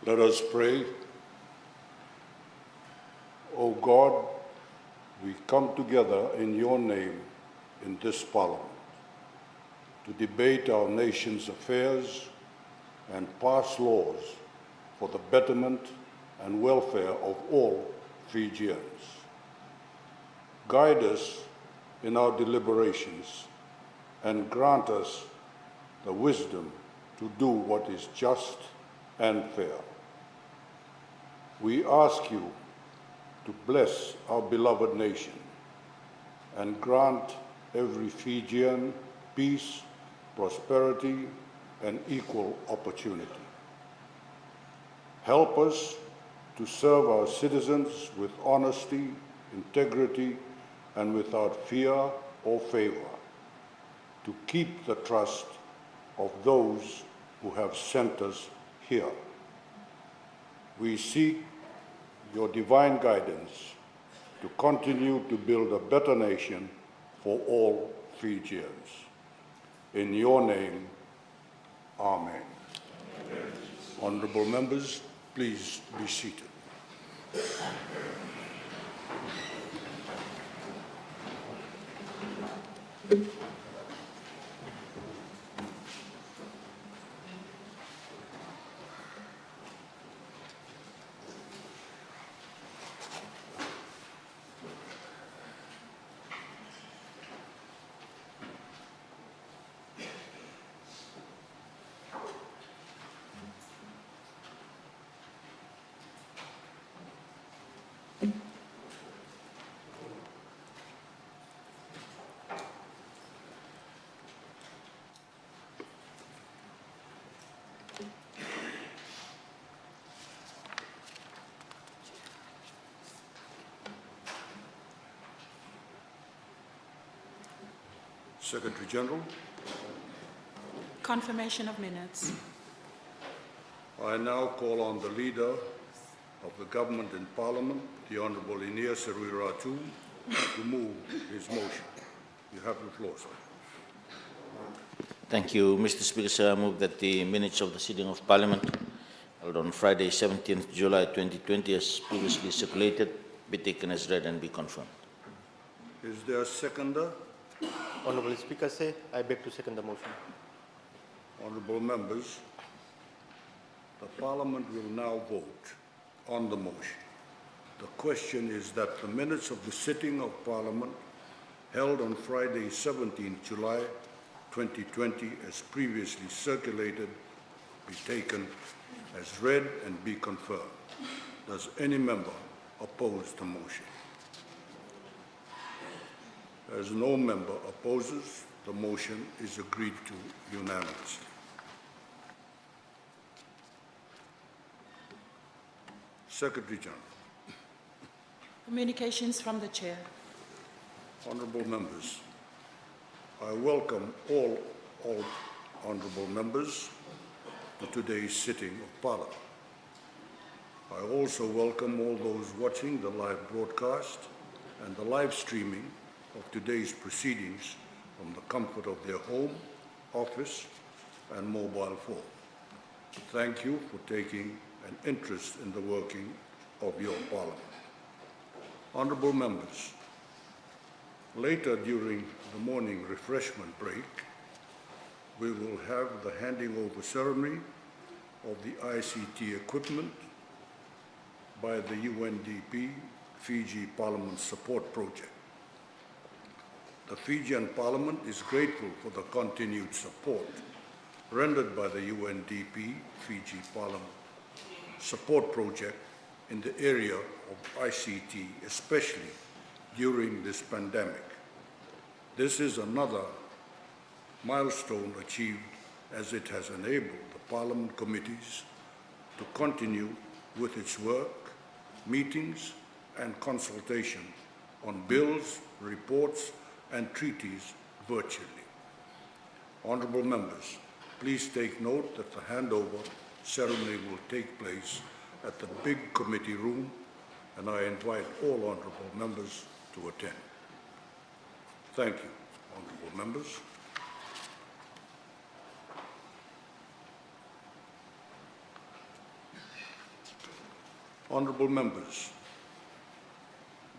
Let us pray. O God, we come together in your name in this Parliament to debate our nation's affairs and pass laws for the betterment and welfare of all Fijians. Guide us in our deliberations and grant us the wisdom to do what is just and fair. We ask you to bless our beloved nation and grant every Fijian peace, prosperity, and equal opportunity. Help us to serve our citizens with honesty, integrity, and without fear or favor, to keep the trust of those who have sent us here. We seek your divine guidance to continue to build a better nation for all Fijians. In your name, Amen. Amen. Honourable members, please be seated. Secretary General. Confirmation of minutes. I now call on the Leader of the Government in Parliament, the Honourable Inia Serui-Ratu, to move his motion. You have the floor, sir. Thank you, Mr. Speaker. Sir, I move that the minutes of the sitting of Parliament held on Friday, 17th July 2020, as previously circulated, be taken as read and be confirmed. Is there a seconder? Honourable Speaker, I beg to second the motion. Honourable members, the Parliament will now vote on the motion. The question is that the minutes of the sitting of Parliament held on Friday, 17th July 2020, as previously circulated, be taken as read and be confirmed. Does any member oppose the motion? As no member opposes, the motion is agreed to unanimously. Secretary General. Communications from the Chair. Honourable members, I welcome all honourable members to today's sitting of Parliament. I also welcome all those watching the live broadcast and the live streaming of today's proceedings from the comfort of their home, office, and mobile phone. Thank you for taking an interest in the working of your Parliament. Honourable members, later during the morning refreshment break, we will have the handing over ceremony of the ICT equipment by the UNDP Fiji Parliament Support Project. The Fijian Parliament is grateful for the continued support rendered by the UNDP Fiji Parliament Support Project in the area of ICT, especially during this pandemic. This is another milestone achieved, as it has enabled the Parliament committees to continue with its work, meetings, and consultation on bills, reports, and treaties virtually. Honourable members, please take note that the handover ceremony will take place at the big committee room, and I invite all honourable members to attend. Thank you, honourable members. Honorable members,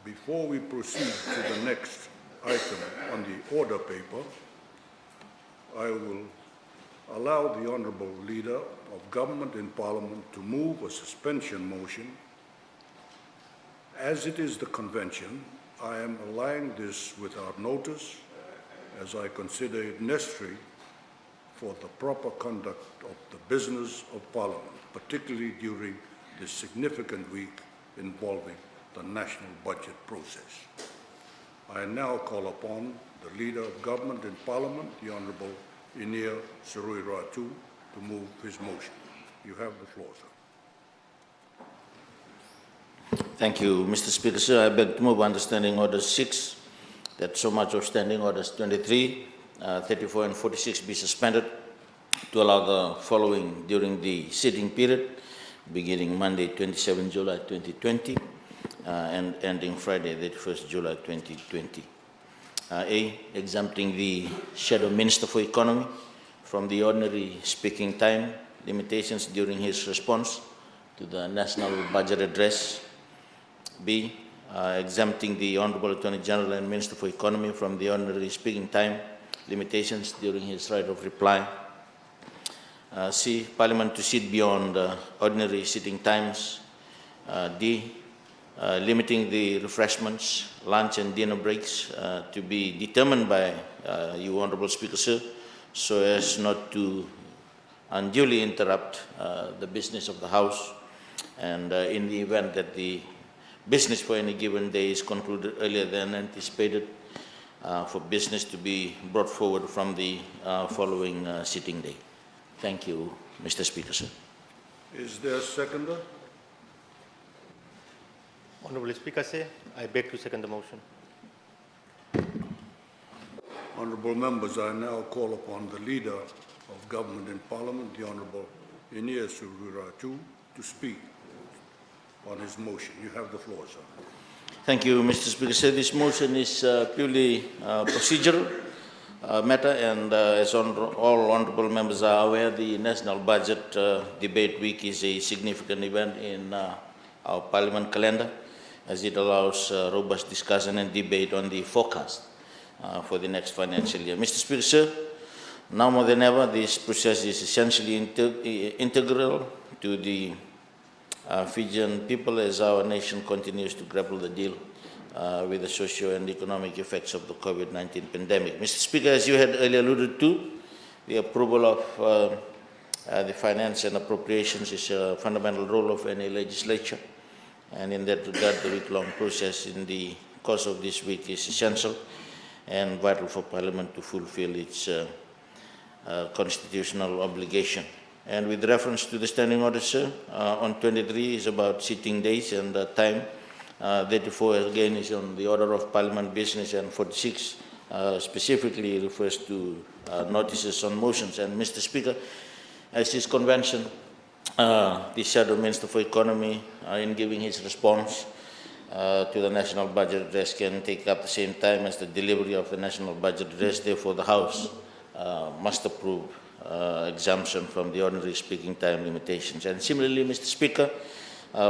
before we proceed to the next item on the order paper, I will allow the Honorable Leader of Government in Parliament to move a suspension motion. As it is the convention, I am allowing this without notice, as I consider it necessary for the proper conduct of the business of Parliament, particularly during this significant week involving the national budget process. I now call upon the Leader of Government in Parliament, the Honourable Inia Sarui Ratu, to move his motion. You have the floor, sir. Thank you, Mr. Speaker. Sir, I beg to move under Standing Order 6 that so much of Standing Orders 23, 34 and 46 be suspended to allow the following during the sitting period, beginning Monday, 27 July 2020 and ending Friday, 31st July 2020. A, exempting the Shadow Minister for Economy from the ordinary speaking time limitations during his response to the National Budget Address. B, exempting the Honourable Attorney General and Minister for Economy from the ordinary speaking time limitations during his right of reply. C, Parliament to sit beyond ordinary sitting times. D, limiting the refreshments, lunch and dinner breaks to be determined by you, Honourable Speaker, sir, so as not to unduly interrupt the business of the House. And in the event that the business for any given day is concluded earlier than anticipated, for business to be brought forward from the following sitting day. Thank you, Mr. Speaker, sir. Is there a seconder? Honorable Speaker, sir, I beg to second the motion. Honourable members, I now call upon the Leader of Government in Parliament, the Honourable Inia Sarui Ratu, to speak on his motion. You have the floor, sir. Thank you, Mr. Speaker. Sir, this motion is purely procedural matter, and as all honourable members are aware, the National Budget Debate Week is a significant event in our Parliament calendar, as it allows robust discussion and debate on the forecast for the next financial year. Mr. Speaker, sir, now more than ever, this process is essentially integral to the Fijian people as our nation continues to grapple the deal with the socio and economic effects of the COVID-19 pandemic. Mr. Speaker, as you had earlier alluded to, the approval of the finance and appropriations is a fundamental role of any legislature, and in that regard, the week-long process in the course of this week is essential and vital for Parliament to fulfill its constitutional obligation. And with reference to the standing order, sir, on 23 is about sitting days and time. 34 again is on the order of Parliament business, and 46 specifically refers to notices on motions. And Mr. Speaker, as is convention, the Shadow Minister for Economy, in giving his response to the National Budget Address, can take up the same time as the delivery of the National Budget Address. Therefore, the House must approve exemption from the ordinary speaking time limitations. And similarly, Mr. Speaker,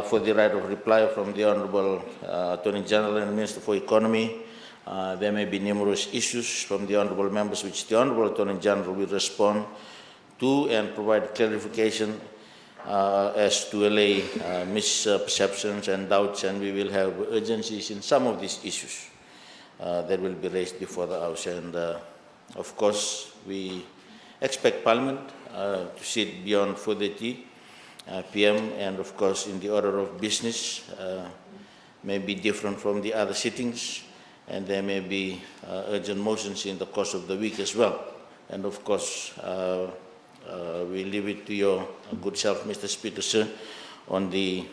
for the right of reply from the Honourable Attorney General and Minister for Economy, there may be numerous issues from the Honourable members which the Honourable Attorney General will respond to and provide clarification as to allay misperceptions and doubts, and we will have urgencies in some of these issues that will be raised before the House. And of course, we expect Parliament to sit beyond 4:30 p.m. and of course in the order of business may be different from the other sittings, and there may be urgent motions in the course of the week as well. And of course, we leave it to your good self, Mr. Speaker, sir, on the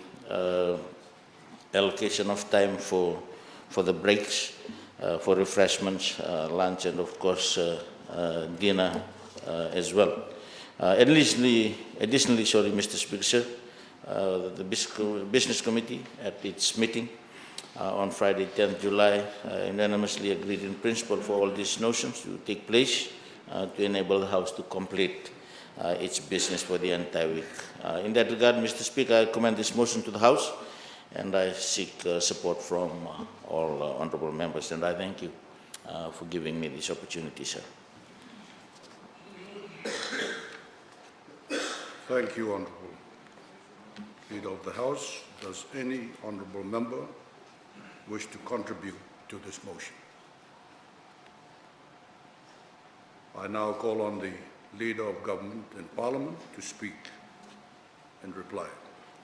allocation of time for the breaks, for refreshments, lunch, and of course dinner as well. Additionally, sorry, Mr. Speaker, sir, the Business Committee at its meeting on Friday, 10th July, unanimously agreed in principle for all these notions to take place to enable the House to complete its business for the entire week. In that regard, Mr. Speaker, I commend this motion to the House and I seek support from all honorable members, and I thank you for giving me this opportunity, sir. Thank you, Honourable Leader of the House. Does any honourable member wish to contribute to this motion? I now call on the Leader of Government in Parliament to speak and reply,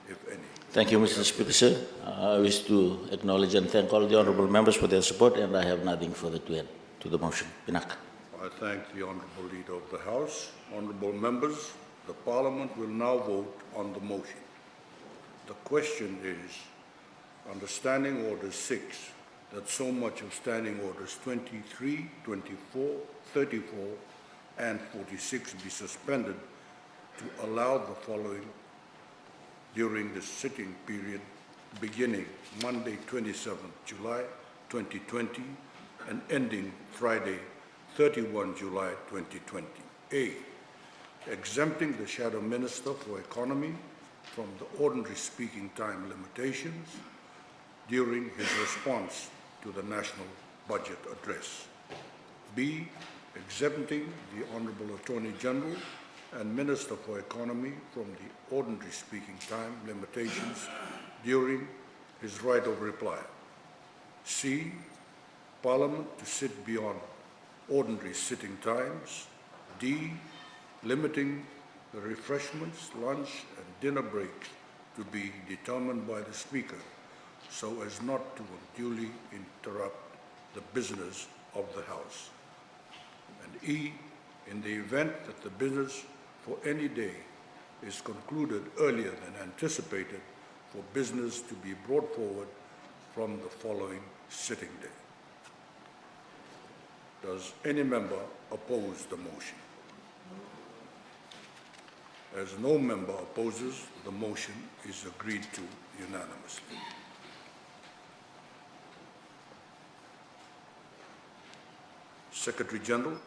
if any. Thank you, Mr. Speaker, sir. I wish to acknowledge and thank all the honorable members for their support, and I have nothing further to add to the motion. Pinaka. I thank the Honourable Leader of the House. Honourable members, the Parliament will now vote on the motion. The question is, under Standing Orders 6, that so much of Standing Orders 23, 24, 34, and 46 be suspended to allow the following during the sitting period beginning Monday, 27th July 2020 and ending Friday, 31 July 2020. A, exempting the Shadow Minister for Economy from the ordinary speaking time limitations during his response to the National Budget Address. B, exempting the Honourable Attorney General and Minister for Economy from the ordinary speaking time limitations during his right of reply. C, Parliament to sit beyond ordinary sitting times. D, limiting the refreshments, lunch and dinner breaks to be determined by the Speaker so as not to unduly interrupt the business of the House. And E, in the event that the business for any day is concluded earlier than anticipated, for business to be brought forward from the following sitting day. Does any member oppose the motion? As no member opposes, the motion is agreed to unanimously. Secretary General.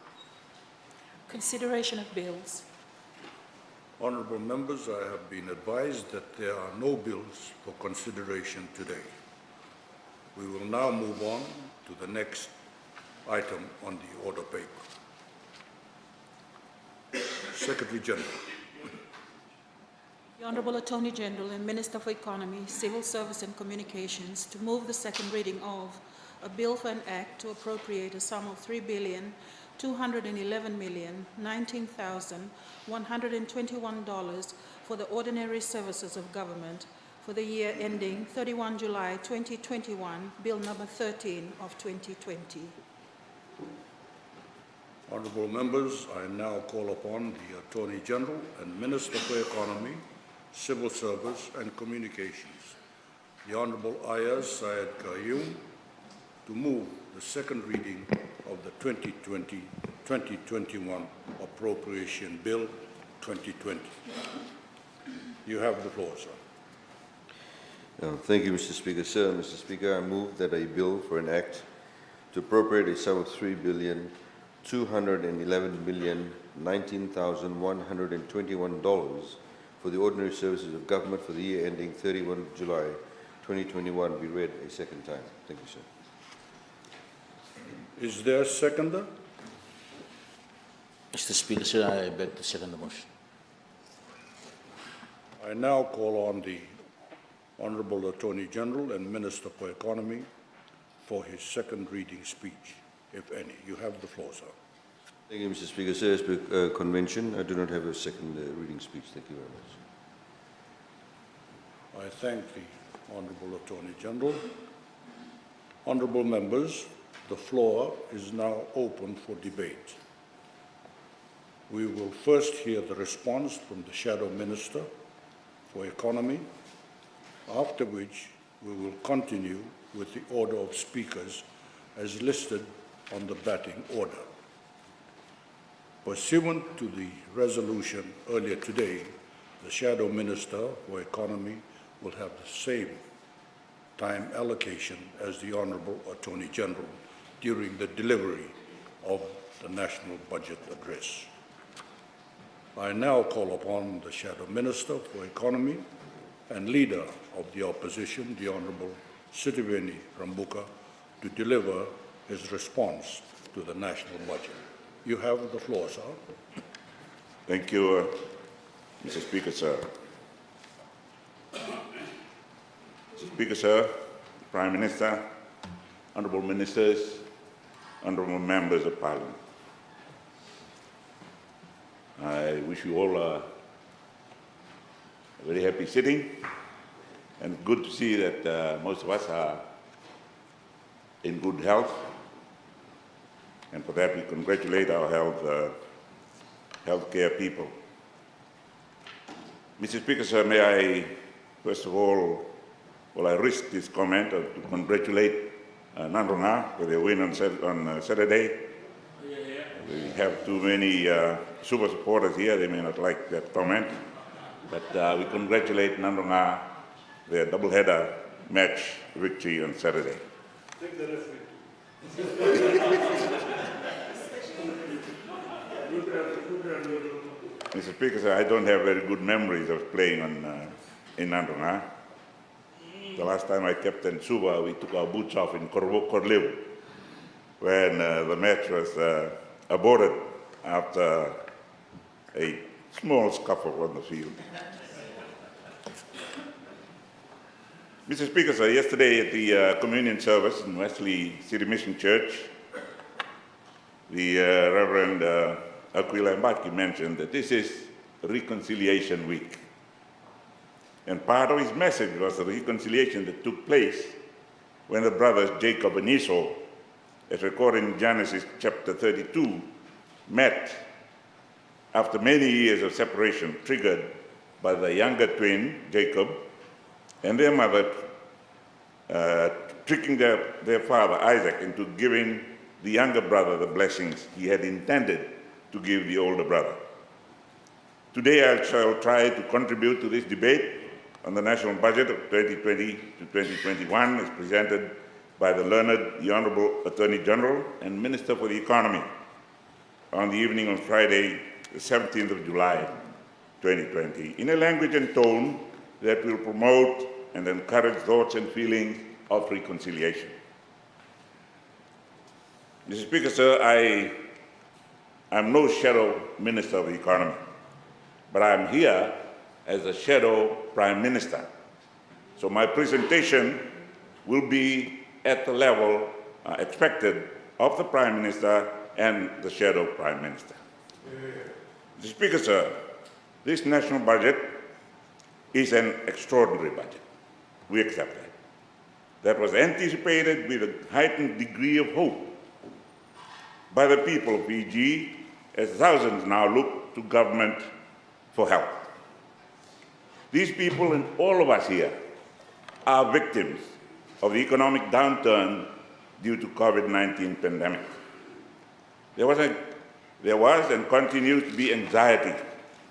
Consideration of bills. Honourable members, I have been advised that there are no bills for consideration today. We will now move on to the next item on the order paper. Secretary General. The Honourable Attorney General and Minister for Economy, Civil Service and Communications to move the second reading of a bill for an act to appropriate a sum of $3,211,019,121 for the ordinary services of government for the year ending 31 July 2021, Bill number 13 of 2020. Honourable members, I now call upon the Attorney General and Minister for Economy, Civil Service and Communications, the Honourable Ayaz Syed Qayyum, to move the second reading of the 2020-2021 Appropriation Bill 2020. You have the floor, sir. Thank you, Mr. Speaker. Sir, Mr. Speaker, I move that a bill for an act to appropriate a sum of $3,211,019,121 for the ordinary services of government for the year ending 31 July 2021 be read a second time. Thank you, sir. Is there a seconder? Mr. Speaker, sir, I beg to second the motion. I now call on the Honourable Attorney General and Minister for Economy for his second reading speech, if any. You have the floor, sir. Thank you, Mr. Speaker. Sir, as per convention, I do not have a second reading speech. Thank you very much. I thank the Honourable Attorney General. Honourable members, the floor is now open for debate. We will first hear the response from the Shadow Minister for Economy, after which we will continue with the order of speakers as listed on the batting order. Pursuant to the resolution earlier today, the Shadow Minister for Economy will have the same time allocation as the Honourable Attorney General during the delivery of the National Budget Address. I now call upon the Shadow Minister for Economy and Leader of the Opposition, the Honourable Sitiveni Rambuka, to deliver his response to the national budget. You have the floor, sir. Thank you, Mr. Speaker, sir. Mr. Speaker, sir, Prime Minister, honourable ministers, honourable members of Parliament. I wish you all a very happy sitting, and good to see that most of us are in good health, and for that we congratulate our healthcare people. Mr. Speaker, sir, may I first of all, I risk this comment to congratulate Nandronga for their win on Saturday. We have too many super supporters here, they may not like that comment, but we congratulate Nandronga their double-header match victory on Saturday. Take the referee. Mr. Speaker, sir, I don't have very good memories of playing in Nandronga. The last time I captained Suba, we took our boots off in Korlew when the match was aborted after a small scuffle on the field. Mr. Speaker, sir, yesterday at the communion service in Wesley City Mission Church, the Reverend Aquila Mbaki mentioned that this is Reconciliation Week. And part of his message was the reconciliation that took place when the brothers Jacob and Esau, as recorded in Genesis chapter 32, met after many years of separation triggered by the younger twin, Jacob, and their mother tricking their father, Isaac, into giving the younger brother the blessings he had intended to give the older brother. Today I shall try to contribute to this debate on the national budget of 2020 to 2021 as presented by the learned, the Honourable Attorney General and Minister for the Economy on the evening of Friday, the 17th of July, 2020, in a language and tone that will promote and encourage thoughts and feelings of reconciliation. Mr. Speaker, sir, I am no shadow Minister of the Economy, but I am here as a shadow Prime Minister. So my presentation will be at the level expected of the Prime Minister and the shadow Prime Minister. Mr. Speaker, sir, this national budget is an extraordinary budget. We accept that. That was anticipated with a heightened degree of hope by the people of Fiji as thousands now look to government for help. These people and all of us here are victims of the economic downturn due to COVID-19 pandemic. There was and continues to be anxiety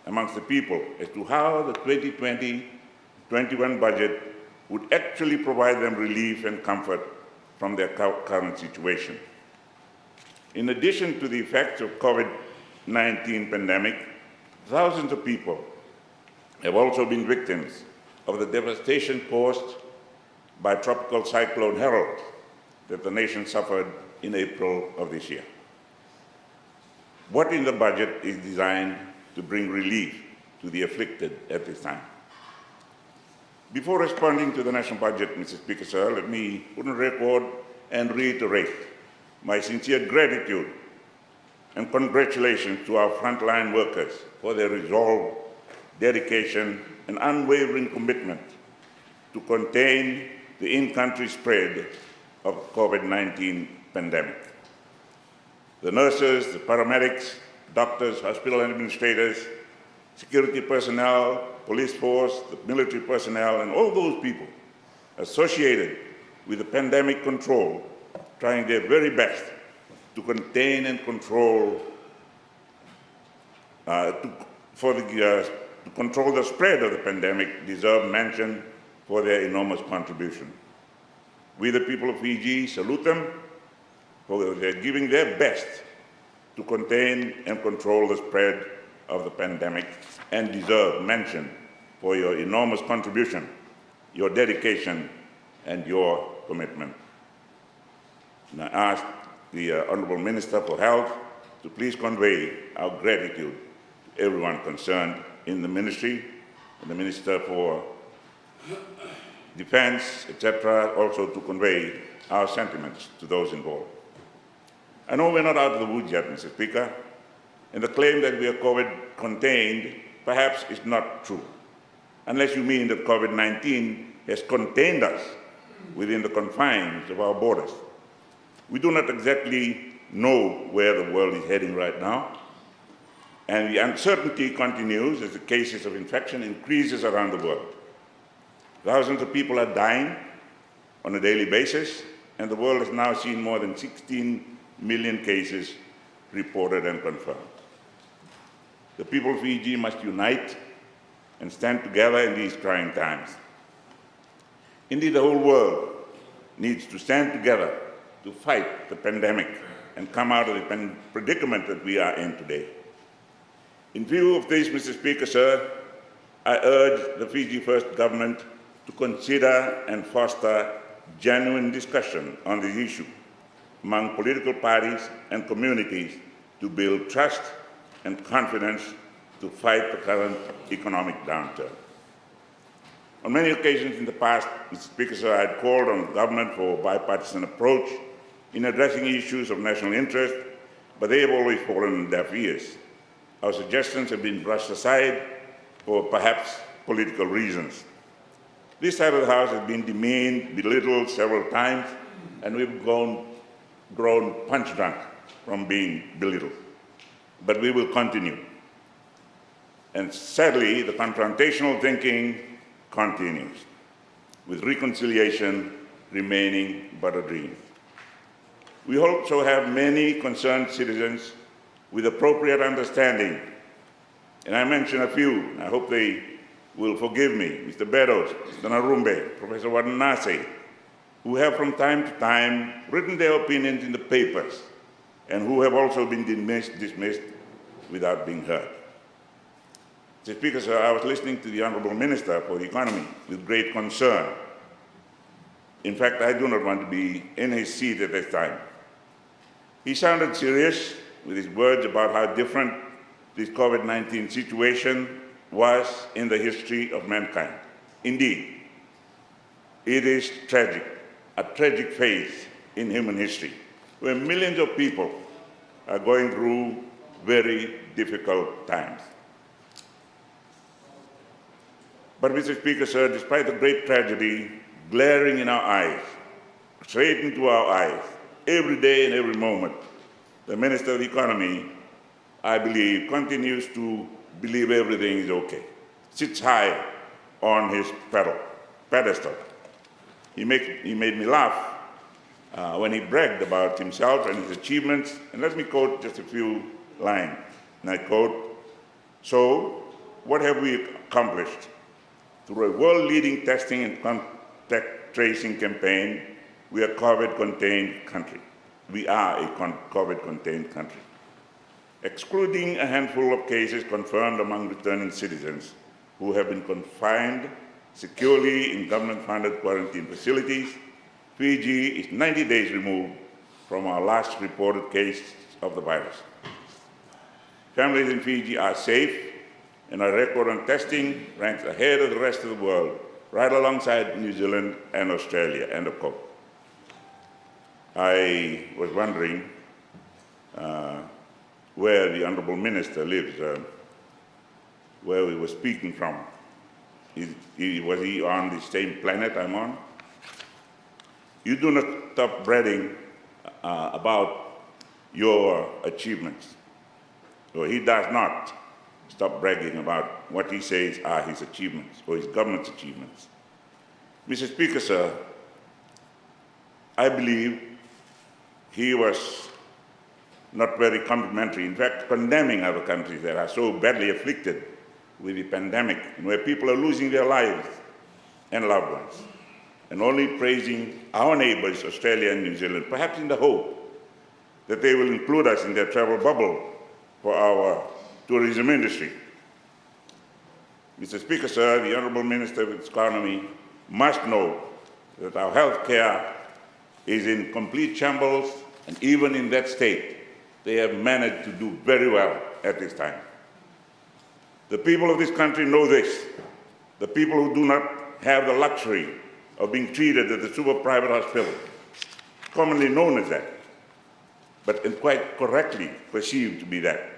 amongst the people as to how the 2020-21 budget would actually provide them relief and comfort from their current situation. In addition to the effects of COVID-19 pandemic, thousands of people have also been victims of the devastation caused by Tropical Cyclone Harold that the nation suffered in April of this year. What in the budget is designed to bring relief to the afflicted at this time? Before responding to the national budget, Mr. Speaker, sir, let me put on record and reiterate my sincere gratitude and congratulations to our frontline workers for their resolve, dedication, and unwavering commitment to contain the in-country spread of COVID-19 pandemic. The nurses, the paramedics, doctors, hospital administrators, security personnel, police force, the military personnel, and all those people associated with the pandemic control, trying their very best to contain and control, to control the spread of the pandemic, deserve mention for their enormous contribution. We, the people of Fiji, salute them for their giving their best to contain and control the spread of the pandemic and deserve mention for your enormous contribution, your dedication, and your commitment. And I ask the Honourable Minister for Health to please convey our gratitude to everyone concerned in the ministry, and the Minister for Defence, etc., also to convey our sentiments to those involved. I know we're not out of the woods yet, Mr. Speaker, and the claim that we are COVID-contained perhaps is not true, unless you mean that COVID-19 has contained us within the confines of our borders. We do not exactly know where the world is heading right now, and the uncertainty continues as the cases of infection increases around the world. Thousands of people are dying on a daily basis, and the world has now seen more than 16 million cases reported and confirmed. The people of Fiji must unite and stand together in these trying times. Indeed, the whole world needs to stand together to fight the pandemic and come out of the predicament that we are in today. In view of this, Mr. Speaker, sir, I urge the Fiji First Government to consider and foster genuine discussion on this issue among political parties and communities to build trust and confidence to fight the current economic downturn. On many occasions in the past, Mr. Speaker, sir, I had called on the government for a bipartisan approach in addressing issues of national interest, but they have always fallen on deaf ears. Our suggestions have been brushed aside for perhaps political reasons. This side of the House has been demeaned, belittled several times, and we've grown punch drunk from being belittled. But we will continue. And sadly, the confrontational thinking continues, with reconciliation remaining but a dream. We also have many concerned citizens with appropriate understanding, and I mention a few. I hope they will forgive me: Mr. Beddoes, Mr. Narumbe, Professor Wadanase, who have from time to time written their opinions in the papers and who have also been dismissed without being heard. Mr. Speaker, sir, I was listening to the Honourable Minister for the Economy with great concern. In fact, I do not want to be in his seat at this time. He sounded serious with his words about how different this COVID-19 situation was in the history of mankind. Indeed, it is tragic, a tragic phase in human history, where millions of people are going through very difficult times. But, Mr. Speaker, sir, despite the great tragedy glaring in our eyes, straight into our eyes, every day and every moment, the Minister of the Economy, I believe, continues to believe everything is okay, sits high on his pedestal. He made me laugh when he bragged about himself and his achievements. And let me quote just a few lines. And I quote, "So, what have we accomplished? Through a world-leading testing and contact tracing campaign, we are a COVID-contained country. We are a COVID-contained country. Excluding a handful of cases confirmed among returning citizens who have been confined securely in government-funded quarantine facilities, Fiji is 90 days removed from our last reported case of the virus. Families in Fiji are safe, and our record on testing ranks ahead of the rest of the world, right alongside New Zealand and Australia," end of quote. I was wondering where the Honourable Minister lives, where we were speaking from. Was he on the same planet I'm on? You do not stop bragging about your achievements. So he does not stop bragging about what he says are his achievements or his government's achievements. Mr. Speaker, sir, I believe he was not very complimentary, in fact, condemning other countries that are so badly afflicted with the pandemic and where people are losing their lives and loved ones, and only praising our neighbors, Australia and New Zealand, perhaps in the hope that they will include us in their travel bubble for our tourism industry. Mr. Speaker, sir, the Honourable Minister of Economy must know that our health care is in complete shambles, and even in that state, they have managed to do very well at this time. The people of this country know this. The people who do not have the luxury of being treated at the super private hospital, commonly known as that, but quite correctly perceived to be that.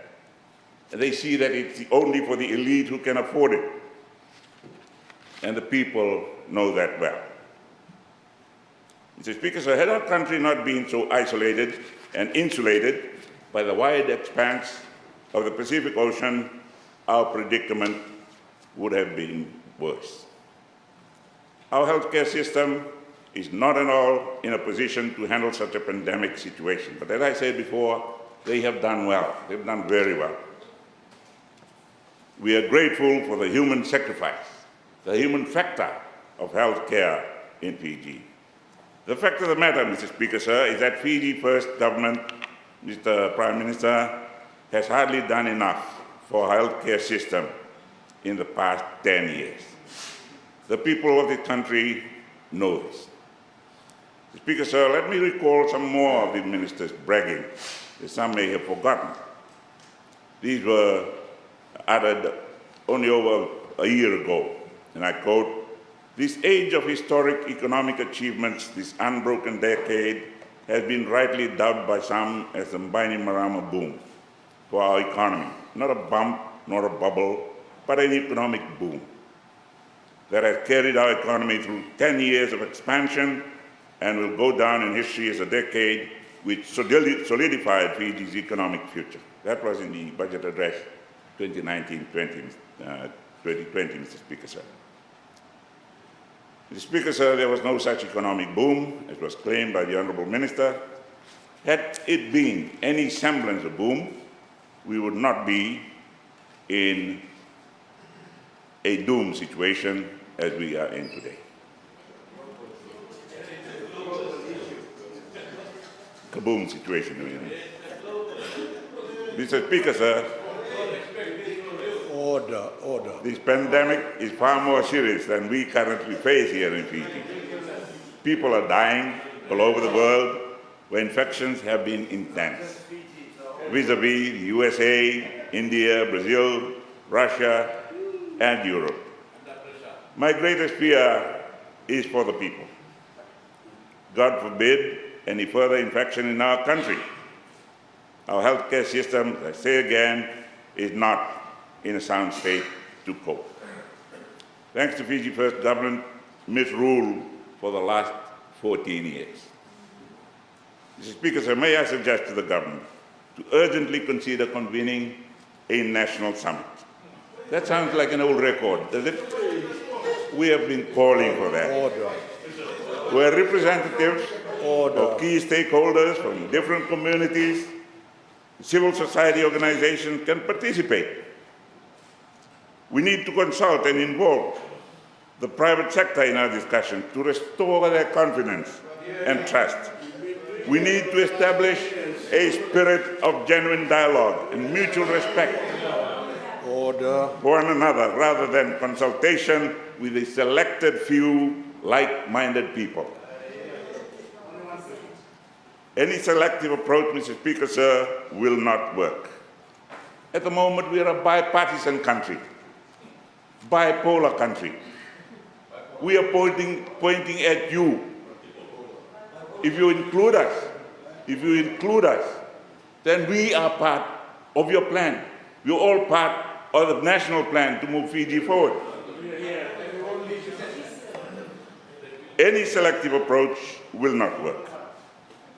And they see that it's only for the elite who can afford it. And the people know that well. Mr. Speaker, so had our country not been so isolated and insulated by the wide expanse of the Pacific Ocean, our predicament would have been worse. Our healthcare system is not at all in a position to handle such a pandemic situation. But as I said before, they have done well. They've done very well. We are grateful for the human sacrifice, the human factor of healthcare in Fiji. The fact of the matter, Mr. Speaker, sir, is that Fiji First government, Mr. Prime Minister, has hardly done enough for our healthcare system in the past 10 years. The people of this country know this. Mr. Speaker, sir, let me recall some more of the ministers bragging that some may have forgotten. These were uttered only over a year ago, and I quote, "This age of historic economic achievements, this unbroken decade, has been rightly dubbed by some as the Bainimarama boom for our economy. Not a bump, nor a bubble, but an economic boom that has carried our economy through 10 years of expansion and will go down in history as a decade which solidified Fiji's economic future." That was in the budget address 2019-20, Mr. Speaker, sir. Mr. Speaker, sir, there was no such economic boom, as was claimed by the Honourable Minister. Had it been any semblance of boom, we would not be in a doomed situation as we are in today. Kaboom situation, you know. Mr. Speaker, sir, Order. this pandemic is far more serious than we currently face here in Fiji. People are dying all over the world where infections have been intense, vis-a-vis the USA, India, Brazil, Russia, and Europe. My greatest fear is for the people. God forbid any further infection in our country. Our healthcare system, as I say again, is not in a sound state to cope. Thanks to Fiji First government, misruled for the last 14 years. Mr. Speaker, sir, may I suggest to the government to urgently consider convening a national summit. That sounds like an old record, does it? We have been calling for that. Order. Where representatives of key stakeholders from different communities, civil society organizations can participate. We need to consult and involve the private sector in our discussion to restore their confidence and trust. We need to establish a spirit of genuine dialogue and mutual respect Order. for one another rather than consultation with a selected few like-minded people. Any selective approach, Mr. Speaker, sir, will not work. At the moment, we are a bipartisan country, bipolar country. We are pointing at you. If you include us, then we are part of your plan. We're all part of the national plan to move Fiji forward. Any selective approach will not work.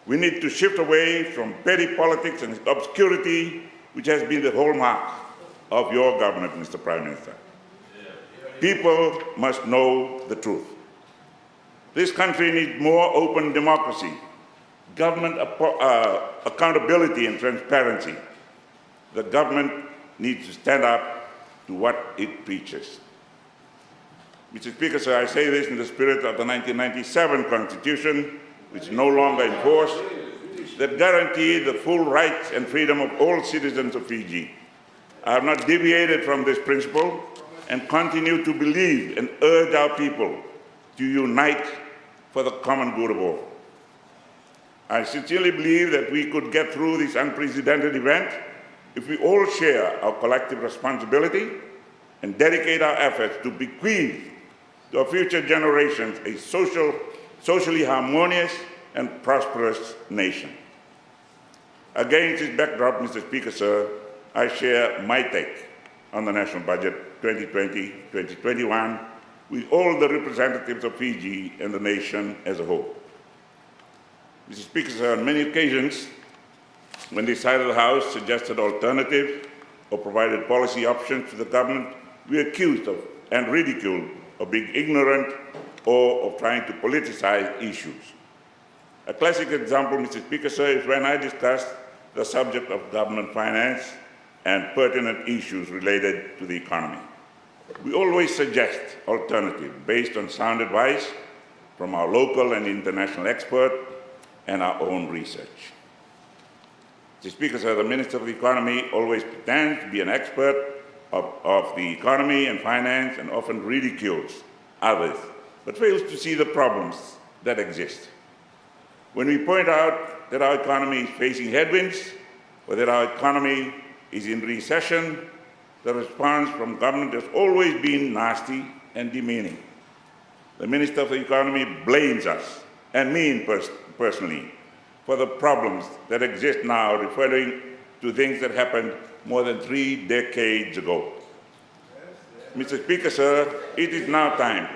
We need to shift away from petty politics and obscurity, which has been the hallmark of your government, Mr. Prime Minister. People must know the truth. This country needs more open democracy, government accountability and transparency. The government needs to stand up to what it preaches. Mr. Speaker, sir, I say this in the spirit of the 1997 Constitution, which is no longer in force, that guaranteed the full rights and freedom of all citizens of Fiji. I have not deviated from this principle, and continue to believe and urge our people to unite for the common good of all. I sincerely believe that we could get through this unprecedented event if we all share our collective responsibility and dedicate our efforts to bequeath to our future generations a socially harmonious and prosperous nation. Against this backdrop, Mr. Speaker, sir, I share my take on the national budget 2020-2021 with all the representatives of Fiji and the nation as a whole. Mr. Speaker, sir, on many occasions, when this side of the House suggested alternatives or provided policy options to the government, we were accused of and ridiculed of being ignorant or of trying to politicize issues. A classic example, Mr. Speaker, sir, is when I discussed the subject of government finance and pertinent issues related to the economy. We always suggest alternatives based on sound advice from our local and international experts and our own research. Mr. Speaker, sir, the Minister of the Economy always pretends to be an expert of the economy and finance and often ridicules others, but fails to see the problems that exist. When we point out that our economy is facing headwinds or that our economy is in recession, the response from government has always been nasty and demeaning. The Minister of the Economy blames us, and me personally, for the problems that exist now, referring to things that happened more than 3 decades ago. Mr. Speaker, sir, it is now time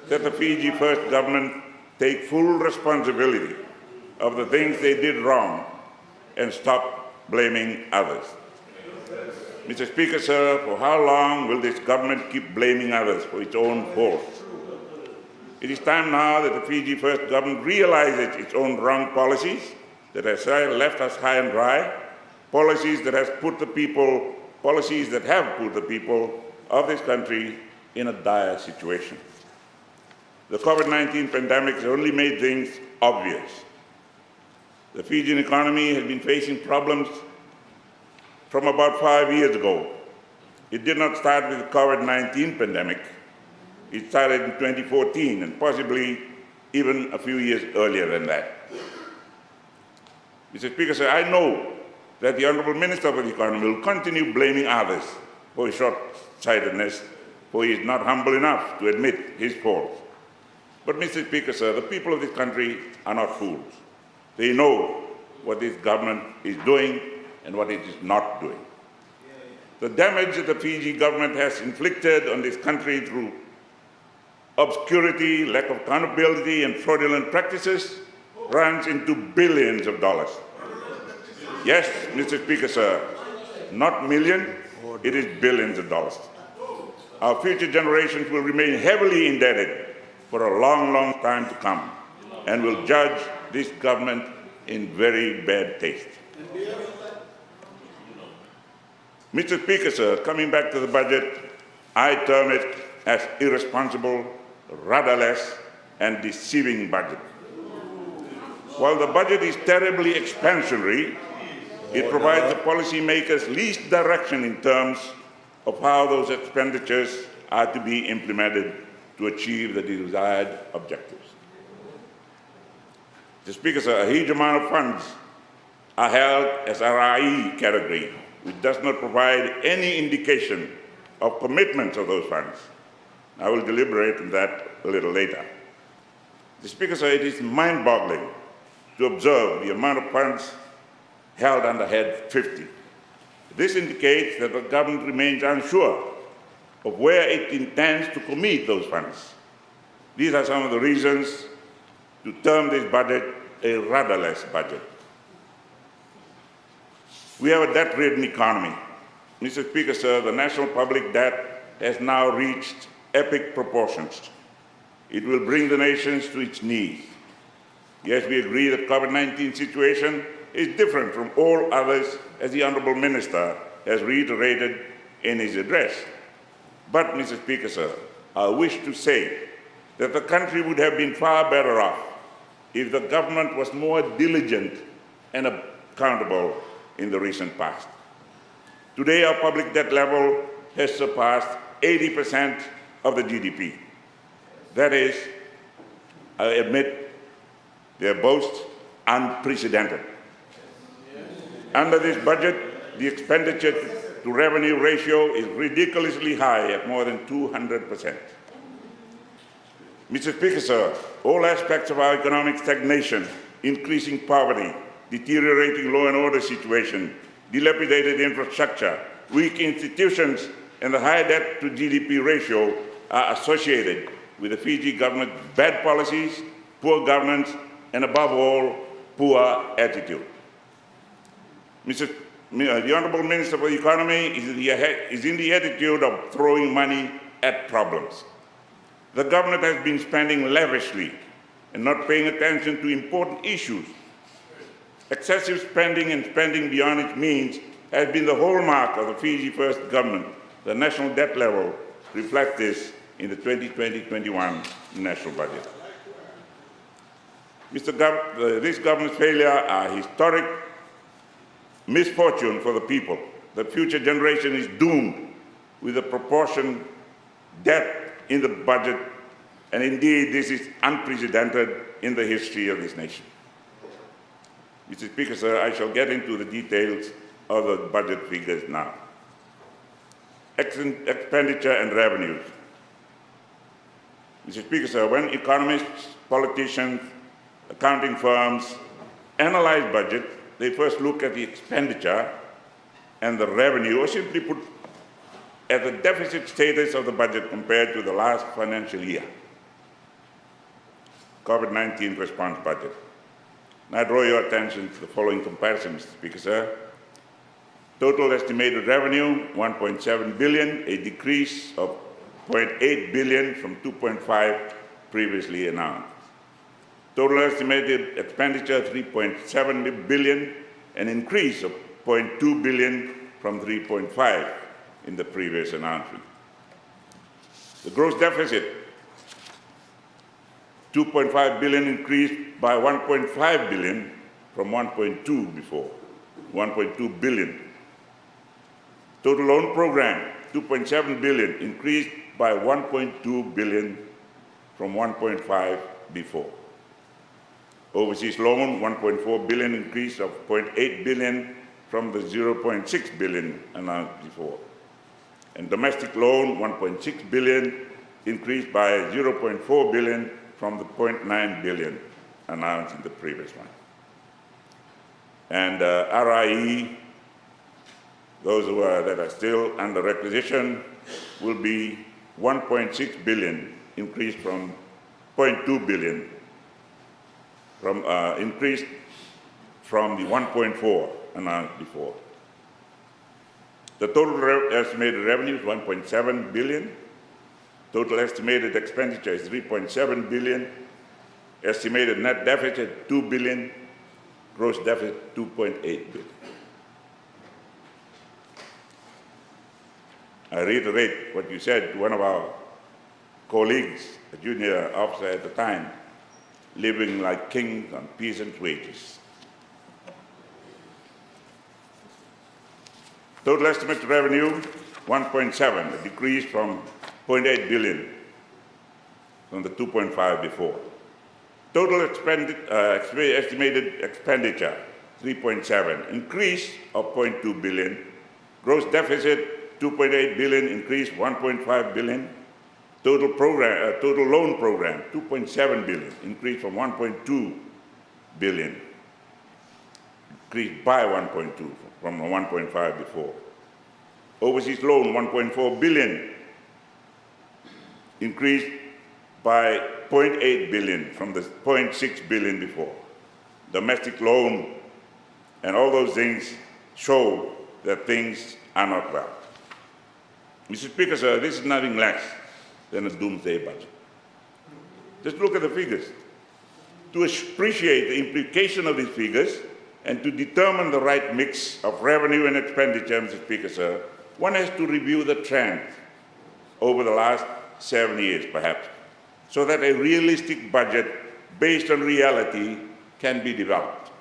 that the Fiji First government take full responsibility of the things they did wrong and stop blaming others. Mr. Speaker, sir, for how long will this government keep blaming others for its own faults? It is time now that the Fiji First government realizes its own wrong policies that has left us high and dry, policies that have put the people of this country in a dire situation. The COVID-19 pandemic has only made things obvious. The Fijian economy has been facing problems from about 5 years ago. It did not start with the COVID-19 pandemic. It started in 2014 and possibly even a few years earlier than that. Mr. Speaker, sir, I know that the Honourable Minister of the Economy will continue blaming others for his short-sightedness, for he is not humble enough to admit his faults. But, Mr. Speaker, sir, the people of this country are not fools. They know what this government is doing and what it is not doing. The damage that the Fiji government has inflicted on this country through obscurity, lack of accountability, and fraudulent practices runs into billions of dollars. Yes, Mr. Speaker, sir, not millions, it is billions of dollars. Our future generations will remain heavily indebted for a long, long time to come and will judge this government in very bad taste. Mr. Speaker, sir, coming back to the budget, I term it as irresponsible, rudderless, and deceiving budget. While the budget is terribly expansionary, it provides the policymakers least direction in terms of how those expenditures are to be implemented to achieve the desired objectives. Mr. Speaker, sir, a huge amount of funds are held as RIE category, which does not provide any indication of commitment of those funds. I will deliberate on that a little later. Mr. Speaker, sir, it is mind-boggling to observe the amount of funds held under Head 50. This indicates that the government remains unsure of where it intends to commit those funds. These are some of the reasons to term this budget a rudderless budget. We have a debt-ridden economy. Mr. Speaker, sir, the national public debt has now reached epic proportions. It will bring the nations to its knees. Yes, we agree that the COVID-19 situation is different from all others, as the Honourable Minister has reiterated in his address. But, Mr. Speaker, sir, I wish to say that the country would have been far better off if the government was more diligent and accountable in the recent past. Today, our public debt level has surpassed 80% of the GDP. That is, I admit, their boast unprecedented. Under this budget, the expenditure to revenue ratio is ridiculously high at more than 200%. Mr. Speaker, sir, all aspects of our economic stagnation, increasing poverty, deteriorating law and order situation, dilapidated infrastructure, weak institutions, and the high debt to GDP ratio are associated with the Fiji government's bad policies, poor governance, and above all, poor attitude. The Honourable Minister for the Economy is in the attitude of throwing money at problems. The government has been spending lavishly and not paying attention to important issues. Excessive spending and spending beyond its means has been the hallmark of the Fiji First government. The national debt level reflects this in the 2020-21 national budget. This government's failure are historic misfortune for the people. The future generation is doomed with a proportion debt in the budget, and indeed this is unprecedented in the history of this nation. Mr. Speaker, sir, I shall get into the details of the budget figures now. Expenditure and revenues. Mr. Speaker, sir, when economists, politicians, accounting firms analyze budget, they first look at the expenditure and the revenue, or simply put, at the deficit status of the budget compared to the last financial year. COVID-19 response budget. Now I draw your attention to the following comparison, Mr. Speaker, sir. Total estimated revenue, 1.7 billion, a decrease of 0.8 billion from 2.5 previously announced. Total estimated expenditure, 3.7 billion, an increase of 0.2 billion from 3.5 in the previous announcement. The gross deficit, 2.5 billion, increased by 1.5 billion from 1.2 before, 1.2 billion. Total loan program, 2.7 billion, increased by 1.2 billion from 1.5 before. Overseas loan, 1.4 billion, increase of 0.8 billion from the 0.6 billion announced before. And domestic loan, 1.6 billion, increased by 0.4 billion from the 0.9 billion announced in the previous one. And RIE, those that are still under requisition, will be 1.6 billion, increased from 0.2 billion, increased from the 1.4 announced before. The total estimated revenue is 1.7 billion. Total estimated expenditure is 3.7 billion. Estimated net deficit, 2 billion. Gross deficit, 2.8 billion. I reiterate what you said to one of our colleagues, a junior officer at the time, living like kings on peasant wages. Total estimated revenue, 1.7, a decrease from 0.8 billion from the 2.5 before. Total estimated expenditure, 3.7, increase of 0.2 billion. Gross deficit, 2.8 billion, increase 1.5 billion. Total loan program, 2.7 billion, increased from 1.2 billion, increased by 1.2 from the 1.5 before. Overseas loan, 1.4 billion, increased by 0.8 billion from the 0.6 billion before. Domestic loan and all those things show that things are not well. Mr. Speaker, sir, this is nothing less than a doomsday budget. Just look at the figures. To appreciate the implication of these figures and to determine the right mix of revenue and expenditure, Mr. Speaker, sir, one has to review the trend over the last 7 years, perhaps, so that a realistic budget based on reality can be developed.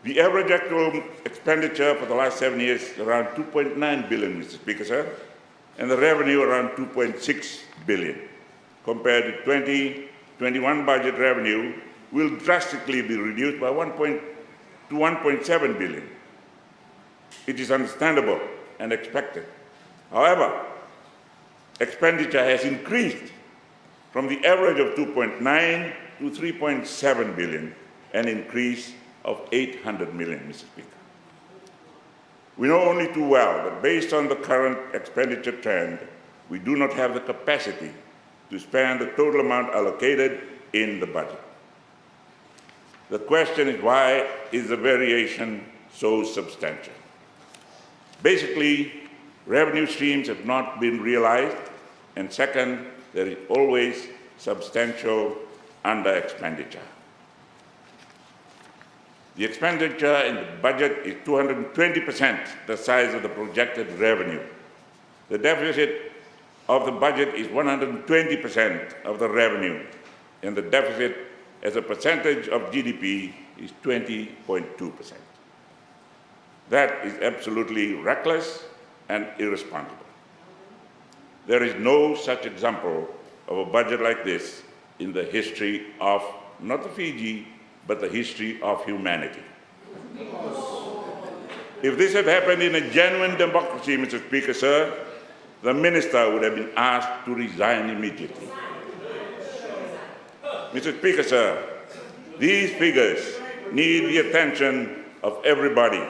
The average actual expenditure for the last 7 years is around 2.9 billion, Mr. Speaker, sir, and the revenue around 2.6 billion. Compared to 2021 budget revenue will drastically be reduced by 1.7 billion. It is understandable and expected. However, expenditure has increased from the average of 2.9 to 3.7 billion, an increase of 800 million, Mr. Speaker. We know only too well that based on the current expenditure trend, we do not have the capacity to spend the total amount allocated in the budget. The question is, why is the variation so substantial? Basically, revenue streams have not been realized, and second, there is always substantial under-expenditure. The expenditure in the budget is 220% the size of the projected revenue. The deficit of the budget is 120% of the revenue, and the deficit as a percentage of GDP is 20.2%. That is absolutely reckless and irresponsible. There is no such example of a budget like this in the history of not the Fiji, but the history of humanity. If this had happened in a genuine democracy, Mr. Speaker, sir, the minister would have been asked to resign immediately. Mr. Speaker, sir, these figures need the attention of everybody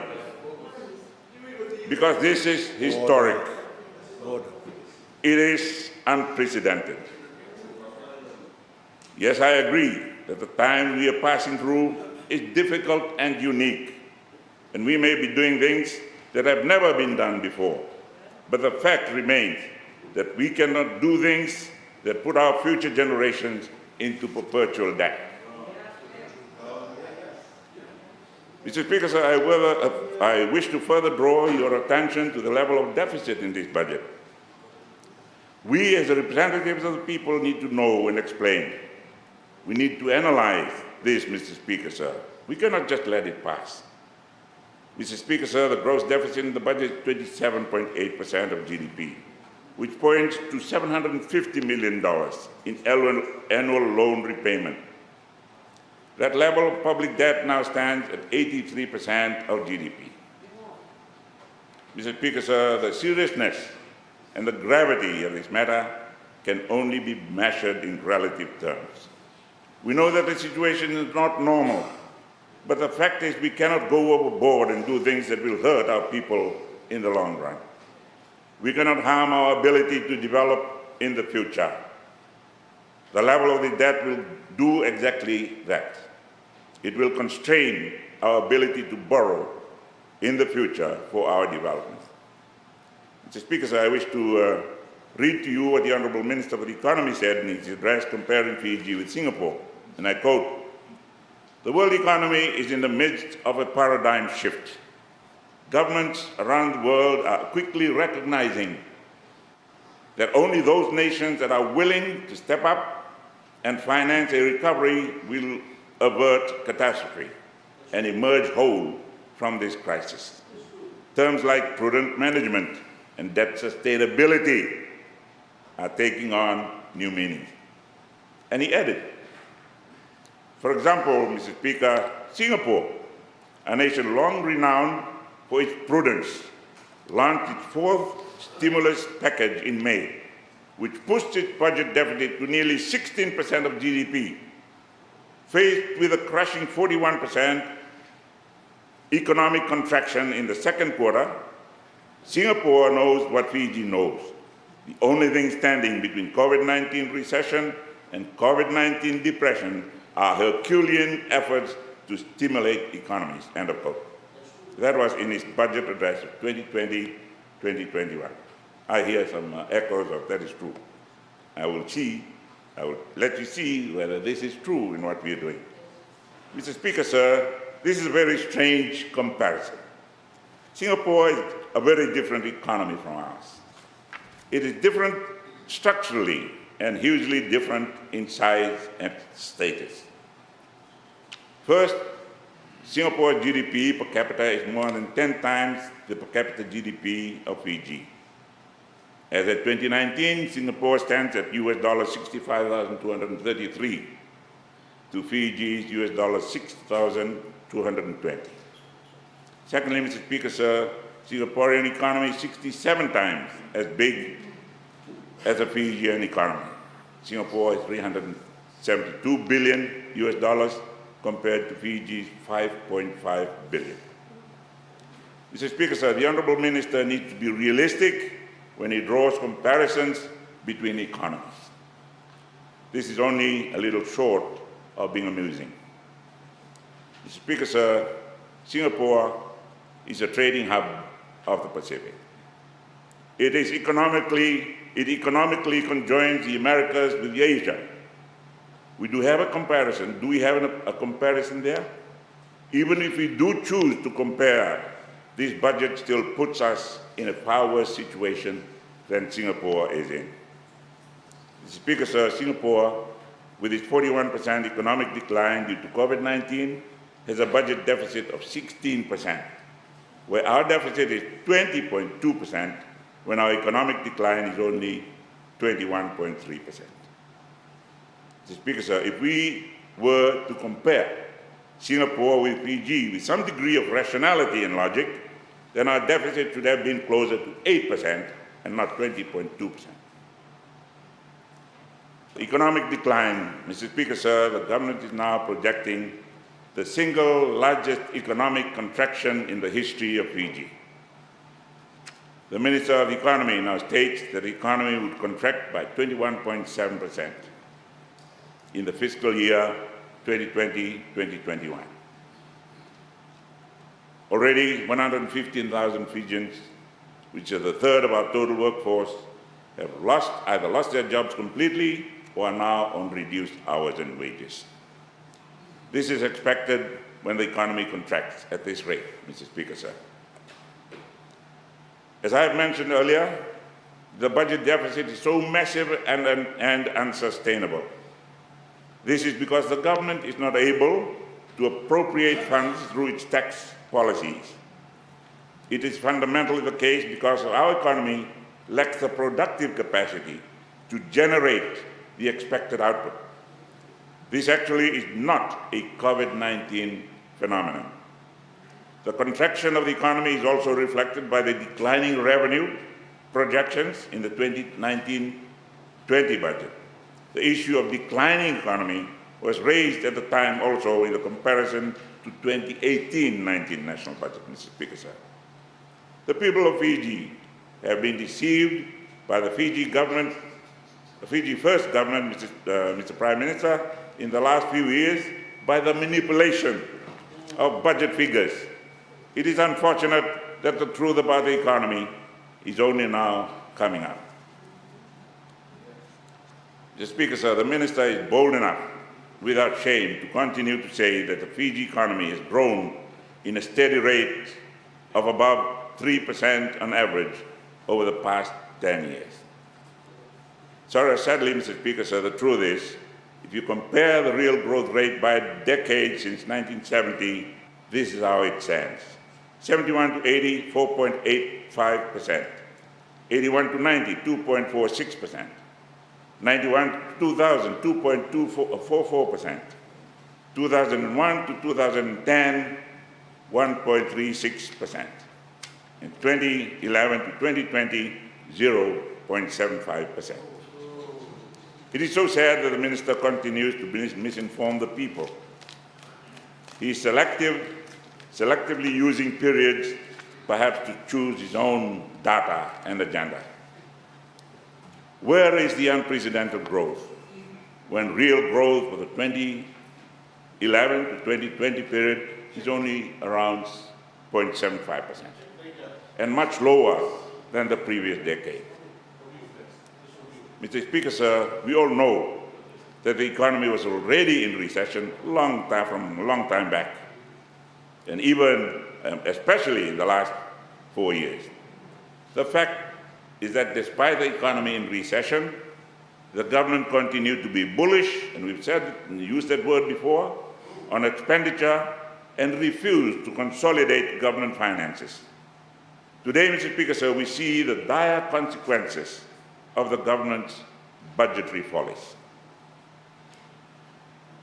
because this is historic. Order. It is unprecedented. Yes, I agree that the time we are passing through is difficult and unique, and we may be doing things that have never been done before. But the fact remains that we cannot do things that put our future generations into perpetual debt. Mr. Speaker, sir, I wish to further draw your attention to the level of deficit in this budget. We, as the representatives of the people, need to know and explain. We need to analyze this, Mr. Speaker, sir. We cannot just let it pass. Mr. Speaker, sir, the gross deficit in the budget is 27.8% of GDP, which points to $750 million in annual loan repayment. That level of public debt now stands at 83% of GDP. Mr. Speaker, sir, the seriousness and the gravity of this matter can only be measured in relative terms. We know that the situation is not normal, but the fact is we cannot go overboard and do things that will hurt our people in the long run. We cannot harm our ability to develop in the future. The level of the debt will do exactly that. It will constrain our ability to borrow in the future for our development. Mr. Speaker, sir, I wish to read to you what the Honourable Minister for the Economy said in his address comparing Fiji with Singapore. And I quote, "The world economy is in the midst of a paradigm shift. Governments around the world are quickly recognizing that only those nations that are willing to step up and finance a recovery will avert catastrophe and emerge whole from this crisis. Terms like prudent management and debt sustainability are taking on new meaning." And he added, for example, Mr. Speaker, Singapore, a nation long renowned for its prudence, launched its fourth stimulus package in May, which pushed its budget deficit to nearly 16% of GDP. Faced with a crushing 41% economic contraction in the second quarter, Singapore knows what Fiji knows. The only thing standing between COVID-19 recession and COVID-19 depression are Herculean efforts to stimulate economies, end of quote. That was in his budget address of 2020-2021. I hear some echoes of that is true. I will let you see whether this is true in what we are doing. Mr. Speaker, sir, this is a very strange comparison. Singapore is a very different economy from ours. It is different structurally and hugely different in size and status. First, Singapore's GDP per capita is more than 10 times the per capita GDP of Fiji. As of 2019, Singapore stands at US $65,233 to Fiji's US $6,220. Secondly, Mr. Speaker, sir, Singaporean economy is 67 times as big as the Fijian economy. Singapore is $372 billion US dollars compared to Fiji's $5.5 billion. Mr. Speaker, sir, the Honourable Minister needs to be realistic when he draws comparisons between economies. This is only a little short of being amusing. Mr. Speaker, sir, Singapore is a trading hub of the Pacific. It economically conjoins the Americas with Asia. We do have a comparison. Do we have a comparison there? Even if we do choose to compare, this budget still puts us in a far worse situation than Singapore is in. Mr. Speaker, sir, Singapore, with its 41% economic decline due to COVID-19, has a budget deficit of 16%, where our deficit is 20.2%, when our economic decline is only 21.3%. Mr. Speaker, sir, if we were to compare Singapore with Fiji with some degree of rationality and logic, then our deficit should have been closer to 8% and not 20.2%. Economic decline, Mr. Speaker, sir, the government is now projecting the single largest economic contraction in the history of Fiji. The Minister of Economy now states that the economy would contract by 21.7% in the fiscal year 2020-2021. Already 115,000 Fijians, which is a third of our total workforce, have either lost their jobs completely or are now on reduced hours and wages. This is expected when the economy contracts at this rate, Mr. Speaker, sir. As I have mentioned earlier, the budget deficit is so massive and unsustainable. This is because the government is not able to appropriate funds through its tax policies. It is fundamentally the case because our economy lacks the productive capacity to generate the expected output. This actually is not a COVID-19 phenomenon. The contraction of the economy is also reflected by the declining revenue projections in the 2019-20 budget. The issue of declining economy was raised at the time also in the comparison to 2018-19 national budget, Mr. Speaker, sir. The people of Fiji have been deceived by the Fiji government, the Fiji First government, Mr. Prime Minister, in the last few years by the manipulation of budget figures. It is unfortunate that the truth about the economy is only now coming out. Mr. Speaker, sir, the Minister is bold enough, without shame, to continue to say that the Fiji economy has grown in a steady rate of above 3% on average over the past 10 years. Sadly, Mr. Speaker, sir, the truth is, if you compare the real growth rate by a decade since 1970, this is how it stands. 71 to 80, 4.85%. 81 to 90, 2.46%. 91 to 2000, 2.44%. 2001 to 2010, 1.36%. In 2011 to 2020, 0.75%. It is so sad that the Minister continues to misinform the people. He is selectively using periods perhaps to choose his own data and agenda. Where is the unprecedented growth when real growth for the 2011 to 2020 period is only around 0.75% and much lower than the previous decade? Mr. Speaker, sir, we all know that the economy was already in recession from a long time back, and even, especially in the last 4 years. The fact is that despite the economy in recession, the government continued to be bullish, and we've used that word before, on expenditure and refused to consolidate government finances. Today, Mr. Speaker, sir, we see the dire consequences of the government's budgetary follies.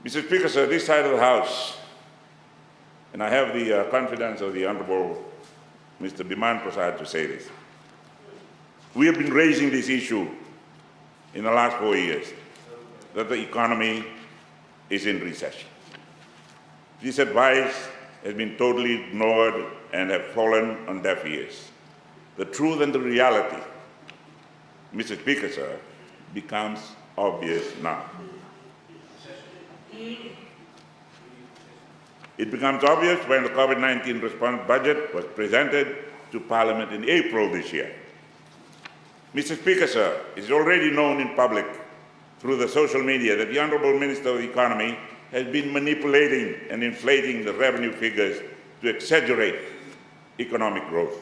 Mr. Speaker, sir, this side of the House, and I have the confidence of the Honorable Mr. Biman Prasad to say this, we have been raising this issue in the last 4 years, that the economy is in recession. This advice has been totally ignored and have fallen on deaf ears. The truth and the reality, Mr. Speaker, sir, becomes obvious now. It becomes obvious when the COVID-19 response budget was presented to Parliament in April this year. Mr. Speaker, sir, it is already known in public through the social media that the Honourable Minister of the Economy has been manipulating and inflating the revenue figures to exaggerate economic growth.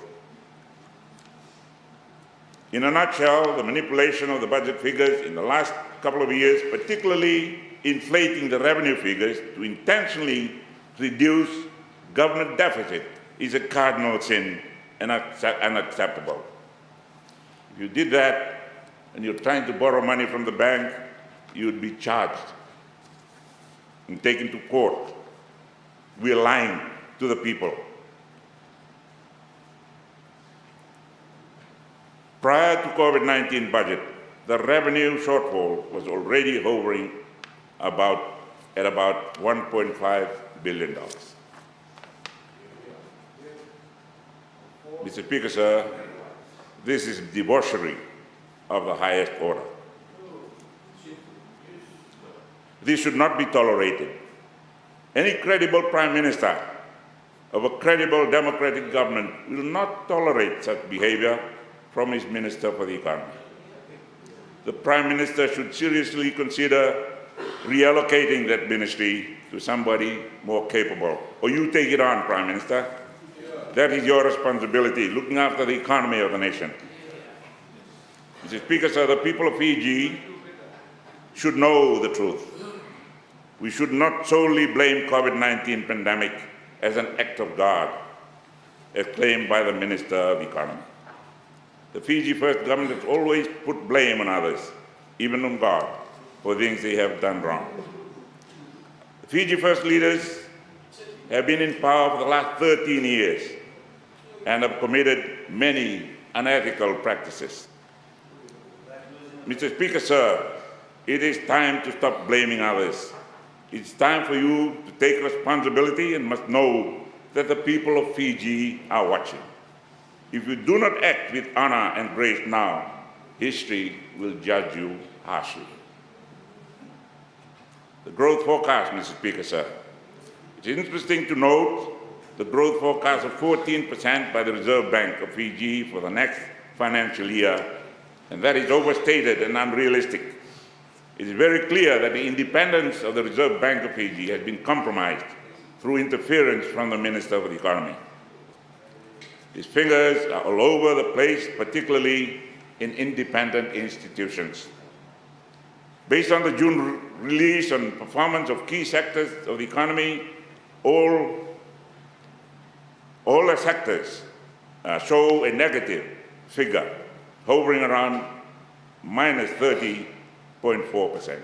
In a nutshell, the manipulation of the budget figures in the last couple of years, particularly inflating the revenue figures to intentionally reduce government deficit, is a cardinal sin and unacceptable. If you did that and you're trying to borrow money from the bank, you would be charged and taken to court. We're lying to the people. Prior to COVID-19 budget, the revenue shortfall was already hovering at about $1.5 billion. Mr. Speaker, sir, this is debauchery of the highest order. This should not be tolerated. Any credible Prime Minister of a credible democratic government will not tolerate such behavior from his Minister for the Economy. The Prime Minister should seriously consider reallocating that ministry to somebody more capable. Or you take it on, Prime Minister. That is your responsibility, looking after the economy of the nation. Mr. Speaker, sir, the people of Fiji should know the truth. We should not solely blame COVID-19 pandemic as an act of God, as claimed by the Minister of Economy. The Fiji First government has always put blame on others, even on God, for things they have done wrong. The Fiji First leaders have been in power for the last 13 years and have committed many unethical practices. Mr. Speaker, sir, it is time to stop blaming others. It's time for you to take responsibility and must know that the people of Fiji are watching. If you do not act with honor and grace now, history will judge you harshly. The growth forecast, Mr. Speaker, sir. It's interesting to note the growth forecast of 14% by the Reserve Bank of Fiji for the next financial year, and that is overstated and unrealistic. It is very clear that the independence of the Reserve Bank of Fiji has been compromised through interference from the Minister of the Economy. These figures are all over the place, particularly in independent institutions. Based on the June release on performance of key sectors of the economy, all the sectors show a negative figure, hovering around minus 30.4%.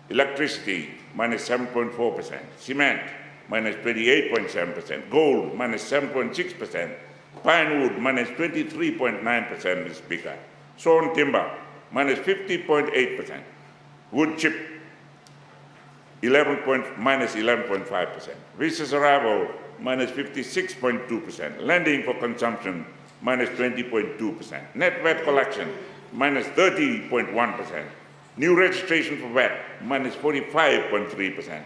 Electricity, minus 7.4%. Cement, minus 28.7%. Gold, minus 7.6%. Pine wood, minus 23.9%, Mr. Speaker. Sawn timber, minus 50.8%. Wood chip, minus 11.5%. Visas arrival, minus 56.2%. Lending for consumption, minus 20.2%. Net VAT collection, minus 30.1%. New registration for VAT, minus 45.3%.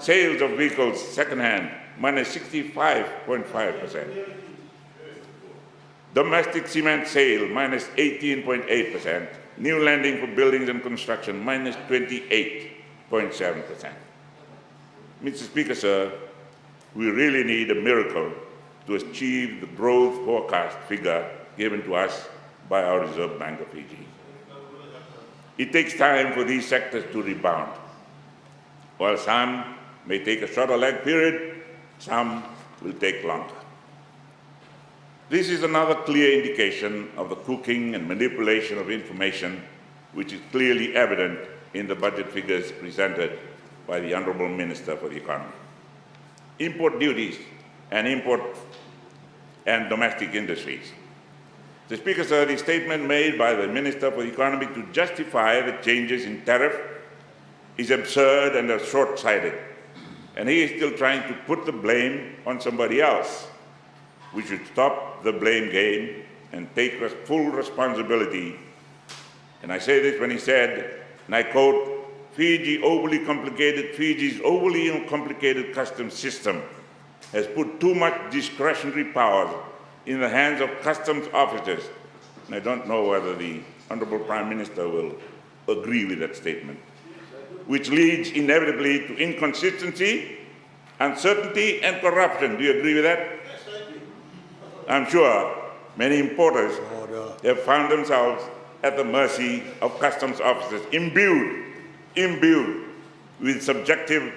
Sales of vehicles second-hand, minus 65.5%. Domestic cement sale, minus 18.8%. New lending for buildings and construction, minus 28.7%. Mr. Speaker, sir, we really need a miracle to achieve the growth forecast figure given to us by our Reserve Bank of Fiji. It takes time for these sectors to rebound. While some may take a shorter lag period, Some will take longer. This is another clear indication of the cooking and manipulation of information, which is clearly evident in the budget figures presented by the Honourable Minister for the Economy. Import duties and import and domestic industries. The Speaker, sir, the statement made by the Minister for the Economy to justify the changes in tariff is absurd and short-sighted, and he is still trying to put the blame on somebody else. We should stop the blame game and take full responsibility. And I say this when he said, and I quote, Fiji's overly complicated customs system has put too much discretionary power in the hands of customs officers. And I don't know whether the Honourable Prime Minister will agree with that statement, which leads inevitably to inconsistency, uncertainty, and corruption. Do you agree with that? Yes, I do. I'm sure many importers have found themselves at the mercy of customs officers, imbued with subjective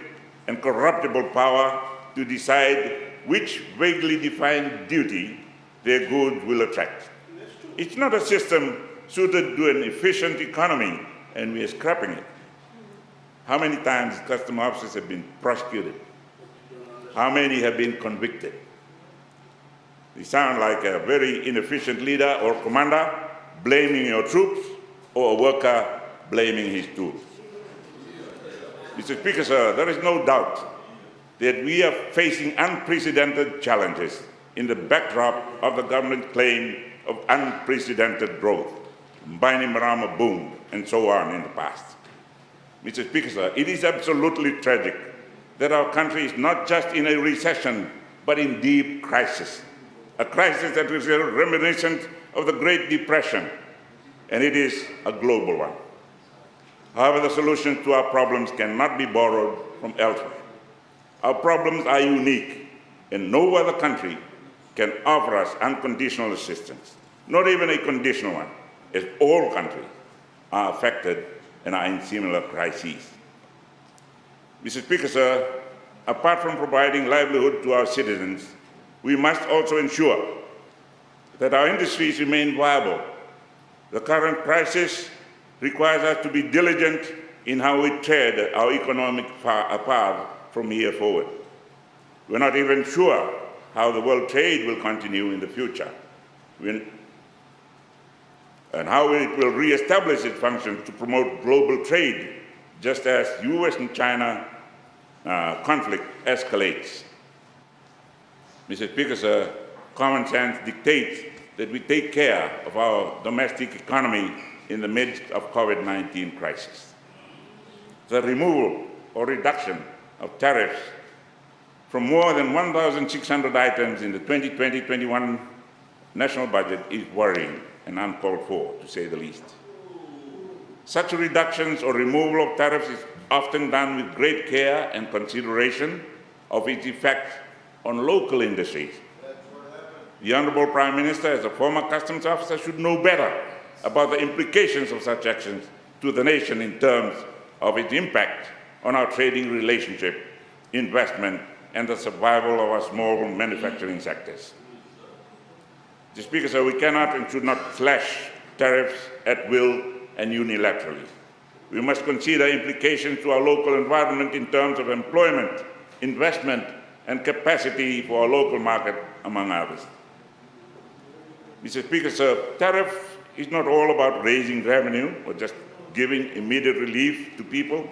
and corruptible power to decide which vaguely defined duty their goods will attract. It's not a system suited to an efficient economy, and we are scrapping it. How many times customs officers have been prosecuted? How many have been convicted? They sound like a very inefficient leader or commander blaming your troops, or a worker blaming his tools. Mr. Speaker, sir, there is no doubt that we are facing unprecedented challenges in the backdrop of the government claim of unprecedented growth, Bainimarama boom, and so on in the past. Mr. Speaker, sir, it is absolutely tragic that our country is not just in a recession, but in deep crisis, a crisis that is reminiscent of the Great Depression, and it is a global one. However, the solutions to our problems cannot be borrowed from elsewhere. Our problems are unique, and no other country can offer us unconditional assistance, not even a conditional one, as all countries are affected and are in similar crises. Mr. Speaker, sir, apart from providing livelihood to our citizens, we must also ensure that our industries remain viable. The current crisis requires us to be diligent in how we tread our economic path from here forward. We're not even sure how the world trade will continue in the future, and how it will re-establish its functions to promote global trade, just as US and China conflict escalates. Mr. Speaker, sir, common sense dictates that we take care of our domestic economy in the midst of COVID-19 crisis. The removal or reduction of tariffs from more than 1,600 items in the 2020-21 national budget is worrying and uncalled for, to say the least. Such reductions or removal of tariffs is often done with great care and consideration of its effect on local industries. The Honourable Prime Minister, as a former customs officer, should know better about the implications of such actions to the nation in terms of its impact on our trading relationship, investment, and the survival of our small manufacturing sectors. Mr. Speaker, sir, we cannot and should not slash tariffs at will and unilaterally. We must consider implications to our local environment in terms of employment, investment, and capacity for our local market, among others. Mr. Speaker, sir, tariff is not all about raising revenue or just giving immediate relief to people.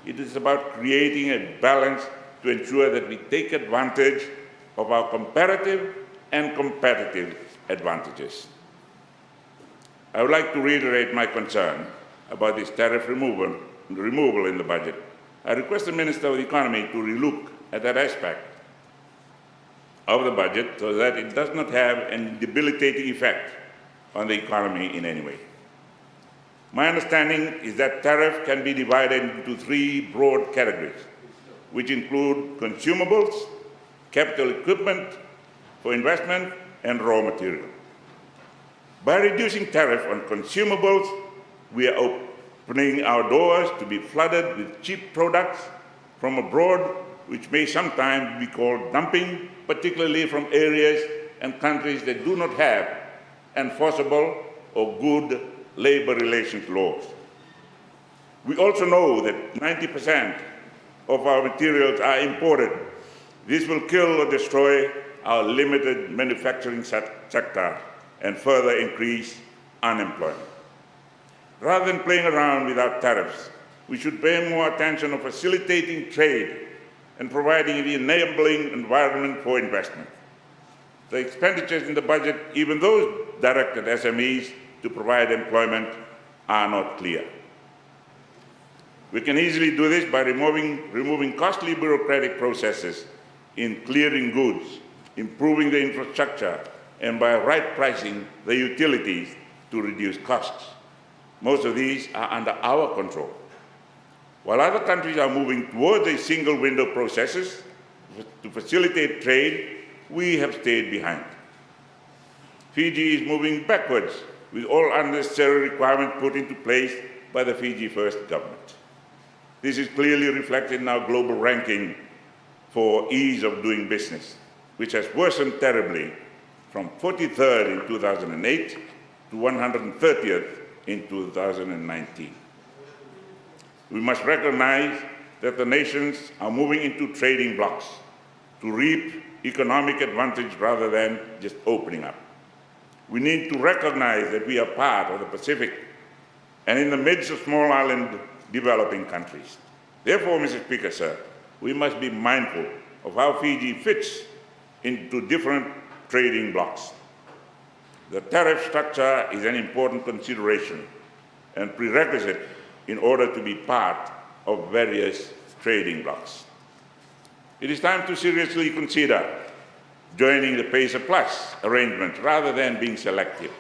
It is about creating a balance to ensure that we take advantage of our comparative and competitive advantages. I would like to reiterate my concern about this tariff removal in the budget. I request the Minister of the Economy to relook at that aspect of the budget so that it does not have a debilitating effect on the economy in any way. My understanding is that tariff can be divided into three broad categories, which include consumables, capital equipment for investment, and raw material. By reducing tariff on consumables, we are opening our doors to be flooded with cheap products from abroad which may sometimes be called dumping, particularly from areas and countries that do not have enforceable or good labor relations laws. We also know that 90% of our materials are imported. This will kill or destroy our limited manufacturing sector and further increase unemployment. Rather than playing around with our tariffs, we should pay more attention on facilitating trade and providing the enabling environment for investment. The expenditures in the budget, even those directed at SMEs to provide employment, are not clear. We can easily do this by removing costly bureaucratic processes in clearing goods, improving the infrastructure, and by right pricing the utilities to reduce costs. Most of these are under our control. While other countries are moving towards a single window processes to facilitate trade, we have stayed behind. Fiji is moving backwards with all unnecessary requirements put into place by the Fiji First government. This is clearly reflected in our global ranking for ease of doing business, which has worsened terribly from 43rd in 2008 to 130th in 2019. We must recognize that the nations are moving into trading blocs to reap economic advantage rather than just opening up. We need to recognize that we are part of the Pacific and in the midst of small island developing countries. Therefore, Mr. Speaker, sir, we must be mindful of how Fiji fits into different trading blocs. The tariff structure is an important consideration and prerequisite in order to be part of various trading blocs. It is time to seriously consider joining the PACER Plus arrangement rather than being selective.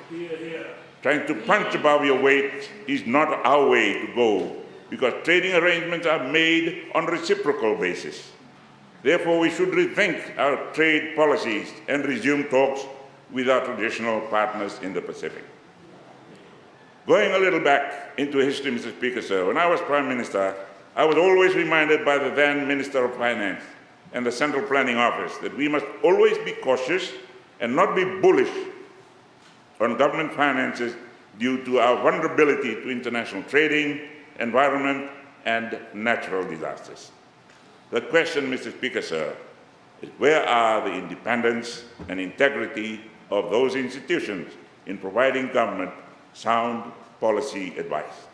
Trying to punch above your weight is not our way to go because trading arrangements are made on reciprocal basis. Therefore, we should rethink our trade policies and resume talks with our traditional partners in the Pacific. Going a little back into history, Mr. Speaker, sir, when I was Prime Minister, I was always reminded by the then Minister of Finance and the Central Planning Office that we must always be cautious and not be bullish on government finances due to our vulnerability to international trading, environment, and natural disasters. The question, Mr. Speaker, sir, is where are the independence and integrity of those institutions in providing government sound policy advice?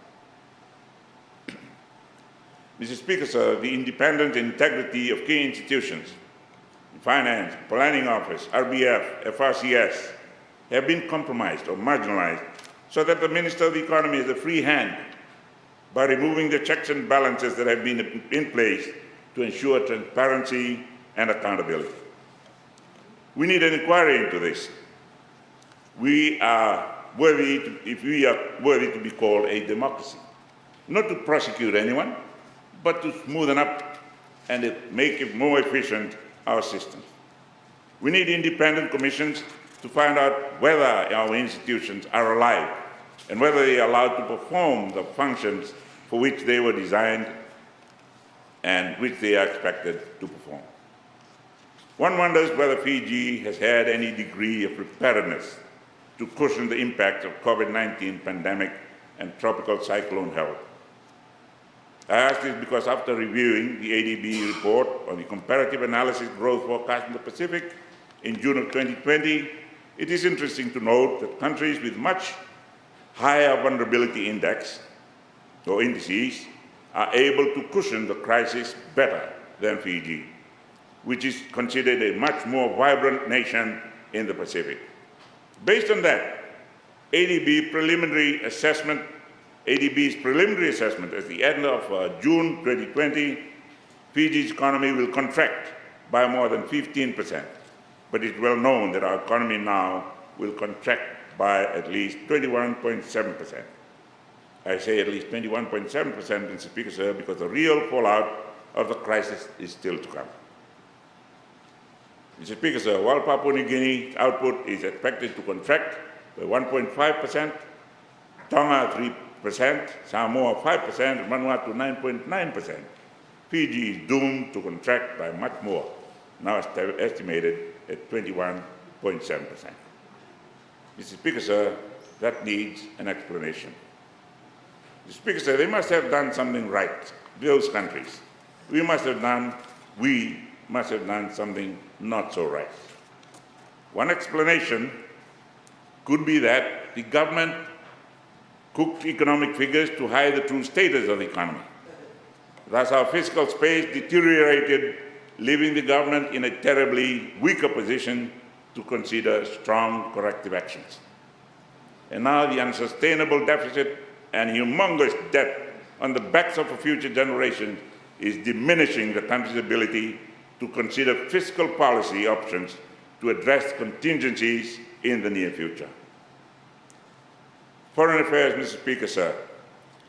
Mr. Speaker, sir, the independence and integrity of key institutions, Finance, Planning Office, RBF, FRCS, have been compromised or marginalized so that the Minister of the Economy has a free hand by removing the checks and balances that have been in place to ensure transparency and accountability. We need an inquiry into this. If we are worthy to be called a democracy, not to prosecute anyone, but to smoothen up and make it more efficient, our system. We need independent commissions to find out whether our institutions are alive and whether they are allowed to perform the functions for which they were designed and which they are expected to perform. One wonders whether Fiji has had any degree of preparedness to cushion the impact of COVID-19 pandemic and tropical cyclone Harold. I ask this because after reviewing the ADB report on the comparative analysis growth forecast in the Pacific in June of 2020, it is interesting to note that countries with much higher vulnerability index or indices are able to cushion the crisis better than Fiji, which is considered a much more vibrant nation in the Pacific. Based on that, ADB's preliminary assessment at the end of June 2020, Fiji's economy will contract by more than 15%. But it's well known that our economy now will contract by at least 21.7%. I say at least 21.7%, Mr. Speaker, sir, because the real fallout of the crisis is still to come. Mr. Speaker, sir, while Papua New Guinea's output is expected to contract by 1.5%, Tonga 3%, Samoa 5%, and Vanuatu 9.9%. Fiji is doomed to contract by much more, now estimated at 21.7%. Mr. Speaker, sir, that needs an explanation. Mr. Speaker, sir, they must have done something right, those countries. We must have done something not so right. One explanation could be that the government cooked economic figures to hide the true status of the economy. Thus, our fiscal space deteriorated, leaving the government in a terribly weaker position to consider strong corrective actions. And now the unsustainable deficit and humongous debt on the backs of a future generation is diminishing the country's ability to consider fiscal policy options to address contingencies in the near future. Foreign Affairs, Mr. Speaker, sir,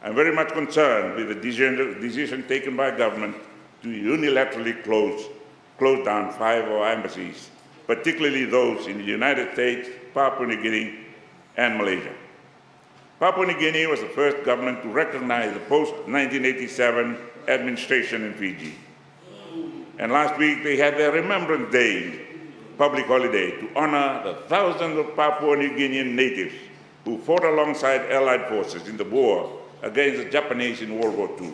I'm very much concerned with the decision taken by government to unilaterally close down 5 of our embassies, particularly those in the United States, Papua New Guinea, and Malaysia. Papua New Guinea was the first government to recognize the post-1987 administration in Fiji. And last week they had their Remembrance Day, public holiday, to honor the thousands of Papua New Guinean natives who fought alongside Allied forces in the war against the Japanese in World War II.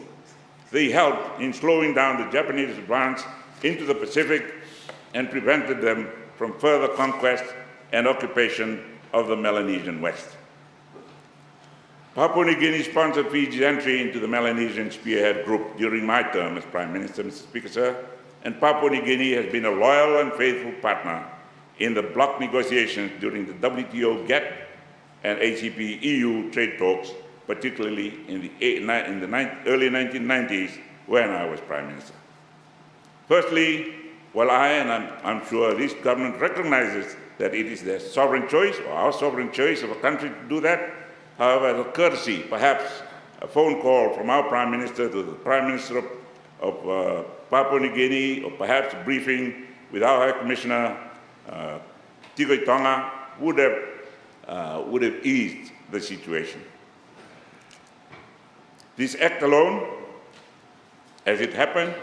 They helped in slowing down the Japanese advance into the Pacific and prevented them from further conquest and occupation of the Melanesian West. Papua New Guinea sponsored Fiji's entry into the Melanesian Spearhead Group during my term as Prime Minister, Mr. Speaker, sir, and Papua New Guinea has been a loyal and faithful partner in the bloc negotiations during the WTO GATT and ACP-EU trade talks, particularly in the early 1990s when I was Prime Minister. Firstly, while I, and I'm sure this government recognizes that it is their sovereign choice, or our sovereign choice of a country to do that, however, as a courtesy, perhaps a phone call from our Prime Minister to the Prime Minister of Papua New Guinea, or perhaps a briefing with our High Commissioner, Tigoi Tonga, would have eased the situation. This act alone, as it happened,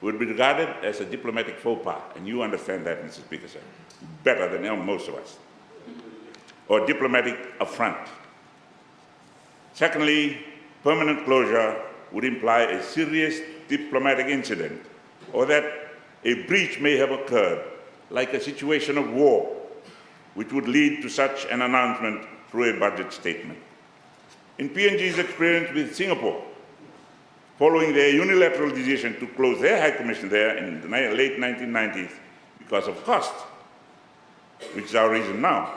would be regarded as a diplomatic faux pas, and you understand that, Mr. Speaker, sir, better than most of us, or diplomatic affront. Secondly, permanent closure would imply a serious diplomatic incident, or that a breach may have occurred, like a situation of war, which would lead to such an announcement through a budget statement. In PNG's experience with Singapore, following their unilateral decision to close their High Commission there in the late 1990s because of cost, which is our reason now,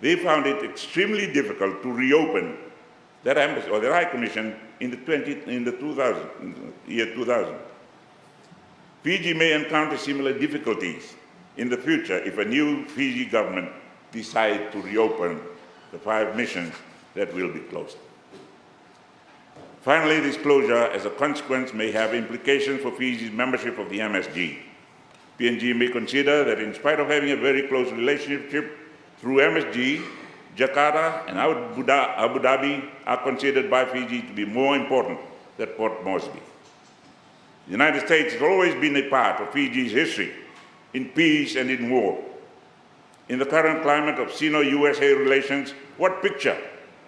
they found it extremely difficult to reopen their embassy or their High Commission in the year 2000. Fiji may encounter similar difficulties in the future if a new Fiji government decides to reopen the 5 missions that will be closed. Finally, this closure, as a consequence, may have implications for Fiji's membership of the MSG. PNG may consider that in spite of having a very close relationship through MSG, Jakarta and Abu Dhabi are considered by Fiji to be more important than Port Moresby. The United States has always been a part of Fiji's history, in peace and in war. In the current climate of Sino-USA relations, what picture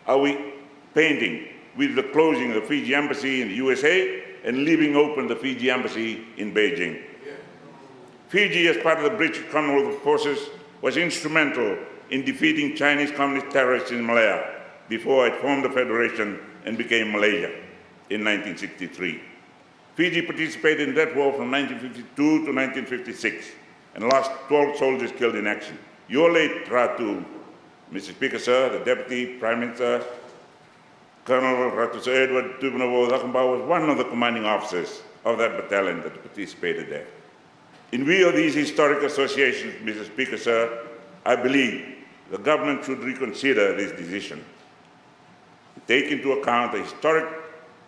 are we painting with the closing of the Fiji embassy in the USA and leaving open the Fiji embassy in Beijing? Fiji, as part of the British Commonwealth forces, was instrumental in defeating Chinese communist terrorists in Malaya before it formed the Federation and became Malaysia in 1963. Fiji participated in that war from 1952 to 1956 and lost 12 soldiers killed in action. Your late Ratu, Mr. Speaker, sir, the Deputy Prime Minister, Colonel Ratu Sir Edward Tupunabo Zakamba was one of the commanding officers of that battalion that participated there. In view of these historic associations, Mr. Speaker, sir, I believe the government should reconsider this decision, take into account the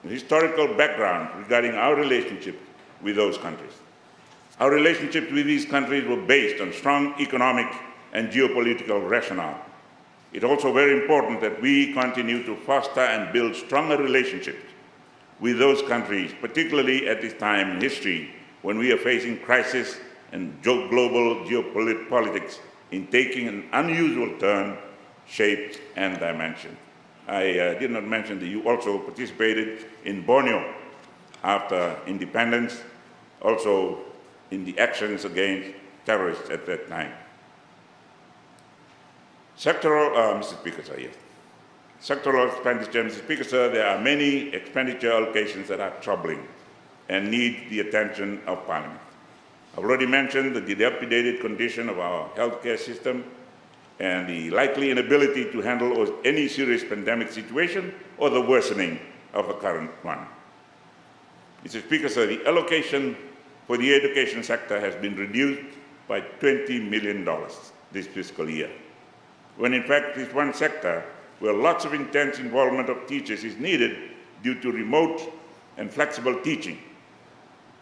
historical background regarding our relationship with those countries. Our relationships with these countries were based on strong economic and geopolitical rationale. It's also very important that we continue to foster and build stronger relationships with those countries, particularly at this time in history when we are facing crisis and global geopolitics in taking an unusual turn, shape, and dimension. I did not mention that you also participated in Borneo after independence, also in the actions against terrorists at that time. Sectoral, Mr. Speaker, sir, yes. Sectoral expenditure, Mr. Speaker, sir, there are many expenditure allocations that are troubling and need the attention of Parliament. I've already mentioned the dilapidated condition of our healthcare system and the likely inability to handle any serious pandemic situation or the worsening of the current one. Mr. Speaker, sir, the allocation for the education sector has been reduced by $20 million this fiscal year, when in fact this one sector where lots of intense involvement of teachers is needed due to remote and flexible teaching.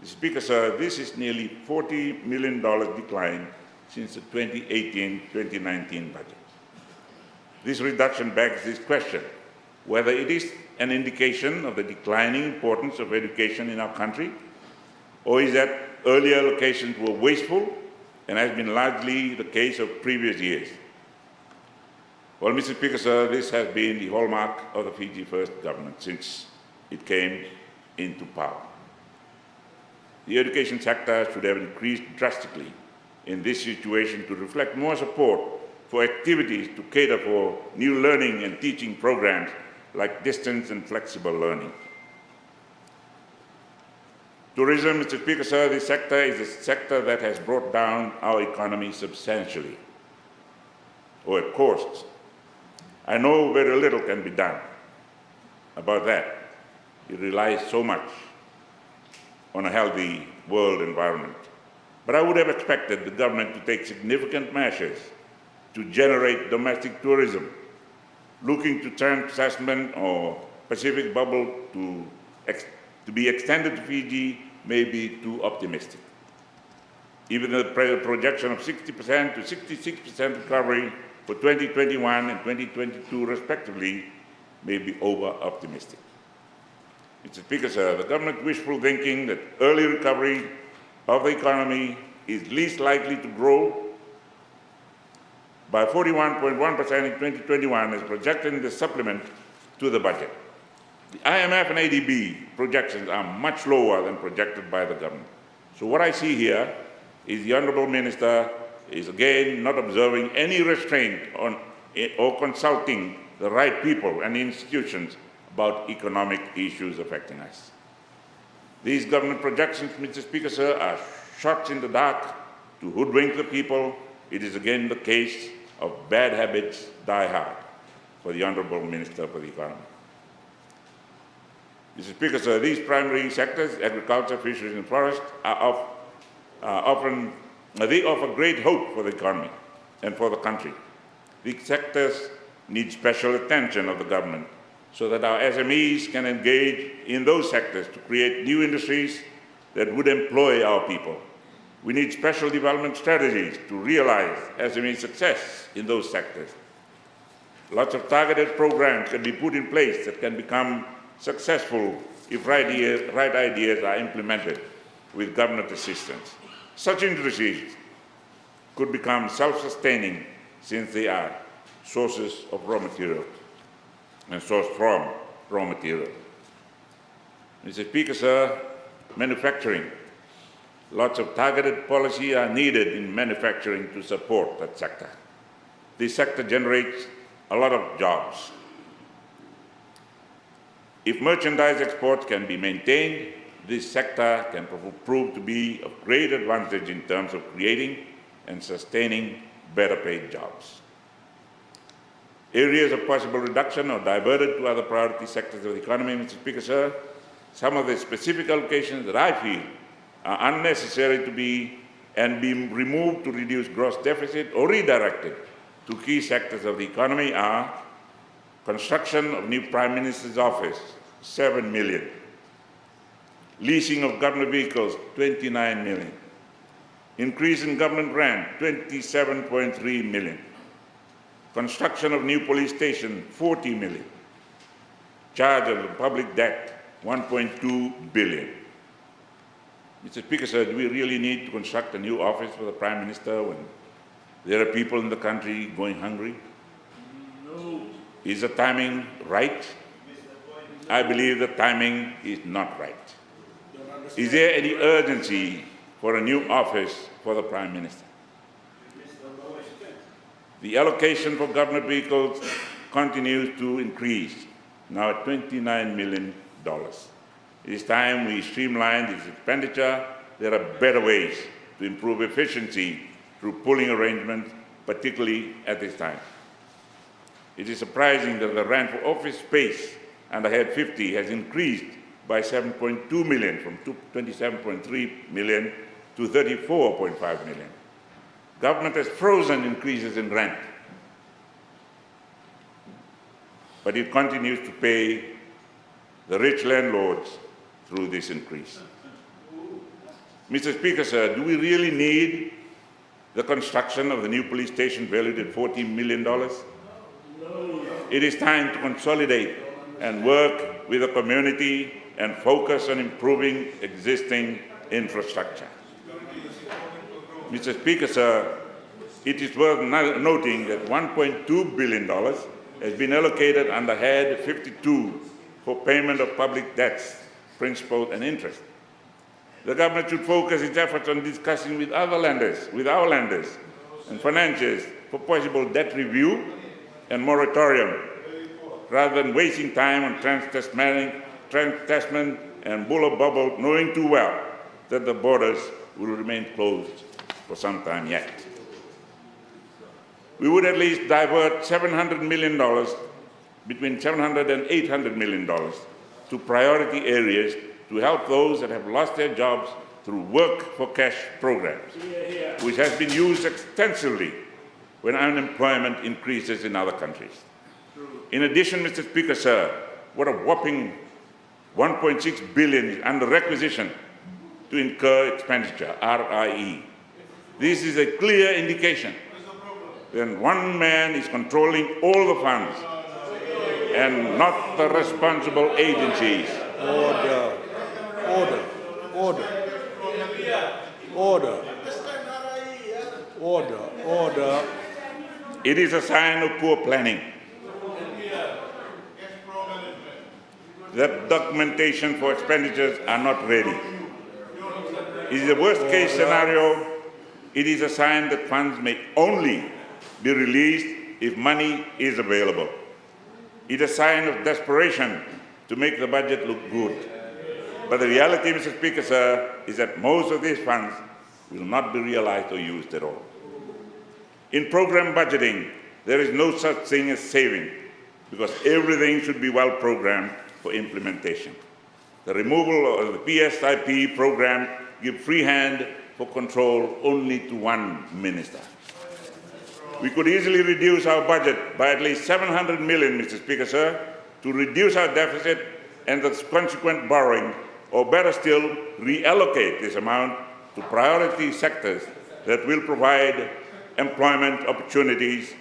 Mr. Speaker, sir, this is nearly $40 million decline since the 2018-2019 budget. This reduction begs this question, whether it is an indication of the declining importance of education in our country, or is that earlier allocations were wasteful and has been largely the case of previous years. Well, Mr. Speaker, sir, this has been the hallmark of the Fiji First government since it came into power. The education sector should have increased drastically in this situation to reflect more support for activities to cater for new learning and teaching programs like distance and flexible learning. Tourism, Mr. Speaker, sir, this sector is a sector that has brought down our economy substantially, or at cost. I know very little can be done about that. It relies so much on a healthy world environment. But I would have expected the government to take significant measures to generate domestic tourism. Looking to turn Tasman or Pacific bubble to be extended to Fiji may be too optimistic. Even the projection of 60% to 66% recovery for 2021 and 2022 respectively may be over-optimistic. Mr. Speaker, sir, the government wishful thinking that early recovery of the economy is least likely to grow by 41.1% in 2021 as projected in the supplement to the budget. The IMF and ADB projections are much lower than projected by the government. So what I see here is the Honourable Minister is again not observing any restraint on or consulting the right people and institutions about economic issues affecting us. These government projections, Mr. Speaker, sir, are shots in the dark to hoodwink the people. It is again the case of bad habits die hard for the Honourable Minister for the Economy. Mr. Speaker, sir, these primary sectors, agriculture, fisheries and forest, they offer great hope for the economy and for the country. These sectors need special attention of the government so that our SMEs can engage in those sectors to create new industries that would employ our people. We need special development strategies to realize SME success in those sectors. Lots of targeted programs can be put in place that can become successful if right ideas are implemented with government assistance. Such industries could become self-sustaining since they are sources of raw material and sourced from raw material. Mr. Speaker, sir, manufacturing. Lots of targeted policy are needed in manufacturing to support that sector. This sector generates a lot of jobs. If merchandise exports can be maintained, this sector can prove to be of great advantage in terms of creating and sustaining better paid jobs. Areas of possible reduction are diverted to other priority sectors of the economy, Mr. Speaker, sir. Some of the specific allocations that I feel are unnecessary to be removed to reduce gross deficit or redirected to key sectors of the economy are construction of new Prime Minister's office, 7 million. Leasing of government vehicles, 29 million. Increase in government grant, 27.3 million. Construction of new police station, 40 million. Charge of the public debt, 1.2 billion. Mr. Speaker, sir, do we really need to construct a new office for the Prime Minister when there are people in the country going hungry? No. Is the timing right? I believe the timing is not right. Is there any urgency for a new office for the Prime Minister? The allocation for government vehicles continues to increase, now at $29 million. It is time we streamline this expenditure. There are better ways to improve efficiency through pooling arrangements, particularly at this time. It is surprising that the rent for office space under Head 50 has increased by 7.2 million from 27.3 million to 34.5 million. Government has frozen increases in rent, but it continues to pay the rich landlords through this increase. Mr. Speaker, sir, do we really need the construction of the new police station valued at $14 million? No. It is time to consolidate and work with the community and focus on improving existing infrastructure. Mr. Speaker, sir, it is worth noting that $1.2 billion has been allocated under Head 52 for payment of public debts, principal and interest. The government should focus its efforts on discussing with other lenders, with our lenders and financiers for possible debt review and moratorium, rather than wasting time on Trans-Tasman and Buller Bubble, knowing too well that the borders will remain closed for some time yet. We would at least divert $700 million, between $700 and $800 million, to priority areas to help those that have lost their jobs through work for cash programs, which has been used extensively when unemployment increases in other countries. In addition, Mr. Speaker, sir, what a whopping $1.6 billion is under requisition to incur expenditure, RIE. This is a clear indication that one man is controlling all the funds and not the responsible agencies. Order, order, order, order, order, order. It is a sign of poor planning. That documentation for expenditures are not ready. It is the worst case scenario. It is a sign that funds may only be released if money is available. It is a sign of desperation to make the budget look good. But the reality, Mr. Speaker, sir, is that most of these funds will not be realized or used at all. In program budgeting, there is no such thing as saving, because everything should be well programmed for implementation. The removal of the PSIP program gives free hand for control only to one minister. We could easily reduce our budget by at least $700 million, Mr. Speaker, sir, to reduce our deficit and the consequent borrowing, or better still, reallocate this amount to priority sectors that will provide employment opportunities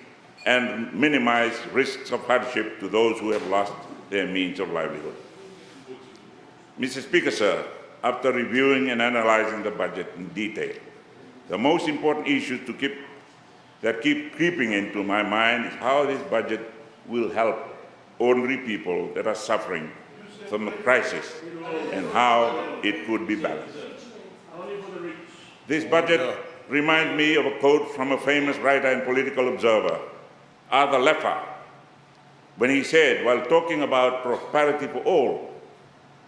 and minimize risks of hardship to those who have lost their means of livelihood. Mr. Speaker, sir, after reviewing and analyzing the budget in detail, the most important issues that keep creeping into my mind is how this budget will help ordinary people that are suffering from the crisis and how it could be balanced. This budget reminds me of a quote from a famous writer and political observer, Arthur Leffer, when he said, while talking about prosperity for all,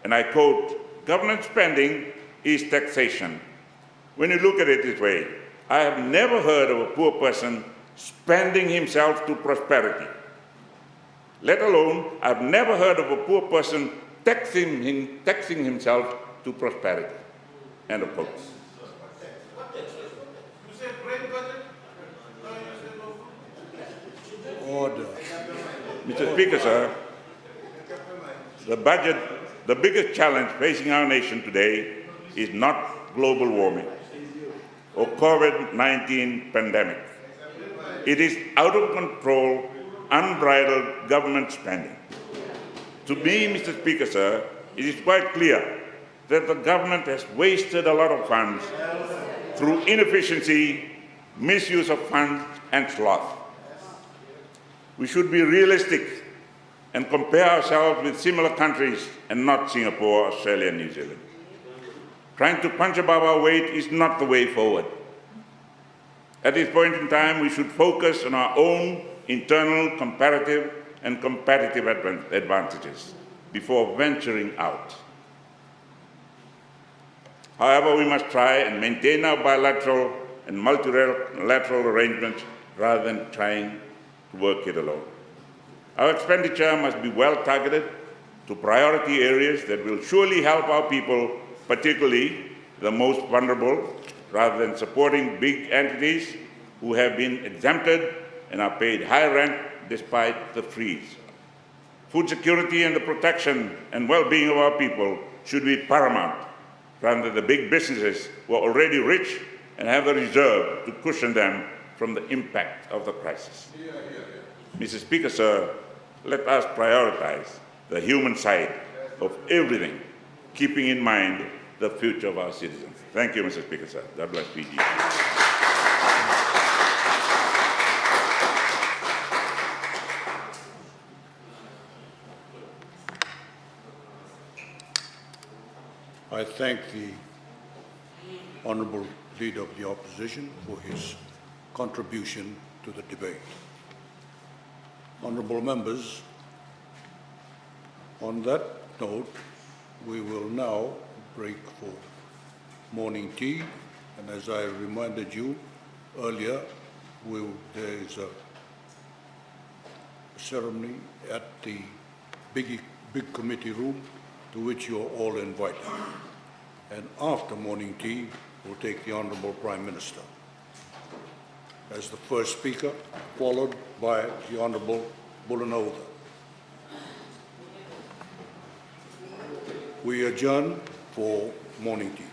and I quote, "Government spending is taxation. When you look at it this way, I have never heard of a poor person spending himself to prosperity. Let alone, I've never heard of a poor person taxing himself to prosperity." End of quote. Order. Mr. Speaker, sir, the biggest challenge facing our nation today is not global warming or COVID-19 pandemic. It is out of control, unbridled government spending. To me, Mr. Speaker, sir, it is quite clear that the government has wasted a lot of funds through inefficiency, misuse of funds, and sloth. We should be realistic and compare ourselves with similar countries and not Singapore, Australia, and New Zealand. Trying to punch above our weight is not the way forward. At this point in time, we should focus on our own internal comparative and competitive advantages before venturing out. However, we must try and maintain our bilateral and multilateral arrangements rather than trying to work it alone. Our expenditure must be well targeted to priority areas that will surely help our people, particularly the most vulnerable, rather than supporting big entities who have been exempted and are paid high rent despite the freeze. Food security and the protection and well-being of our people should be paramount, rather than the big businesses who are already rich and have a reserve to cushion them from the impact of the crisis. Mr. Speaker, sir, let us prioritize the human side of everything, keeping in mind the future of our citizens. Thank you, Mr. Speaker, sir. God bless Fiji. I thank the Honourable Leader of the Opposition for his contribution to the debate. Honourable members, on that note, we will now break for morning tea, and as I reminded you earlier, there is a ceremony at the big committee room to which you are all invited. And after morning tea, we'll take the Honourable Prime Minister as the first speaker, followed by the Honourable Bulanoda. We adjourn for morning tea.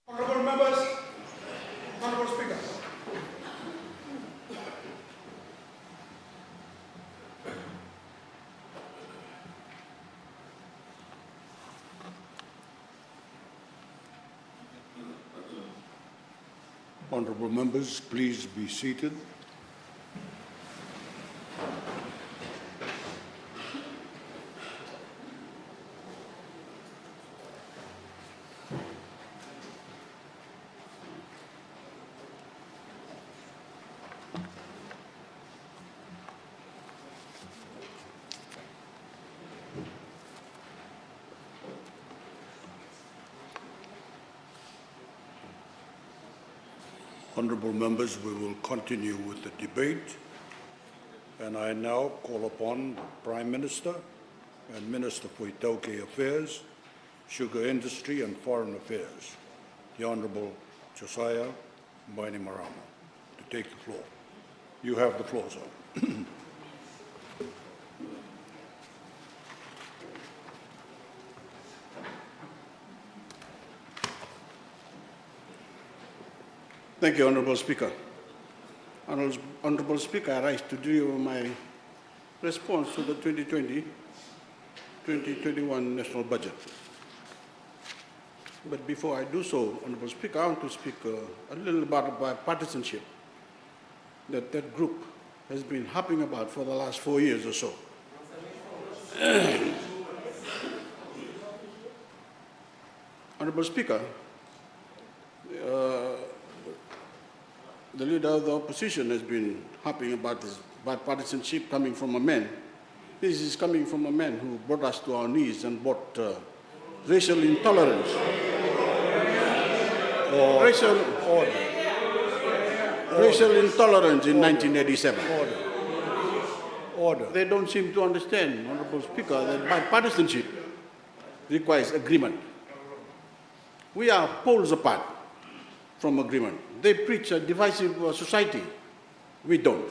Honorable members, Honorable Speaker. Honorable members, please be seated. Honorable members, we will continue with the debate. And I now call upon the Prime Minister and Minister for Itaukei Affairs, Sugar Industry and Foreign Affairs, the Honorable Josiah Bainimarama, to take the floor. You have the floor, sir. Thank you, Honourable Speaker. Honourable Speaker, I rise to deliver my response to the 2020-2021 national budget. But before I do so, Honourable Speaker, I want to speak a little about bipartisanship that group has been harping about for the last 4 years or so. Honourable Speaker, the leader of the opposition has been harping about this bipartisanship coming from a man. This is coming from a man who brought us to our knees and brought racial intolerance. Racial intolerance in 1987. Order. They don't seem to understand, Honourable Speaker, that bipartisanship requires agreement. We are poles apart from agreement. They preach a divisive society. We don't.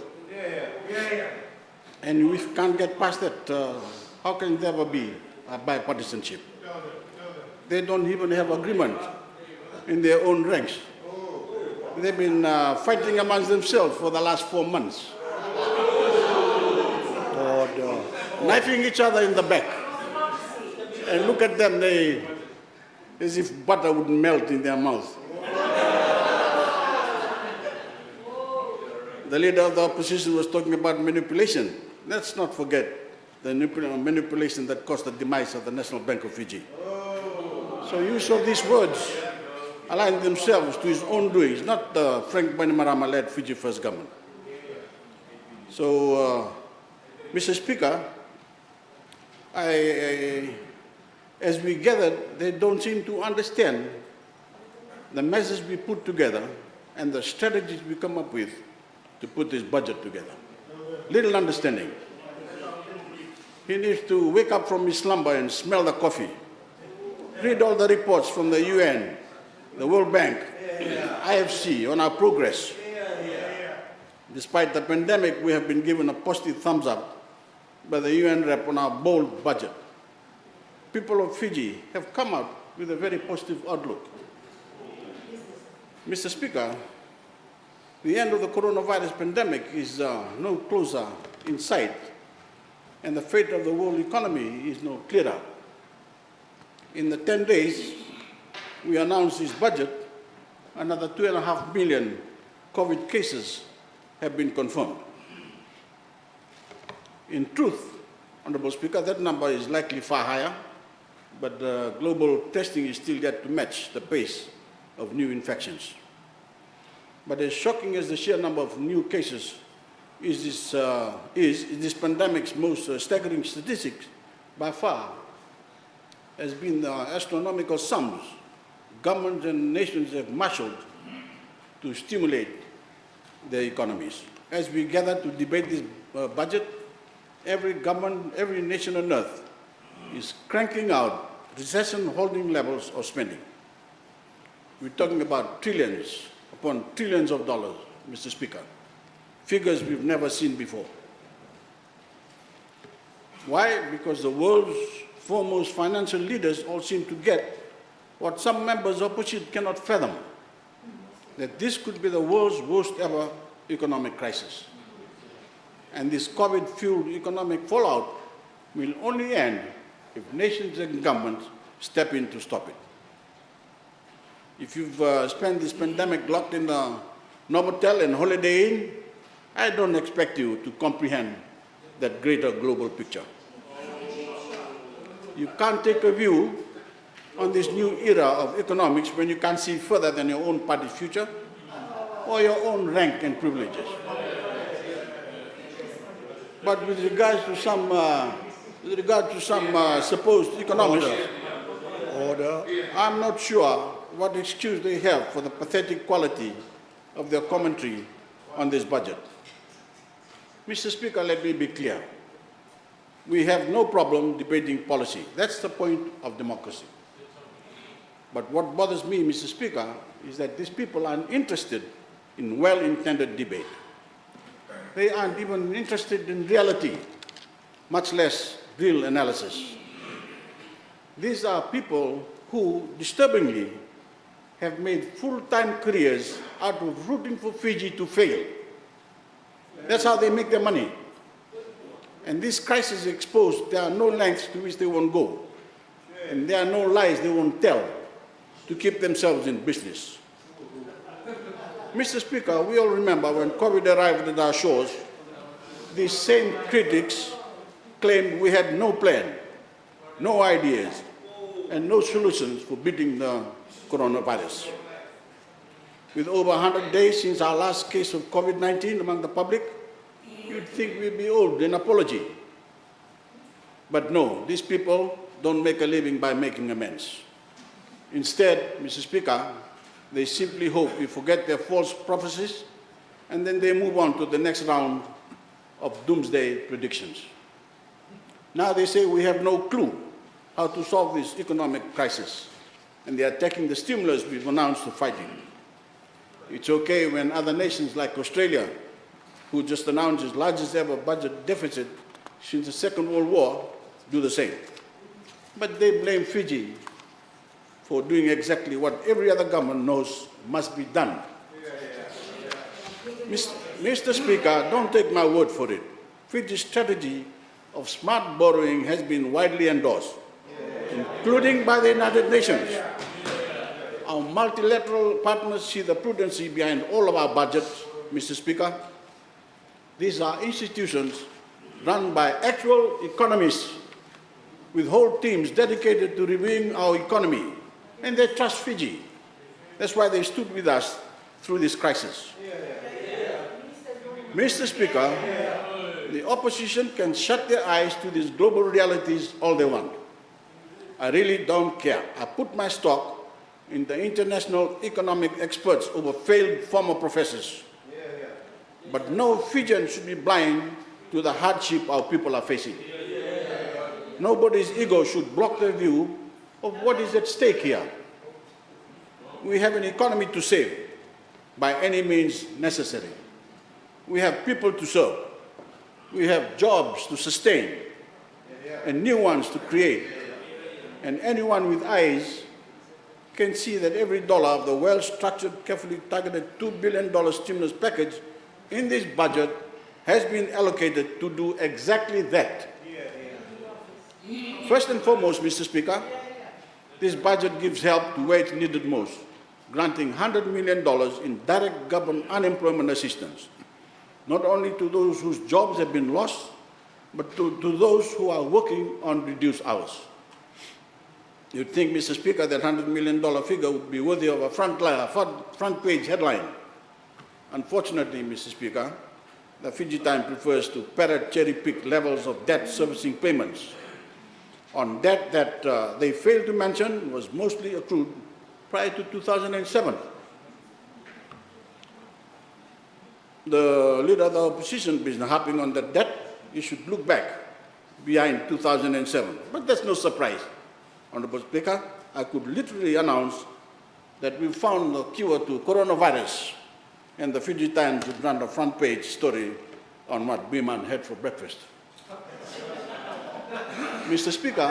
And we can't get past that. How can there ever be a bipartisanship? They don't even have agreement in their own ranks. They've been fighting amongst themselves for the last 4 months. Knifing each other in the back. And look at them, as if butter would melt in their mouth. The leader of the opposition was talking about manipulation. Let's not forget the manipulation that caused the demise of the National Bank of Fiji. So use of these words align themselves to his own doings, not the Frank Bainimarama-led Fiji First government. So, Mr. Speaker, as we gathered, they don't seem to understand the measures we put together and the strategies we come up with to put this budget together. Little understanding. He needs to wake up from his slumber and smell the coffee. Read all the reports from the UN, the World Bank, IFC on our progress. Despite the pandemic, we have been given a positive thumbs up by the UN rep on our bold budget. People of Fiji have come out with a very positive outlook. Mr. Speaker, the end of the coronavirus pandemic is no closer in sight, and the fate of the world economy is no clearer. In the 10 days we announced this budget, another 2.5 million COVID cases have been confirmed. In truth, Honourable Speaker, that number is likely far higher, but global testing is still yet to match the pace of new infections. But as shocking as the sheer number of new cases is this pandemic's most staggering statistics, by far, has been the astronomical sums governments and nations have marshaled to stimulate their economies. As we gather to debate this budget, every government, every nation on earth is cranking out recession-holding levels of spending. We're talking about trillions upon trillions of dollars, Mr. Speaker, figures we've never seen before. Why? Because the world's foremost financial leaders all seem to get what some members of opposition cannot fathom, that this could be the world's worst ever economic crisis. And this COVID-fueled economic fallout will only end if nations and governments step in to stop it. If you've spent this pandemic locked in the Novotel and Holiday Inn, I don't expect you to comprehend that greater global picture. You can't take a view on this new era of economics when you can't see further than your own party's future or your own rank and privileges. But with regards to some supposed economists, Order. I'm not sure what excuse they have for the pathetic quality of their commentary on this budget. Mr. Speaker, let me be clear. We have no problem debating policy. That's the point of democracy. But what bothers me, Mr. Speaker, is that these people aren't interested in well-intended debate. They aren't even interested in reality, much less real analysis. These are people who, disturbingly, have made full-time careers out of rooting for Fiji to fail. That's how they make their money. And this crisis exposed, there are no lengths to which they won't go. And there are no lies they won't tell to keep themselves in business. Mr. Speaker, we all remember when COVID arrived at our shores, these same critics claimed we had no plan, no ideas, and no solutions for beating the coronavirus. With over 100 days since our last case of COVID-19 among the public, you'd think we'd be owed an apology. But no, these people don't make a living by making amends. Instead, Mr. Speaker, they simply hope we forget their false prophecies and then they move on to the next round of doomsday predictions. Now they say we have no clue how to solve this economic crisis, and they are taking the stimulus we've announced to fight it. It's okay when other nations like Australia, who just announced its largest ever budget deficit since the Second World War, do the same. But they blame Fiji for doing exactly what every other government knows must be done. Mr. Speaker, don't take my word for it. Fiji's strategy of smart borrowing has been widely endorsed, including by the United Nations. Our multilateral partners see the prudency behind all of our budgets, Mr. Speaker. These are institutions run by actual economists with whole teams dedicated to reviewing our economy, and they trust Fiji. That's why they stood with us through this crisis. Mr. Speaker, the opposition can shut their eyes to these global realities all they want. I really don't care. I put my stock in the international economic experts over failed former professors. But no Fijian should be blind to the hardship our people are facing. Nobody's ego should block their view of what is at stake here. We have an economy to save by any means necessary. We have people to serve. We have jobs to sustain and new ones to create. And anyone with eyes can see that every dollar of the well-structured, carefully targeted $2 billion stimulus package in this budget has been allocated to do exactly that. First and foremost, Mr. Speaker, this budget gives help to where it's needed most, granting $100 million in direct government unemployment assistance, not only to those whose jobs have been lost, but to those who are working on reduced hours. You'd think, Mr. Speaker, that $100 million figure would be worthy of a front page headline. Unfortunately, Mr. Speaker, the Fiji Times prefers to parrot cherry-pick levels of debt servicing payments on debt that they failed to mention was mostly accrued prior to 2007. The leader of the opposition has been harping on that debt. You should look back behind 2007. But that's no surprise. Honorable Speaker, I could literally announce that we found the cure to coronavirus, and the Fiji Times would run a front page story on what Biman had for breakfast. Mr. Speaker,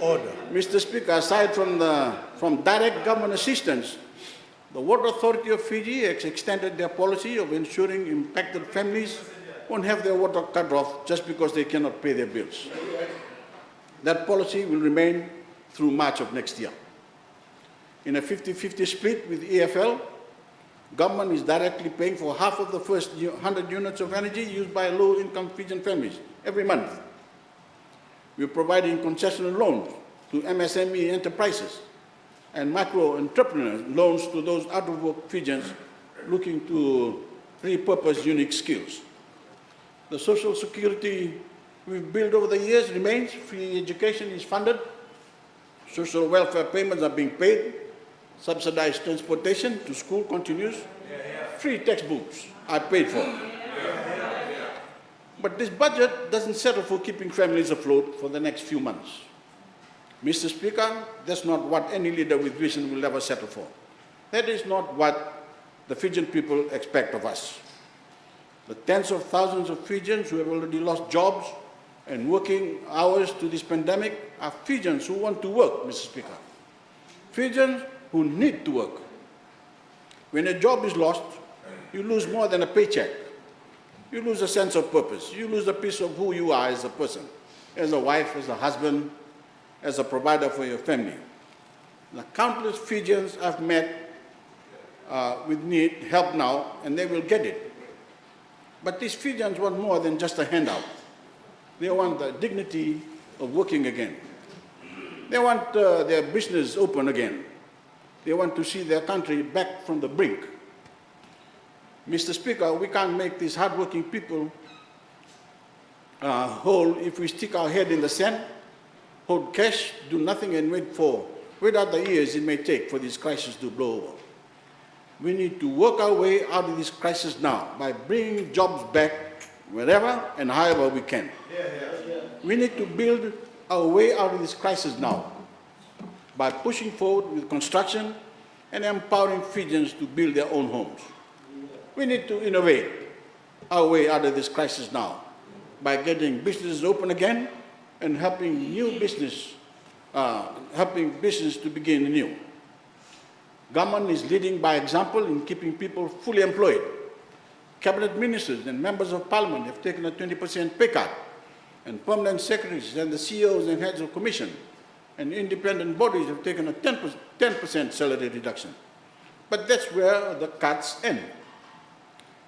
Order. Mr. Speaker, aside from direct government assistance, the Water Authority of Fiji has extended their policy of ensuring impacted families won't have their water cut off just because they cannot pay their bills. That policy will remain through March of next year. In a 50-50 split with EFL, government is directly paying for half of the first 100 units of energy used by low-income Fijian families every month. We're providing concessional loans to MSME enterprises and micro-entrepreneurs, loans to those out-of-work Fijians looking to repurpose unique skills. The social security we've built over the years remains. Free education is funded. Social welfare payments are being paid. Subsidized transportation to school continues. Free textbooks are paid for. But this budget doesn't settle for keeping families afloat for the next few months. Mr. Speaker, that's not what any leader with vision will ever settle for. That is not what the Fijian people expect of us. The tens of thousands of Fijians who have already lost jobs and working hours to this pandemic are Fijians who want to work, Mr. Speaker. Fijians who need to work. When a job is lost, you lose more than a paycheck. You lose a sense of purpose. You lose a piece of who you are as a person, as a wife, as a husband, as a provider for your family. The countless Fijians I've met with need help now, and they will get it. But these Fijians want more than just a handout. They want the dignity of working again. They want their business open again. They want to see their country back from the brink. Mr. Speaker, we can't make these hardworking people whole if we stick our head in the sand, hold cash, do nothing, and wait out the years it may take for this crisis to blow over. We need to work our way out of this crisis now by bringing jobs back wherever and however we can. We need to build our way out of this crisis now by pushing forward with construction and empowering Fijians to build their own homes. We need to innovate our way out of this crisis now by getting businesses open again and helping business to begin anew. Government is leading by example in keeping people fully employed. Cabinet ministers and members of parliament have taken a 20% pay cut, and permanent secretaries and the CEOs and heads of commission and independent bodies have taken a 10% salary reduction. But that's where the cuts end.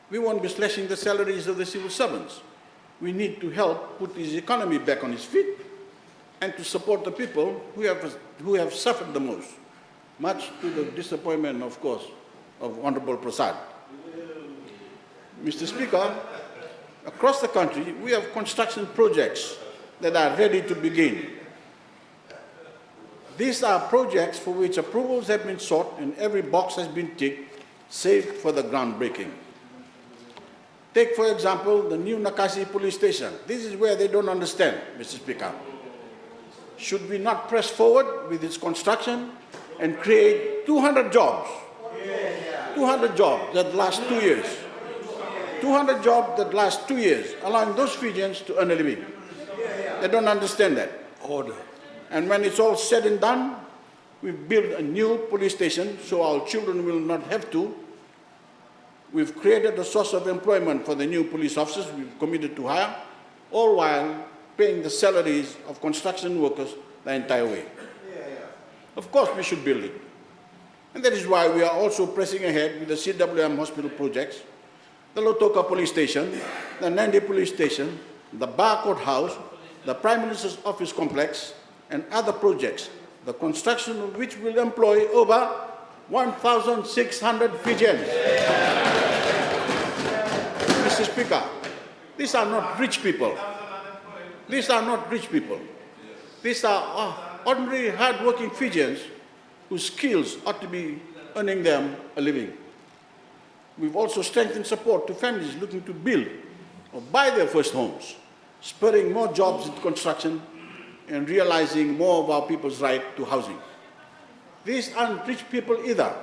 We won't be slashing the salaries of the civil servants. We need to help put this economy back on its feet and to support the people who have suffered the most, much to the disappointment, of course, of Honorable Prasad. Mr. Speaker, across the country, we have construction projects that are ready to begin. These are projects for which approvals have been sought and every box has been ticked, save for the groundbreaking. Take, for example, the new Nakasi police station. This is where they don't understand, Mr. Speaker. Should we not press forward with its construction and create 200 jobs? 200 jobs that last 2 years. 200 jobs that last 2 years, allowing those Fijians to earn a living. They don't understand that. Order. And when it's all said and done, we've built a new police station so our children will not have to. We've created a source of employment for the new police officers we've committed to hire, all while paying the salaries of construction workers the entire way. Of course, we should build it. And that is why we are also pressing ahead with the CWM hospital projects, the Lotoka police station, the Nandi police station, the Bar Court House, the Prime Minister's office complex, and other projects, the construction of which will employ over 1,600 Fijians. Mr. Speaker, these are not rich people. These are not rich people. These are ordinary, hard-working Fijians whose skills ought to be earning them a living. We've also strengthened support to families looking to build or buy their first homes, spurring more jobs in construction and realizing more of our people's right to housing. These aren't rich people either.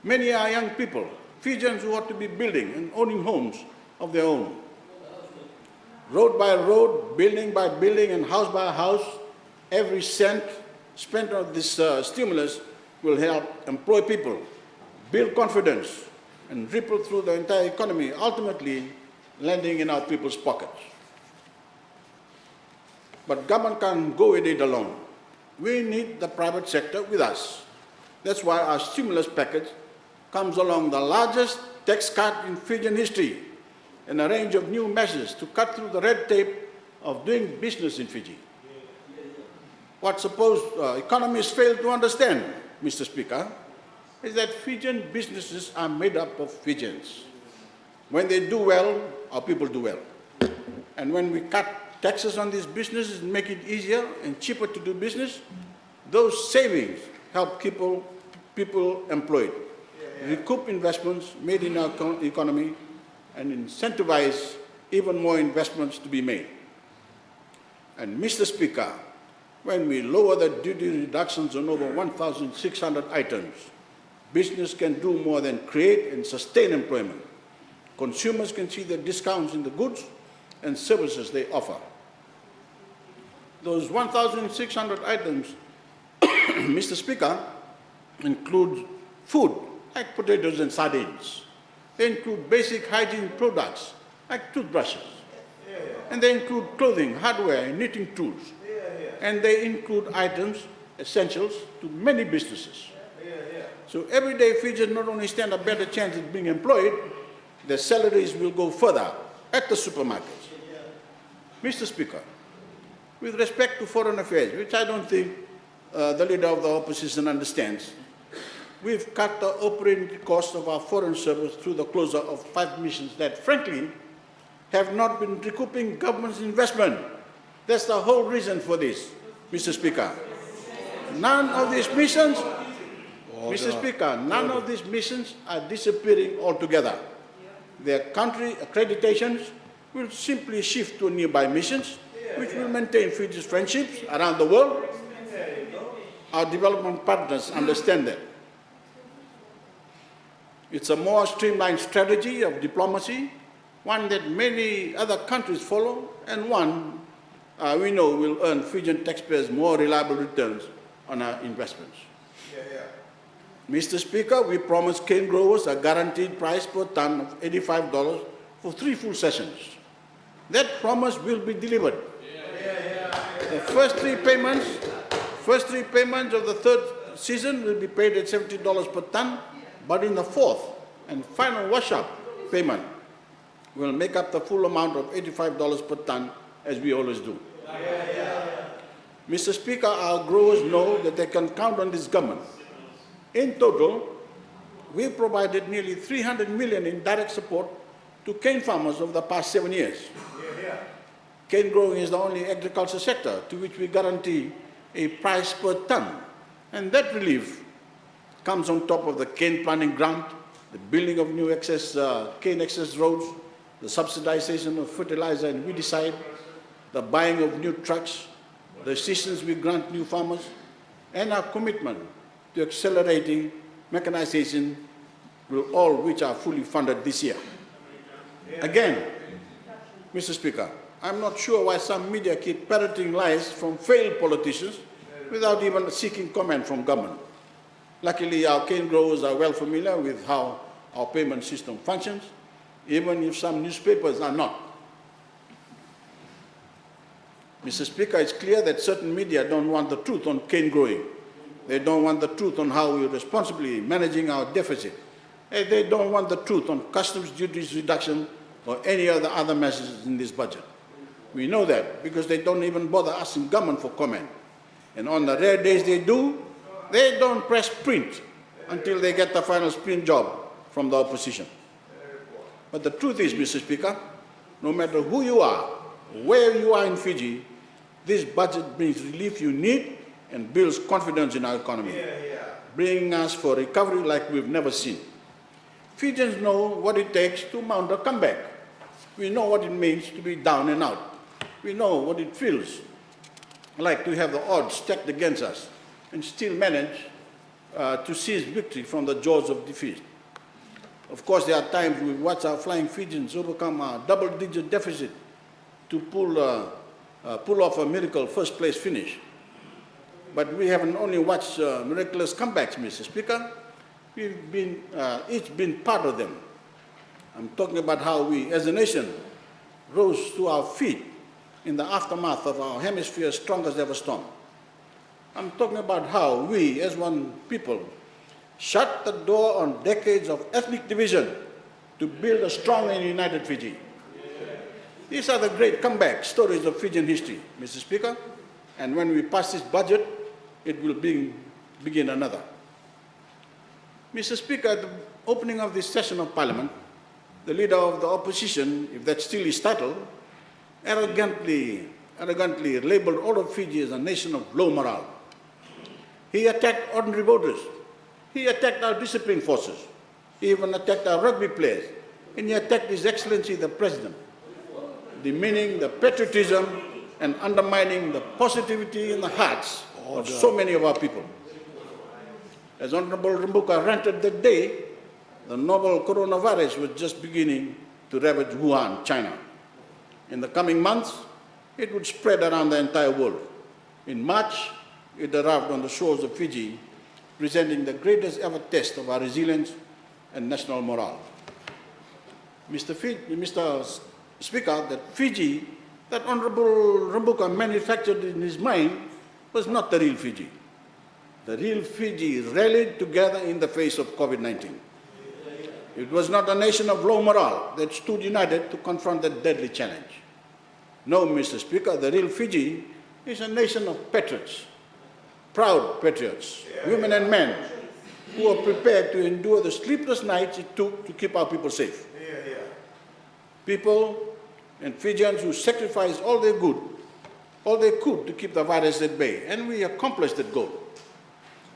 Many are young people, Fijians who ought to be building and owning homes of their own. Road by road, building by building, and house by house, every cent spent on this stimulus will help employ people, build confidence, and ripple through the entire economy, ultimately landing in our people's pockets. But government can't go with it alone. We need the private sector with us. That's why our stimulus package comes along the largest tax cut in Fijian history and a range of new measures to cut through the red tape of doing business in Fiji. What suppose economists fail to understand, Mr. Speaker, is that Fijian businesses are made up of Fijians. When they do well, our people do well. And when we cut taxes on these businesses and make it easier and cheaper to do business, those savings help people employed, recoup investments made in our economy, and incentivize even more investments to be made. And Mr. Speaker, when we lower the duty reductions on over 1,600 items, business can do more than create and sustain employment. Consumers can see the discounts in the goods and services they offer. Those 1,600 items, Mr. Speaker, include food, like potatoes and sardines. They include basic hygiene products, like toothbrushes. And they include clothing, hardware, and knitting tools. And they include items, essentials, to many businesses. So everyday Fijians not only stand a better chance of being employed, their salaries will go further at the supermarkets. Mr. Speaker, with respect to foreign affairs, which I don't think the leader of the opposition understands, we've cut the operating cost of our foreign service through the closure of 5 missions that, frankly, have not been recouping government's investment. That's the whole reason for this, Mr. Speaker. None of these missions, Mr. Speaker, none of these missions are disappearing altogether. Their country accreditations will simply shift to nearby missions, which will maintain Fiji's friendships around the world. Our development partners understand that. It's a more streamlined strategy of diplomacy, one that many other countries follow, and one we know will earn Fijian taxpayers more reliable returns on our investments. Mr. Speaker, we promised cane growers a guaranteed price per ton of $85 for 3 full sessions. That promise will be delivered. The first three payments of the 3rd season will be paid at $70 per ton, but in the 4th and final wash-up payment will make up the full amount of $85 per ton, as we always do. Mr. Speaker, our growers know that they can count on this government. In total, we provided nearly $300 million in direct support to cane farmers over the past 7 years. Cane growing is the only agriculture sector to which we guarantee a price per ton, and that relief comes on top of the cane planting grant, the building of new cane access roads, the subsidization of fertilizer and weedicide, the buying of new trucks, the assistance we grant new farmers, and our commitment to accelerating mechanization, all which are fully funded this year. Again, Mr. Speaker, I'm not sure why some media keep parroting lies from failed politicians without even seeking comment from government. Luckily, our cane growers are well familiar with how our payment system functions, even if some newspapers are not. Mr. Speaker, it's clear that certain media don't want the truth on cane growing. They don't want the truth on how we're responsibly managing our deficit. And they don't want the truth on customs duties reduction or any other measures in this budget. We know that because they don't even bother asking government for comment. And on the rare days they do, they don't press print until they get the final print job from the opposition. But the truth is, Mr. Speaker, no matter who you are, where you are in Fiji, this budget brings relief you need and builds confidence in our economy, bringing us for recovery like we've never seen. Fijians know what it takes to mount a comeback. We know what it means to be down and out. We know what it feels like to have the odds stacked against us and still manage to seize victory from the jaws of defeat. Of course, there are times we watch our flying Fijians overcome a double-digit deficit to pull off a miracle first-place finish. But we haven't only watched miraculous comebacks, Mr. Speaker. We've been, each been part of them. I'm talking about how we, as a nation, rose to our feet in the aftermath of our hemisphere's strongest ever storm. I'm talking about how we, as one people, shut the door on decades of ethnic division to build a strong and united Fiji. These are the great comeback stories of Fijian history, Mr. Speaker. And when we pass this budget, it will begin another. Mr. Speaker, at the opening of this session of Parliament, the leader of the opposition, if that still is titled, arrogantly labeled all of Fiji as a nation of low morale. He attacked ordinary voters. He attacked our discipline forces. He even attacked our rugby players. And he attacked His Excellency the President, demeaning the patriotism and undermining the positivity in the hearts of so many of our people. As Honorable Rambuka ranted that day, the novel coronavirus was just beginning to ravage Wuhan, China. In the coming months, it would spread around the entire world. In March, it arrived on the shores of Fiji, presenting the greatest ever test of our resilience and national morale. Mr. Speaker, that Fiji, that Honorable Rambuka manufactured in his mind, was not the real Fiji. The real Fiji rallied together in the face of COVID-19. It was not a nation of low morale that stood united to confront that deadly challenge. No, Mr. Speaker, the real Fiji is a nation of patriots, proud patriots, women and men, who are prepared to endure the sleepless nights it took to keep our people safe. People and Fijians who sacrificed all they could to keep the virus at bay, and we accomplished that goal.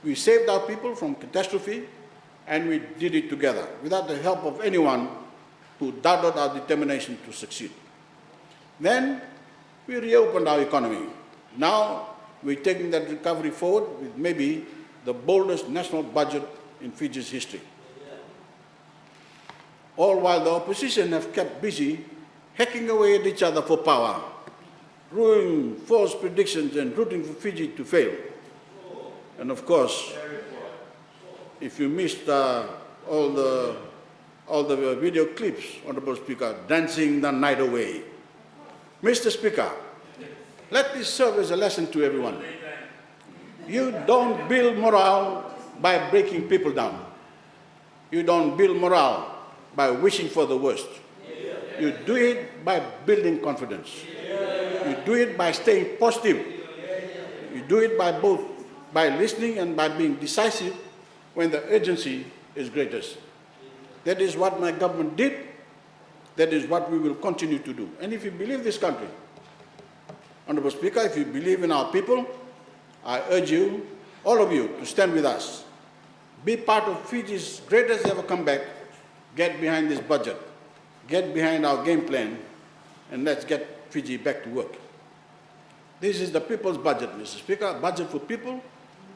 We saved our people from catastrophe, and we did it together, without the help of anyone who doubted our determination to succeed. Then, we reopened our economy. Now, we're taking that recovery forward with maybe the boldest national budget in Fiji's history. All while the opposition have kept busy hacking away at each other for power, ruining false predictions and rooting for Fiji to fail. And of course, if you missed all the video clips, Honorable Speaker, dancing the night away. Mr. Speaker, let this serve as a lesson to everyone. You don't build morale by breaking people down. You don't build morale by wishing for the worst. You do it by building confidence. You do it by staying positive. You do it by listening and by being decisive when the urgency is greatest. That is what my government did. That is what we will continue to do. And if you believe this country, Honorable Speaker, if you believe in our people, I urge you, all of you, to stand with us. Be part of Fiji's greatest ever comeback. Get behind this budget. Get behind our game plan, and let's get Fiji back to work. This is the people's budget, Mr. Speaker, a budget for people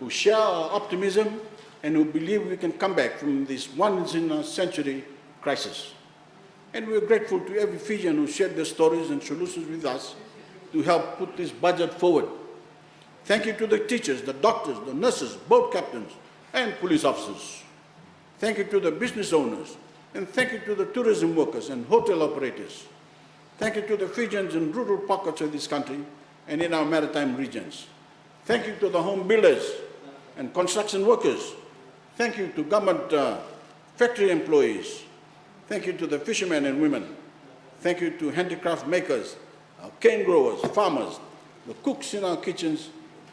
who share our optimism and who believe we can come back from this once-in-a-century crisis. And we're grateful to every Fijian who shared their stories and solutions with us to help put this budget forward. Thank you to the teachers, the doctors, the nurses, boat captains, and police officers. Thank you to the business owners, and thank you to the tourism workers and hotel operators. Thank you to the Fijians in rural pockets of this country and in our maritime regions. Thank you to the home builders and construction workers. Thank you to government factory employees. Thank you to the fishermen and women. Thank you to handicraft makers, our cane growers, farmers, the cooks in our kitchens,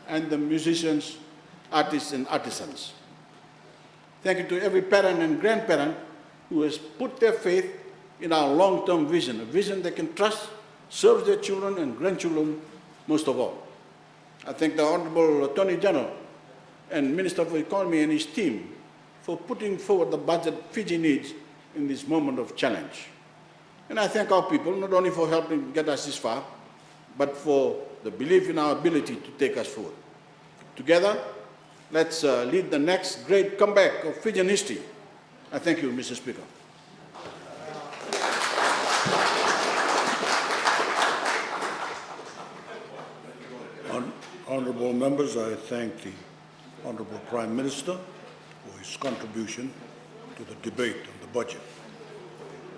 and the musicians, artists, and artisans. Thank you to every parent and grandparent who has put their faith in our long-term vision, a vision they can trust, serves their children and grandchildren most of all. I thank the Honorable Attorney General and Minister for Economy and his team for putting forward the budget Fiji needs in this moment of challenge. And I thank our people, not only for helping get us this far, but for the belief in our ability to take us forward. Together, let's lead the next great comeback of Fijian history. I thank you, Mr. Speaker. Honourable members, I thank the Honourable Prime Minister for his contribution to the debate on the budget.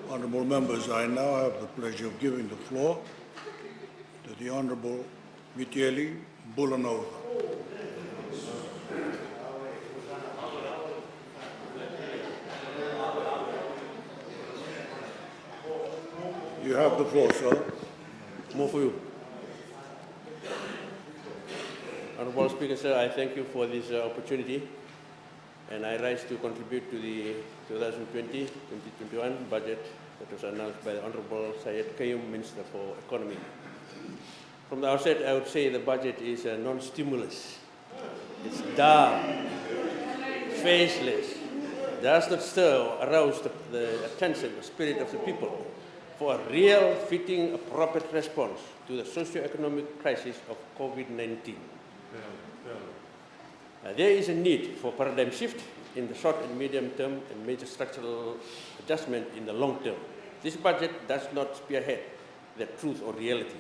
Honourable members, I now have the pleasure of giving the floor to the Honourable Mitieli Bulanova. You have the floor, sir. More for you. Honorable Speaker, sir, I thank you for this opportunity, and I rise to contribute to the 2020-2021 budget that was announced by the Honorable Syed Qayyum, Minister for Economy. From the outset, I would say the budget is a non-stimulus. It's dull, faceless, does not stir or arouse the attention, the spirit of the people for a real, fitting, appropriate response to the socio-economic crisis of COVID-19. There is a need for paradigm shift in the short and medium term and major structural adjustment in the long term. This budget does not spearhead the truth or reality.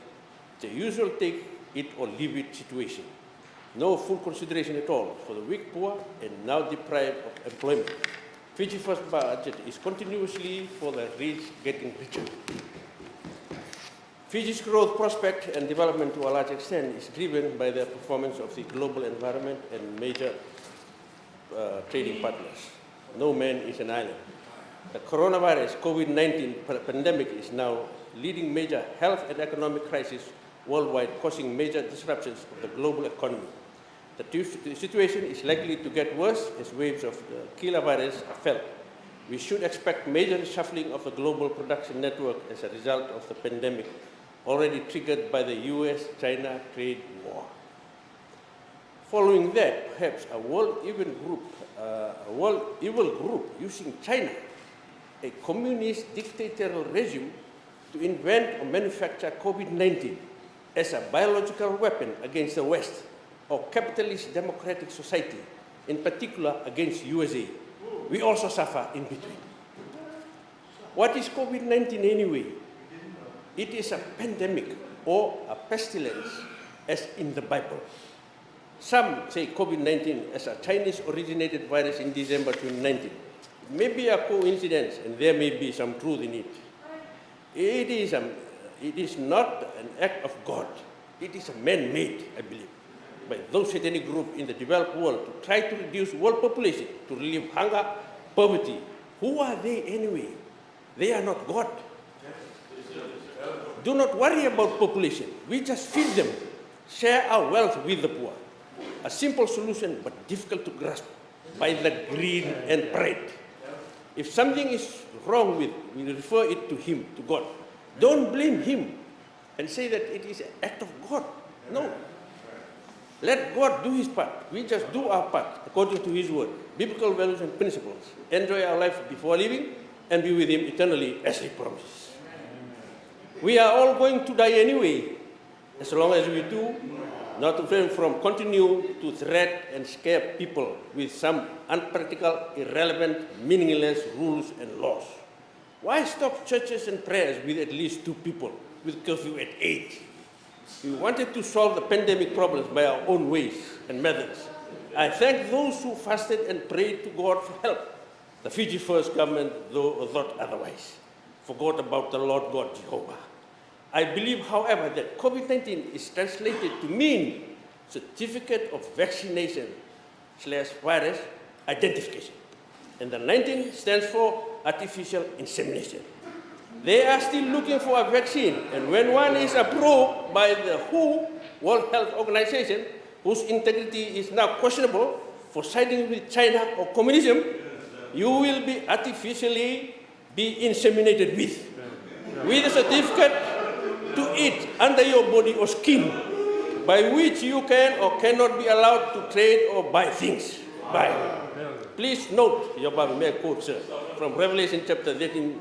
It's a usual take it or leave it situation. No full consideration at all for the weak, poor, and now deprived of employment. Fiji First budget is continuously for the rich getting richer. Fiji's growth prospect and development to a large extent is driven by the performance of the global environment and major trading partners. No man is an island. The coronavirus COVID-19 pandemic is now leading major health and economic crisis worldwide, causing major disruptions of the global economy. The situation is likely to get worse as waves of the killer virus are felt. We should expect major reshuffling of the global production network as a result of the pandemic, already triggered by the US-China trade war. Following that, perhaps a world evil group using China, a communist dictatorial regime, to invent or manufacture COVID-19 as a biological weapon against the West or capitalist democratic society, in particular against USA. We also suffer in between. What is COVID-19 anyway? It is a pandemic or a pestilence, as in the Bible. Some say COVID-19 as a Chinese-originated virus in December 2019. It may be a coincidence, and there may be some truth in it. It is not an act of God. It is a man-made, I believe, by those satanic groups in the developed world to try to reduce world population, to relieve hunger, poverty. Who are they anyway? They are not God. Do not worry about population. We just feed them, share our wealth with the poor. A simple solution, but difficult to grasp by the greed and pride. If something is wrong with, we refer it to Him, to God. Don't blame Him and say that it is an act of God. No. Let God do His part. We just do our part according to His word, biblical values and principles. Enjoy our life before living and be with Him eternally as He promises. We are all going to die anyway. As long as we do, not to refrain from continue to threat and scare people with some unpractical, irrelevant, meaningless rules and laws. Why stop churches and prayers with at least 2 people, with curfew at 8? We wanted to solve the pandemic problems by our own ways and methods. I thank those who fasted and prayed to God for help. The Fiji First government, though, thought otherwise, forgot about the Lord God Jehovah. I believe, however, that COVID-19 is translated to mean certificate of vaccination/virus identification. And the 19 stands for artificial insemination. They are still looking for a vaccine, and when one is approved by the WHO, World Health Organization, whose integrity is now questionable for siding with China or communism, you will be artificially inseminated with a certificate to eat under your body or skin, by which you can or cannot be allowed to trade or buy things. Please note, Your Bible, may I quote, sir, from Revelation chapter 13,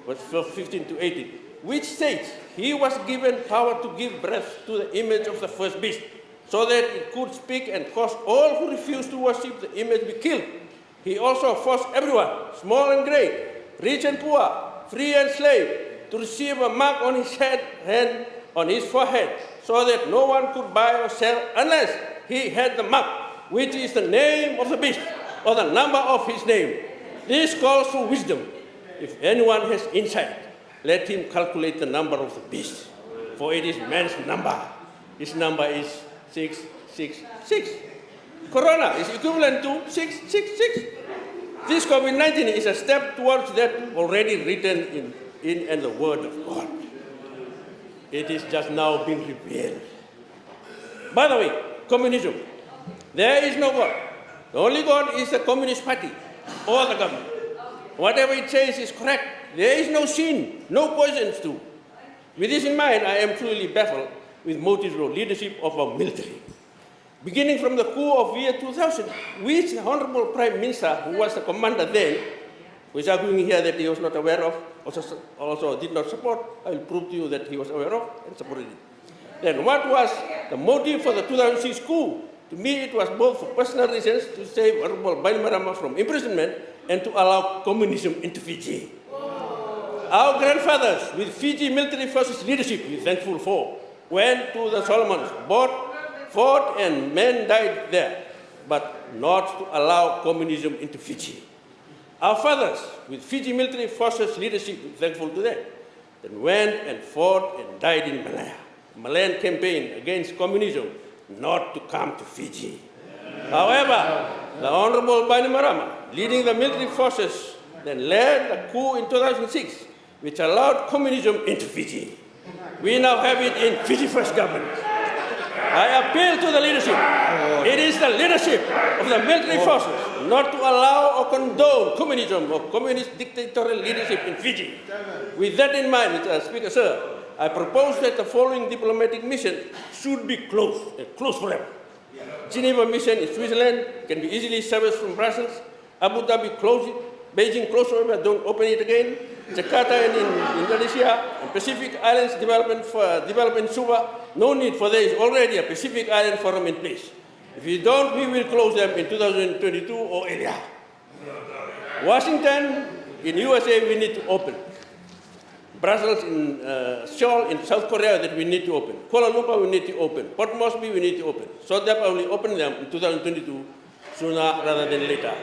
verse 15 to 18, which states, He was given power to give breath to the image of the first beast, so that it could speak and cause all who refuse to worship the image be killed. He also forced everyone, small and great, rich and poor, free and slave, to receive a mark on his hand, on his forehead, so that no one could buy or sell unless he had the mark, which is the name of the beast or the number of his name. This calls for wisdom. If anyone has insight, let him calculate the number of the beast, for it is man's number. His number is 666. Corona is equivalent to 666. This COVID-19 is a step towards that already written in the Word of God. It is just now being revealed. By the way, communism. There is no God. The only God is the Communist Party or the government. Whatever it says is correct. There is no sin, no poisons too. With this in mind, I am truly baffled with Moti's role, leadership of our military. Beginning from the coup of year 2000, which the Honorable Prime Minister, who was the commander then, who is arguing here that he was not aware of, also did not support, I will prove to you that he was aware of and supported it. Then what was the motive for the 2006 coup? To me, it was both for personal reasons, to save Honorable Bainimarama from imprisonment and to allow communism into Fiji. Our grandfathers, with Fiji military forces leadership, we are thankful for, went to the Solomons, fought and men died there, but not to allow communism into Fiji. Our fathers, with Fiji military forces leadership, we are thankful to them, then went and fought and died in Malaya. The Malayan campaign against communism, not to come to Fiji. However, the Honorable Bainimarama, leading the military forces, then led a coup in 2006, which allowed communism into Fiji. We now have it in Fiji First government. I appeal to the leadership. It is the leadership of the military forces not to allow or condone communism or communist dictatorial leadership in Fiji. With that in mind, Mr. Speaker, sir, I propose that the following diplomatic mission should be closed, and closed forever. Geneva mission in Switzerland can be easily serviced from Brussels. Abu Dhabi, close it. Beijing, close forever, don't open it again. Jakarta in Indonesia, and Pacific Islands development in Suva, no need, for there is already a Pacific Island Forum in place. If you don't, we will close them in 2022 or earlier. Washington, in USA, we need to open. Brussels in Seoul in South Korea that we need to open. Kuala Lumpur we need to open. Port Moresby we need to open. So that we open them in 2022 sooner rather than later.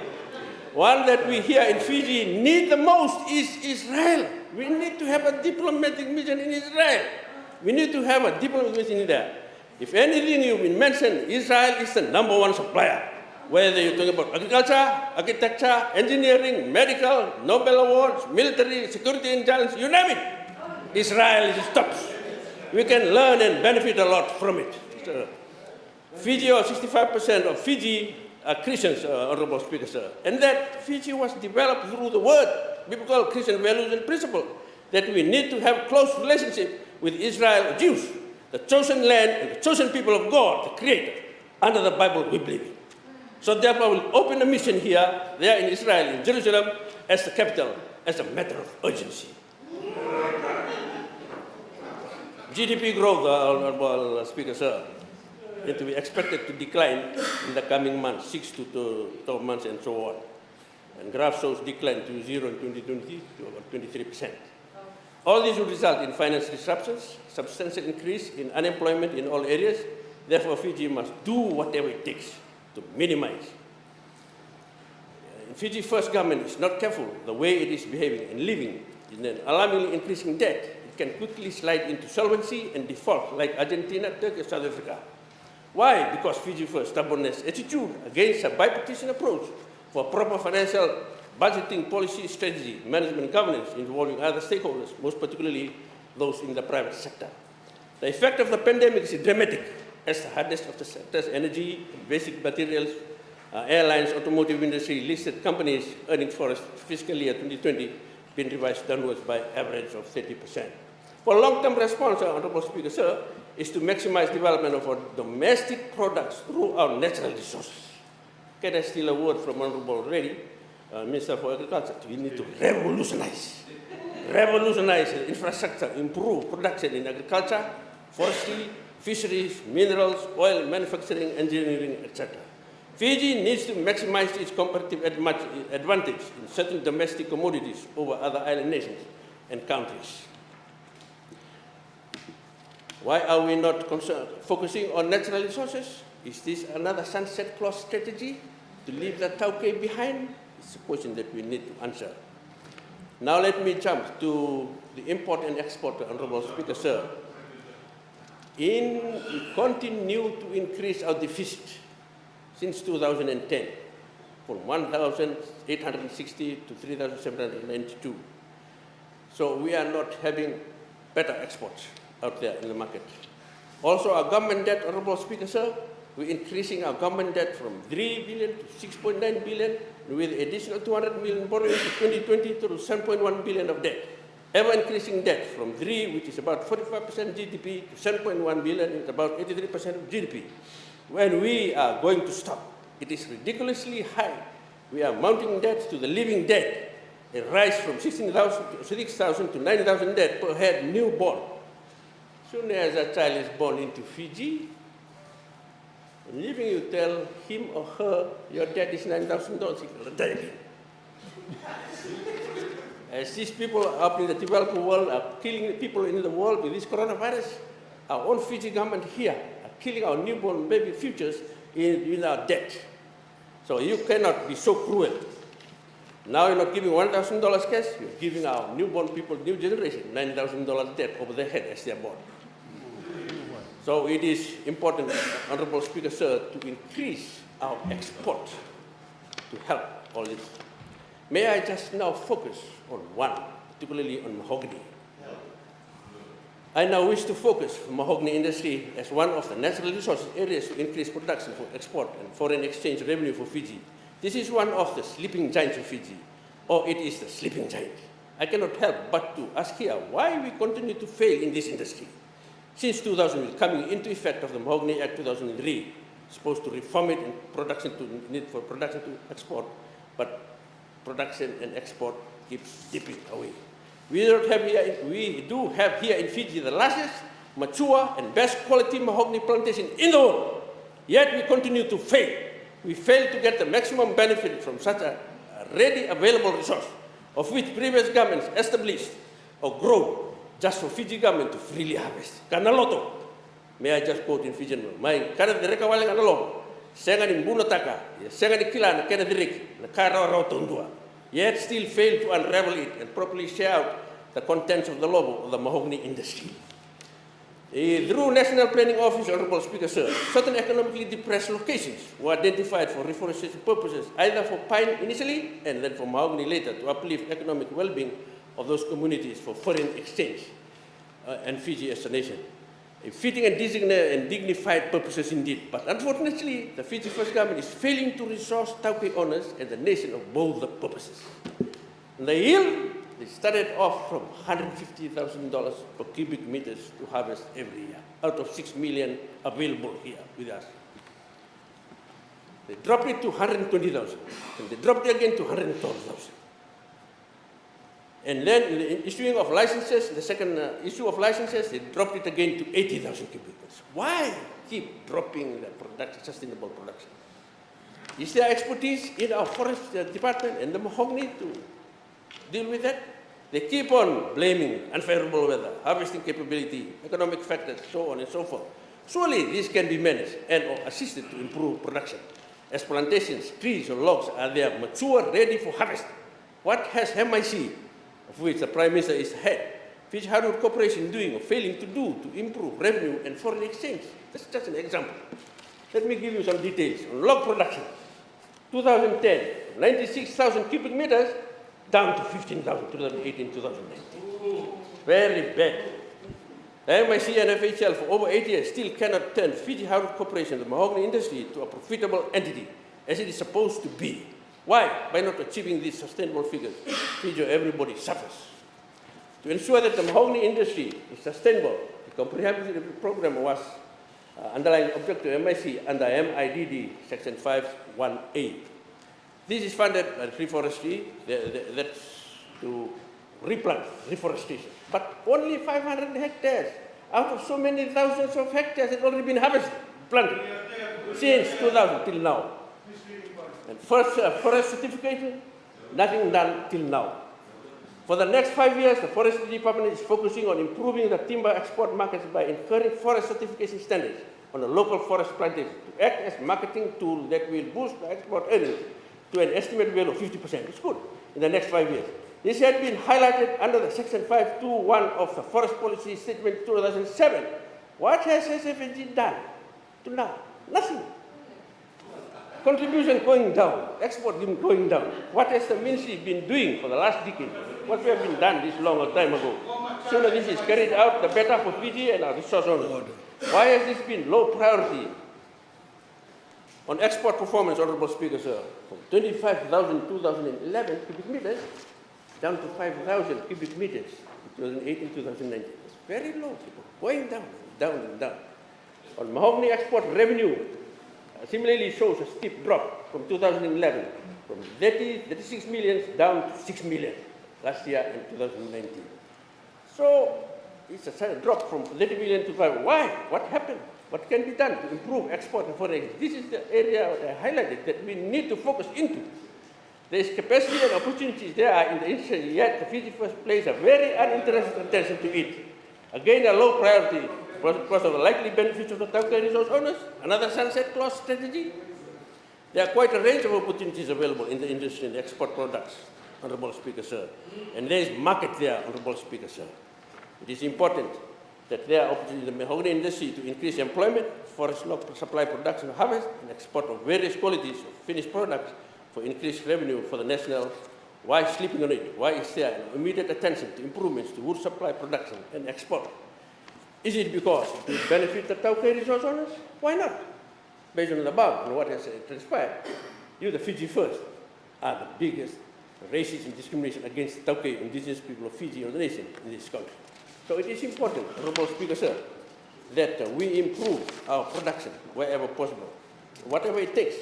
One that we here in Fiji need the most is Israel. We need to have a diplomatic mission in Israel. We need to have a diplomatic mission in there. If anything you've been mentioned, Israel is the #1 supplier. Whether you're talking about agriculture, architecture, engineering, medical, Nobel Awards, military, security intelligence, you name it, Israel is tops. We can learn and benefit a lot from it. Fiji, or 65% of Fiji are Christians, Honorable Speaker, sir. And that Fiji was developed through the word, biblical Christian values and principles, that we need to have close relationship with Israel, Jews, the chosen land and the chosen people of God, the Creator, under the Bible we believe in. So therefore, we'll open a mission here, there in Israel, in Jerusalem, as the capital, as a matter of urgency. GDP growth, Honorable Speaker, sir, is to be expected to decline in the coming months, 6 to 12 months and so on. And graph shows decline to 0 in 2020 to about 23%. All this will result in financial disruptions, substantial increase in unemployment in all areas. Therefore, Fiji must do whatever it takes to minimize. Fiji First government is not careful the way it is behaving and living in an alarmingly increasing debt. It can quickly slide into solvency and default like Argentina, Turkey, South Africa. Why? Because Fiji First stubbornness attitude against a bipartisan approach for proper financial budgeting policy strategy, management governance involving other stakeholders, most particularly those in the private sector. The effect of the pandemic is dramatic, as the hardest of the sectors, energy, basic materials, airlines, automotive industry, listed companies earnings for fiscal year 2020 been revised downwards by average of 30%. For long-term response, Honorable Speaker, sir, is to maximize development of our domestic products through our natural resources. Can I steal a word from Honorable Reddy, Minister for Agriculture? We need to revolutionize the infrastructure, improve production in agriculture, forestry, fisheries, minerals, oil, manufacturing, engineering, etc. Fiji needs to maximize its competitive advantage in certain domestic commodities over other island nations and countries. Why are we not focusing on natural resources? Is this another sunset clause strategy to leave the Tauke behind? It's a question that we need to answer. Now let me jump to the import and export, Honorable Speaker, sir. We continue to increase our deficit since 2010 from 1,860 to 3,792. So we are not having better exports out there in the market. Also, our government debt, Honorable Speaker, sir, we're increasing our government debt from 3 billion to 6.9 billion, with additional 200 million borrowing to 2020 to 7.1 billion of debt. Ever increasing debt from 3, which is about 45% GDP, to 7.1 billion, it's about 83% of GDP. When we are going to stop, it is ridiculously high. We are mounting debt to the living debt, a rise from 6,000 to 9,000 debt per head newborn. Soon as a child is born into Fiji, leaving you tell him or her your debt is $9,000, he will die again. As these people up in the developing world are killing the people in the world with this coronavirus, our own Fiji government here are killing our newborn baby futures in our debt. So you cannot be so cruel. Now you're not giving $1,000 cash, you're giving our newborn people, new generation, $9,000 debt over their head as they are born. So it is important, Honorable Speaker, sir, to increase our export to help all this. May I just now focus on one, particularly on mahogany. I now wish to focus on mahogany industry as one of the natural resources areas to increase production for export and foreign exchange revenue for Fiji. This is one of the sleeping giants of Fiji, or it is the sleeping giant. I cannot help but to ask here why we continue to fail in this industry. Since 2000, coming into effect of the Mahogany Act 2003, supposed to reform it in production to need for production to export, but production and export keeps dipping away. We do have here in Fiji the largest, mature, and best quality mahogany plantation in the world. Yet we continue to fail. We fail to get the maximum benefit from such a ready available resource, of which previous governments established or grown just for Fiji government to freely harvest. Kanaloto, may I just quote in Fijian, "Mai kada direka wale kanaloto, senga ni mbuna taka, senga ni kila na kena direk, na kara rotondua." Yet still fail to unravel it and properly share out the contents of the lobo of the mahogany industry. Through National Planning Office, Honorable Speaker, sir, certain economically depressed locations were identified for reforestation purposes, either for pine initially and then for mahogany later, to uplift economic well-being of those communities for foreign exchange and Fiji as a nation. A fitting and dignified purposes indeed. But unfortunately, the Fiji First Government is failing to resource Tauke owners and the nation of both the purposes. And the yield, they started off from $150,000 per cubic meters to harvest every year, out of 6 million available here with us. They dropped it to 120,000, and they dropped it again to 112,000. And then in the issuing of licenses, the second issue of licenses, they dropped it again to 80,000 cubic meters. Why keep dropping the production, sustainable production? Is there expertise in our forest department and the mahogany to deal with that? They keep on blaming unfavorable weather, harvesting capability, economic factors, so on and so forth. Surely this can be managed and or assisted to improve production. As plantations, trees or logs are there mature, ready for harvest. What has MIC, of which the Prime Minister is head, Fiji Hardwood Corporation doing or failing to do to improve revenue and foreign exchange? That's just an example. Let me give you some details on log production. 2010, 96,000 cubic meters, down to 15,000, 2018, 2019. Very bad. The MIC and FHL for over 8 years still cannot turn Fiji Hardwood Corporation, the mahogany industry, to a profitable entity, as it is supposed to be. Why? By not achieving these sustainable figures, Fiji, everybody suffers. To ensure that the mahogany industry is sustainable, the comprehensive program was underlying objective MIC under MIDD Section 5(1)(a). This is funded by reforestry, that's to replant, reforestation. But only 500 hectares out of so many thousands of hectares has already been harvested, planted, since 2000 till now. And first forest certification, nothing done till now. For the next 5 years, the Forestry Department is focusing on improving the timber export markets by incurring forest certification standards on the local forest plantations to act as marketing tool that will boost the export earnings to an estimated value of 50%. It's good in the next 5 years. This had been highlighted under the Section 521 of the Forest Policy Statement 2007. What has SFNG done to now? Nothing. Contribution going down, export going down. What has the ministry been doing for the last decade? What we have been done this long time ago? Sooner this is carried out, the better for Fiji and our resource owners. Why has this been low priority? On export performance, Honorable Speaker, sir, from 25,000 2011 cubic meters down to 5,000 cubic meters in 2018, 2019. It's very low, people. Going down, down and down. On mahogany export revenue, similarly shows a steep drop from 2011, from 36 million down to 6 million last year in 2019. So it's a sudden drop from 30 million to 5. Why? What happened? What can be done to improve export and foreign exchange? This is the area I highlighted that we need to focus into. There is capacity and opportunities there in the industry, yet the Fiji First plays a very uninterested attention to it. Again, a low priority because of the likely benefits of the Tauke resource owners, another sunset clause strategy. There are quite a range of opportunities available in the industry and export products, Honorable Speaker, sir. And there is market there, Honorable Speaker, sir. It is important that there are opportunities in the mahogany industry to increase employment, forest log supply production, harvest, and export of various qualities of finished products for increased revenue for the national. Why sleeping on it? Why is there an immediate attention to improvements to wood supply production and export? Is it because it will benefit the Tauke resource owners? Why not? Based on the above and what has transpired, you, the Fiji First, are the biggest racist and discrimination against Tauke indigenous people of Fiji or the nation in this country. So it is important, Honorable Speaker, sir, that we improve our production wherever possible. Whatever it takes,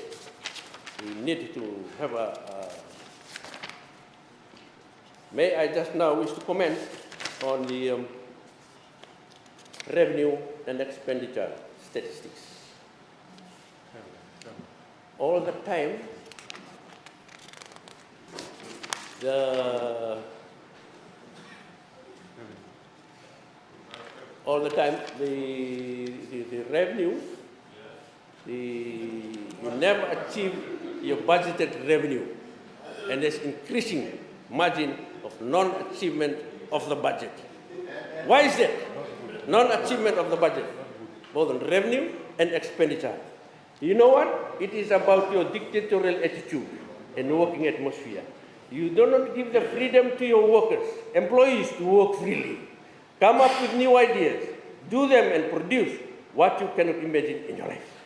we need to have May I just now wish to comment on the revenue and expenditure statistics. All the time, the revenue, you never achieve your budgeted revenue, and there's increasing margin of non-achievement of the budget. Why is that? Non-achievement of the budget, both on revenue and expenditure. You know what? It is about your dictatorial attitude and working atmosphere. You do not give the freedom to your workers, employees, to work freely. Come up with new ideas, do them and produce what you cannot imagine in your life.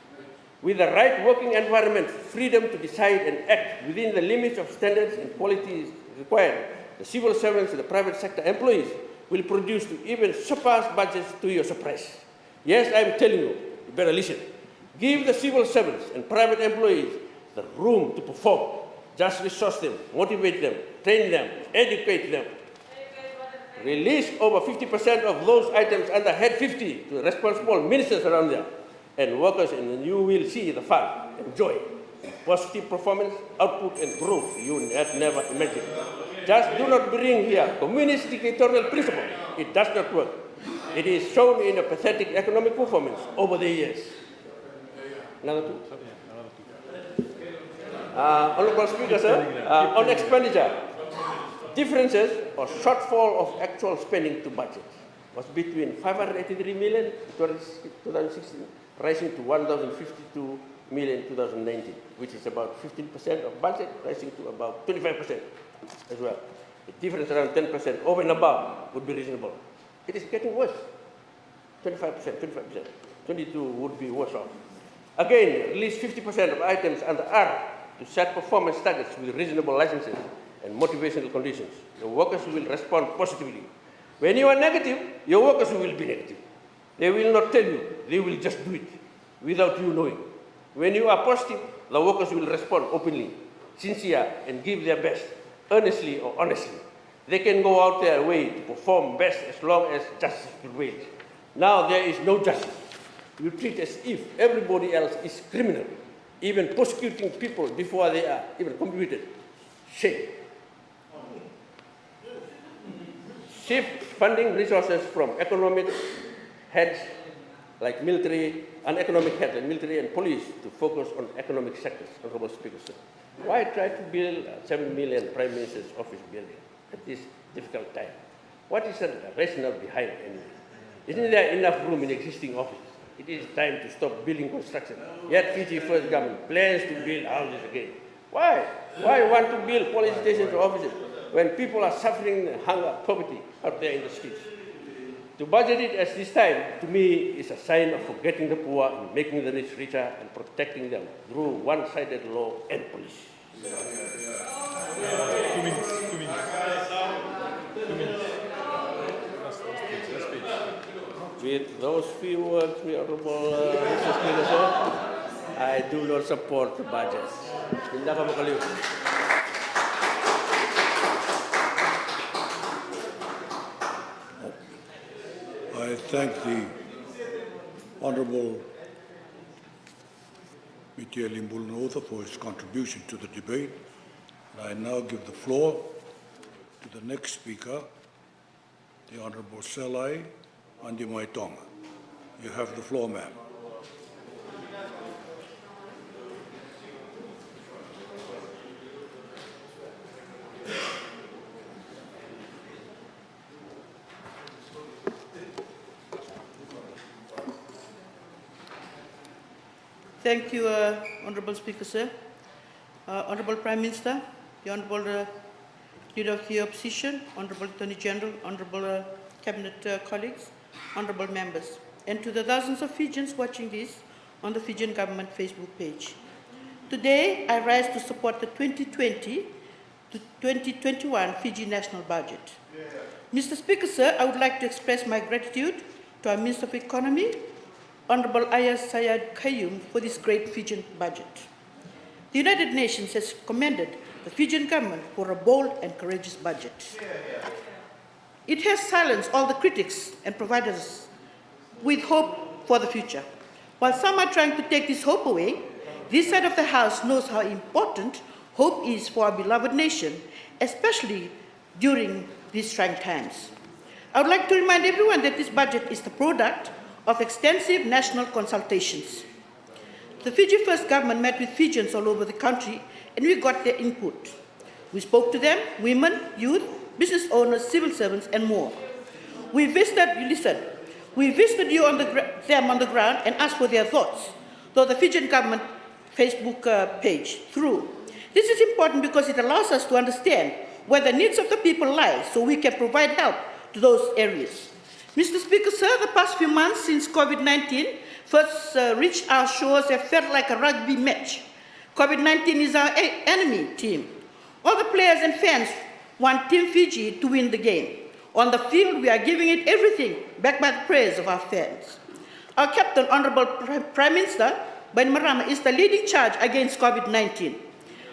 With the right working environment, freedom to decide and act within the limits of standards and qualities required, the civil servants and the private sector employees will produce to even surpass budgets to your surprise. Yes, I am telling you, you better listen. Give the civil servants and private employees the room to perform. Just resource them, motivate them, train them, educate them. Release over 50% of those items under Head 50 to responsible ministers around there and workers, and you will see the fun and joy, positive performance, output, and growth you had never imagined. Just do not bring here communist dictatorial principle. It does not work. It is shown in a pathetic economic performance over the years. Another two. Honorable Speaker, sir, on expenditure, differences or shortfall of actual spending to budget was between 583 million in 2016, rising to 1,052 million in 2019, which is about 15% of budget, rising to about 25% as well. A difference around 10% over and above would be reasonable. It is getting worse. 25%, 25%. 22 would be worse off. Again, release 50% of items under R to set performance targets with reasonable licenses and motivational conditions. Your workers will respond positively. When you are negative, your workers will be negative. They will not tell you, they will just do it without you knowing. When you are positive, the workers will respond openly, sincere, and give their best, earnestly or honestly. They can go out their way to perform best as long as justice prevails. Now there is no justice. You treat as if everybody else is criminal, even prosecuting people before they are even convicted. Shame. shift funding resources from economic heads like military and economic heads and military and police to focus on economic sectors, Honorable Speaker, sir. Why try to build a 7 million Prime Minister's office building at this difficult time? What is the rationale behind it anyway? Isn't there enough room in existing offices? It is time to stop building construction. Yet Fiji First Government plans to build houses again. Why? Why want to build police stations or offices when people are suffering hunger, poverty out there in the streets? To budget it at this time, to me, is a sign of forgetting the poor and making the rich richer and protecting them through one-sided law and police. 2 minutes. 2 minutes. 2 minutes. Last speech. With those few words, my Honorable Mr. Speaker, sir, I do not support the budget. Hindi ka makaliw. I thank the Honourable Mitya Limbulnotha for his contribution to the debate. And I now give the floor to the next speaker, the Honourable Selai Andimaitonga. You have the floor, ma'am. Thank you, Honourable Speaker, sir. Honourable Prime Minister, the Honourable Leader of the Opposition, Honourable Attorney General, Honourable Cabinet colleagues, Honourable members, and to the thousands of Fijians watching this on the Fijian Government Facebook page. Today, I rise to support the 2020 to 2021 Fiji National Budget. Mr. Speaker, sir, I would like to express my gratitude to our Minister of Economy, Honourable Ayaz Sayed Kayum, for this great Fijian budget. The United Nations has commended the Fijian government for a bold and courageous budget. It has silenced all the critics and provided us with hope for the future. While some are trying to take this hope away, this side of the House knows how important hope is for our beloved nation, especially during these trying times. I would like to remind everyone that this budget is the product of extensive national consultations. The Fiji First Government met with Fijians all over the country and we got their input. We spoke to them, women, youth, business owners, civil servants, and more. We visited you on them on the ground and asked for their thoughts, though the Fijian Government Facebook page through. This is important because it allows us to understand where the needs of the people lie so we can provide help to those areas. Mr. Speaker, sir, the past few months since COVID-19 first reached our shores have felt like a rugby match. COVID-19 is our enemy team. All the players and fans want Team Fiji to win the game. On the field, we are giving it everything, backed by the prayers of our fans. Our captain, Honourable Prime Minister Bainimarama, is the leading charge against COVID-19.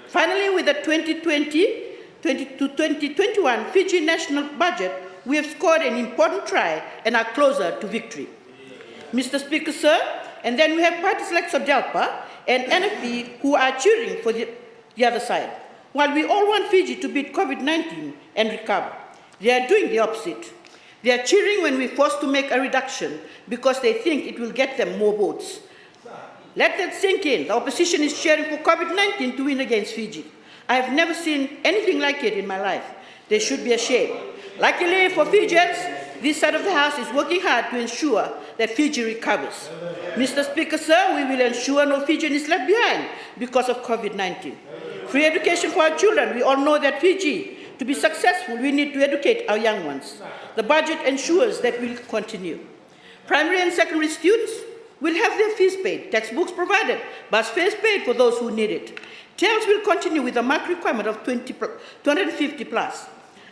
Finally, with the 2020 to 2021 Fiji National Budget, we have scored an important try and are closer to victory. Mr. Speaker, sir, and then we have parties like SODELPA and NFP who are cheering for the other side. While we all want Fiji to beat COVID-19 and recover, they are doing the opposite. They are cheering when we're forced to make a reduction because they think it will get them more votes. Let that sink in. The opposition is cheering for COVID-19 to win against Fiji. I have never seen anything like it in my life. They should be ashamed. Luckily for Fijians, this side of the House is working hard to ensure that Fiji recovers. Mr. Speaker, sir, we will ensure no Fijian is left behind because of COVID-19. Free education for our children. We all know that Fiji, to be successful, we need to educate our young ones. The budget ensures that will continue. Primary and secondary students will have their fees paid, textbooks provided, bus fares paid for those who need it. TELS will continue with a mark requirement of 250 plus.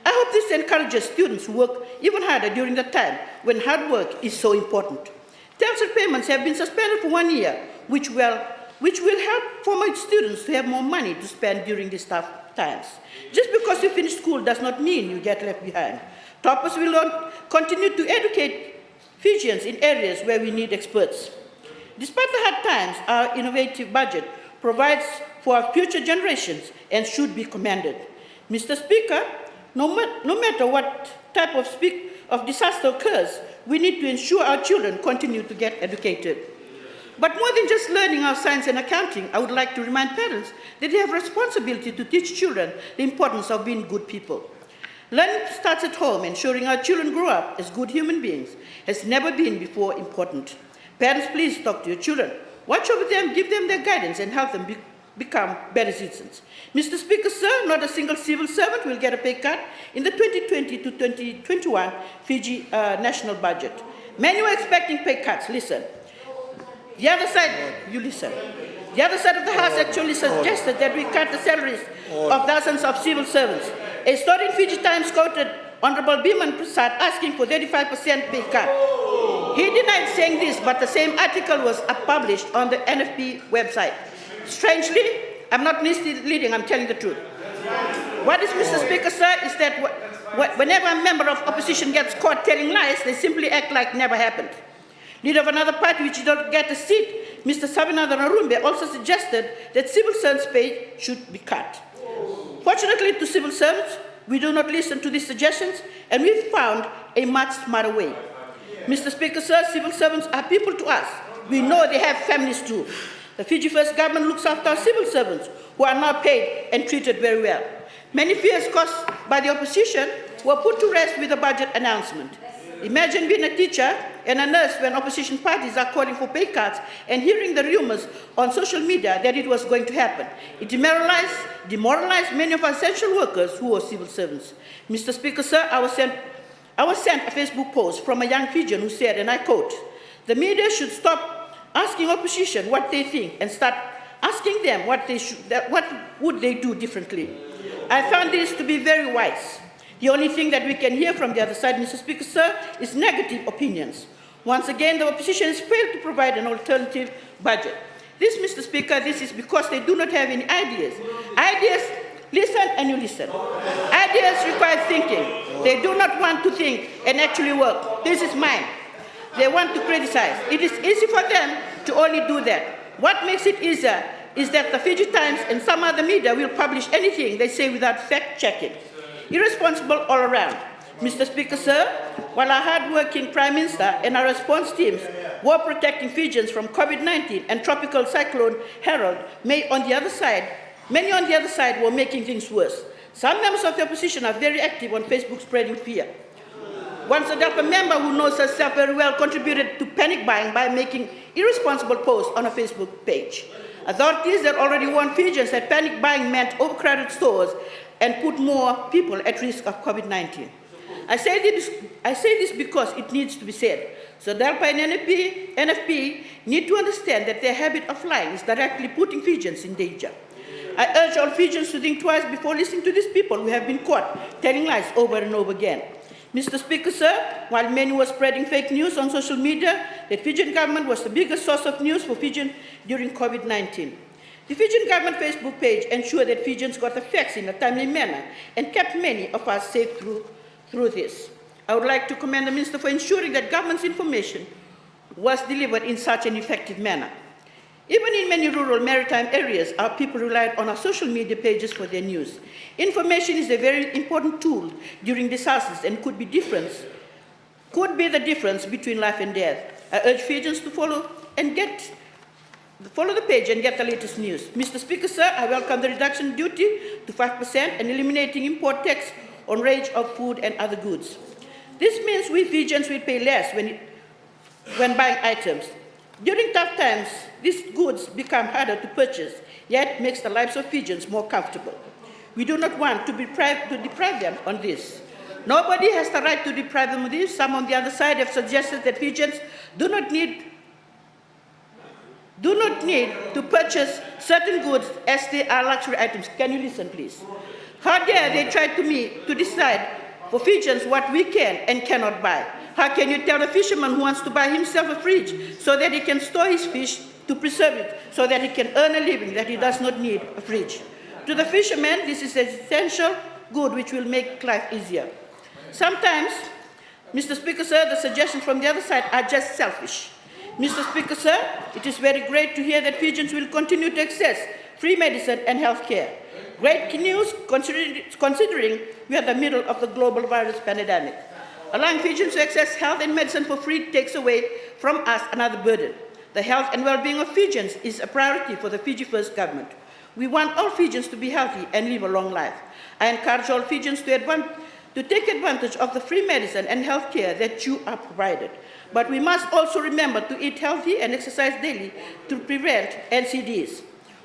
I hope this encourages students to work even harder during the time when hard work is so important. TELS repayments have been suspended for 1 year, which will help former students to have more money to spend during these tough times. Just because you finish school does not mean you get left behind. Toppers will continue to educate Fijians in areas where we need experts. Despite the hard times, our innovative budget provides for our future generations and should be commended. Mr. Speaker, No matter what type of disaster occurs, we need to ensure our children continue to get educated. But more than just learning our science and accounting, I would like to remind parents that they have a responsibility to teach children the importance of being good people. Learning starts at home. Ensuring our children grow up as good human beings has never been before important. Parents, please talk to your children. Watch over them, give them their guidance, and help them become better citizens. Mr. Speaker, sir, not a single civil servant will get a pay cut in the 2020 to 2021 Fiji national budget. Many were expecting pay cuts. Listen. The other side, you listen. The other side of the House actually suggested that we cut the salaries of thousands of civil servants. A story in Fiji Times quoted Honorable Biman Prasad asking for 35% pay cut. He denied saying this, but the same article was published on the NFP website. Strangely, I'm not misleading, I'm telling the truth. What is, Mr. Speaker, sir, is that whenever a member of opposition gets caught telling lies, they simply act like never happened. Leader of another party which did not get a seat, Mr. Sabinathan Arumbe, also suggested that civil servants' pay should be cut. Fortunately to civil servants, we do not listen to these suggestions, and we've found a much smarter way. Mr. Speaker, sir, civil servants are people to us. We know they have families too. The Fiji First government looks after our civil servants, who are now paid and treated very well. Many fears caused by the opposition were put to rest with the budget announcement. Imagine being a teacher and a nurse when opposition parties are calling for pay cuts and hearing the rumors on social media that it was going to happen. It demoralized many of our essential workers who were civil servants. Mr. Speaker, sir, I was sent a Facebook post from a young Fijian who said, and I quote, "The media should stop asking opposition what they think and start asking them what would they do differently." I found this to be very wise. The only thing that we can hear from the other side, Mr. Speaker, sir, is negative opinions. Once again, the opposition has failed to provide an alternative budget. This, Mr. Speaker, this is because they do not have any ideas. Ideas, listen and you listen. Ideas require thinking. They do not want to think and actually work. This is mine. They want to criticize. It is easy for them to only do that. What makes it easier is that the Fiji Times and some other media will publish anything they say without fact-checking. Irresponsible all around. Mr. Speaker, sir, while our hard-working Prime Minister and our response teams were protecting Fijians from COVID-19 and Tropical Cyclone Harold, many on the other side were making things worse. Some members of the opposition are very active on Facebook spreading fear. One SODAPA member who knows herself very well contributed to panic buying by making irresponsible posts on a Facebook page. Authorities that already warned Fijians that panic buying meant overcrowded stores and put more people at risk of COVID-19. I say this because it needs to be said. SODAPA and NFP need to understand that their habit of lying is directly putting Fijians in danger. I urge all Fijians to think twice before listening to these people who have been caught telling lies over and over again. Mr. Speaker, sir, while many were spreading fake news on social media, the Fijian government was the biggest source of news for Fijians during COVID-19. The Fijian government Facebook page ensured that Fijians got the facts in a timely manner and kept many of us safe through this. I would like to commend the Minister for ensuring that government's information was delivered in such an effective manner. Even in many rural maritime areas, our people relied on our social media pages for their news. Information is a very important tool during disasters and could be the difference between life and death. I urge Fijians to follow the page and get the latest news. Mr. Speaker, sir, I welcome the reduction in duty to 5% and eliminating import tax on range of food and other goods. This means we Fijians will pay less when buying items. During tough times, these goods become harder to purchase, yet makes the lives of Fijians more comfortable. We do not want to deprive them on this. Nobody has the right to deprive them of this. Some on the other side have suggested that Fijians do not need to purchase certain goods as they are luxury items. Can you listen, please? How dare they try to decide for Fijians what we can and cannot buy? How can you tell a fisherman who wants to buy himself a fridge so that he can store his fish to preserve it so that he can earn a living, that he does not need a fridge? To the fisherman, this is an essential good which will make life easier. Sometimes, Mr. Speaker, sir, the suggestions from the other side are just selfish. Mr. Speaker, sir, it is very great to hear that Fijians will continue to access free medicine and health care. Great news considering we are in the middle of the global virus pandemic. Allowing Fijians to access health and medicine for free takes away from us another burden. The health and well-being of Fijians is a priority for the Fiji First government. We want all Fijians to be healthy and live a long life. I encourage all Fijians to take advantage of the free medicine and health care that you are provided. But we must also remember to eat healthy and exercise daily to prevent NCDs.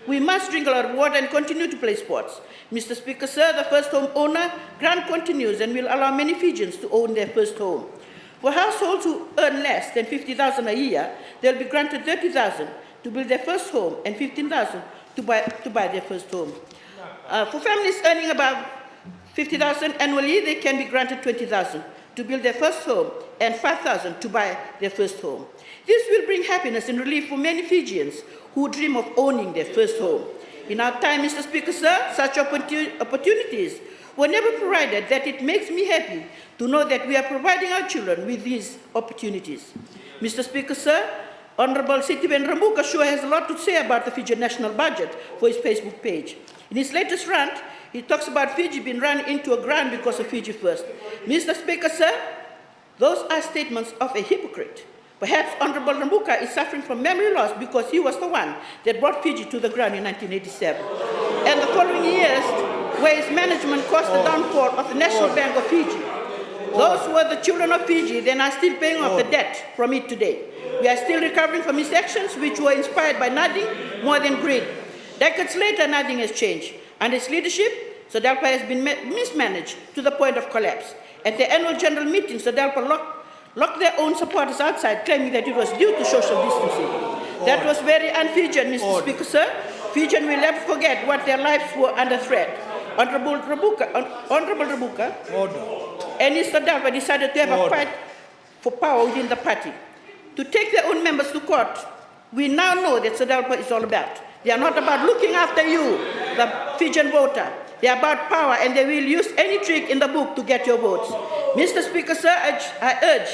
We must drink a lot of water and continue to play sports. Mr. Speaker, sir, the first home owner grant continues and will allow many Fijians to own their first home. For households who earn less than $50,000 a year, they'll be granted $30,000 to build their first home and $15,000 to buy their first home. For families earning above $50,000 annually, they can be granted $20,000 to build their first home and $5,000 to buy their first home. This will bring happiness and relief for many Fijians who dream of owning their first home. In our time, Mr. Speaker, sir, such opportunities were never provided that it makes me happy to know that we are providing our children with these opportunities. Mr. Speaker, sir, Honorable Sithiben Rabuka sure has a lot to say about the Fiji national budget for his Facebook page. In his latest rant, he talks about Fiji being run into a ground because of Fiji First. Mr. Speaker, sir, those are statements of a hypocrite. Perhaps Honorable Rabuka is suffering from memory loss because he was the one that brought Fiji to the ground in 1987. And the following years, where his management caused the downfall of the National Bank of Fiji. Those who are the children of Fiji, then are still paying off the debt from it today. We are still recovering from his actions, which were inspired by nothing more than greed. Decades later, nothing has changed. Under his leadership, SODELPA has been mismanaged to the point of collapse. At the annual general meeting, SODELPA locked their own supporters outside, claiming that it was due to social distancing. That was very un-Fijian, Mr. Speaker, sir. Fijian will never forget what their lives were under threat. Honorable Rabuka and his SODELPA decided to have a fight for power within the party. To take their own members to court, we now know that SODELPA is all about. They are not about looking after you, the Fijian voter. They are about power, and they will use any trick in the book to get your votes. Mr. Speaker, sir, I urge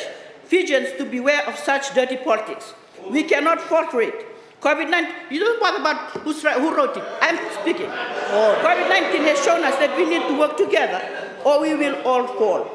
Fijians to beware of such dirty politics. We cannot fall for it. COVID-19, you don't bother about who wrote it. I'm speaking. COVID-19 has shown us that we need to work together, or we will all fall.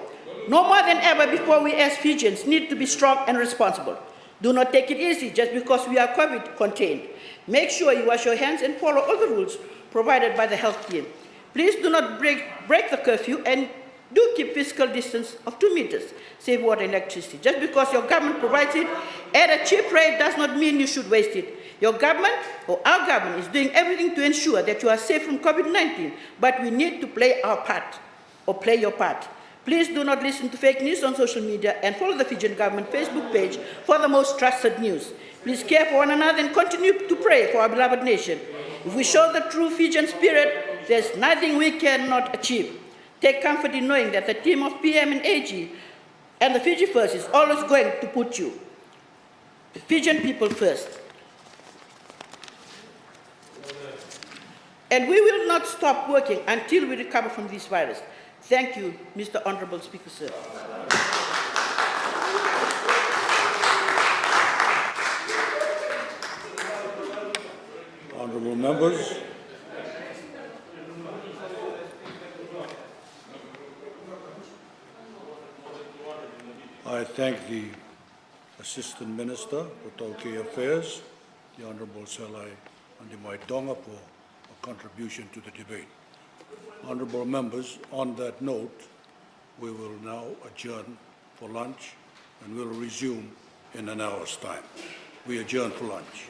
No more than ever before, we as Fijians need to be strong and responsible. Do not take it easy just because we are COVID contained. Make sure you wash your hands and follow all the rules provided by the health team. Please do not break the curfew and do keep physical distance of 2 meters. Save water and electricity. Just because your government provides it at a cheap rate does not mean you should waste it. Your government or our government is doing everything to ensure that you are safe from COVID-19, but we need to play our part, or play your part. Please do not listen to fake news on social media and follow the Fijian government Facebook page for the most trusted news. Please care for one another and continue to pray for our beloved nation. If we show the true Fijian spirit, there's nothing we cannot achieve. Take comfort in knowing that the team of PM and AG and the Fiji First is always going to put you, the Fijian people, first. And we will not stop working until we recover from this virus. Thank you, Mr. Honorable Speaker, sir. Honourable members, I thank the Assistant Minister for Tauke Affairs, the Honourable Salai Andimai Donga, for a contribution to the debate. Honourable members, on that note, we will now adjourn for lunch and we'll resume in an hour's time. We adjourn for lunch.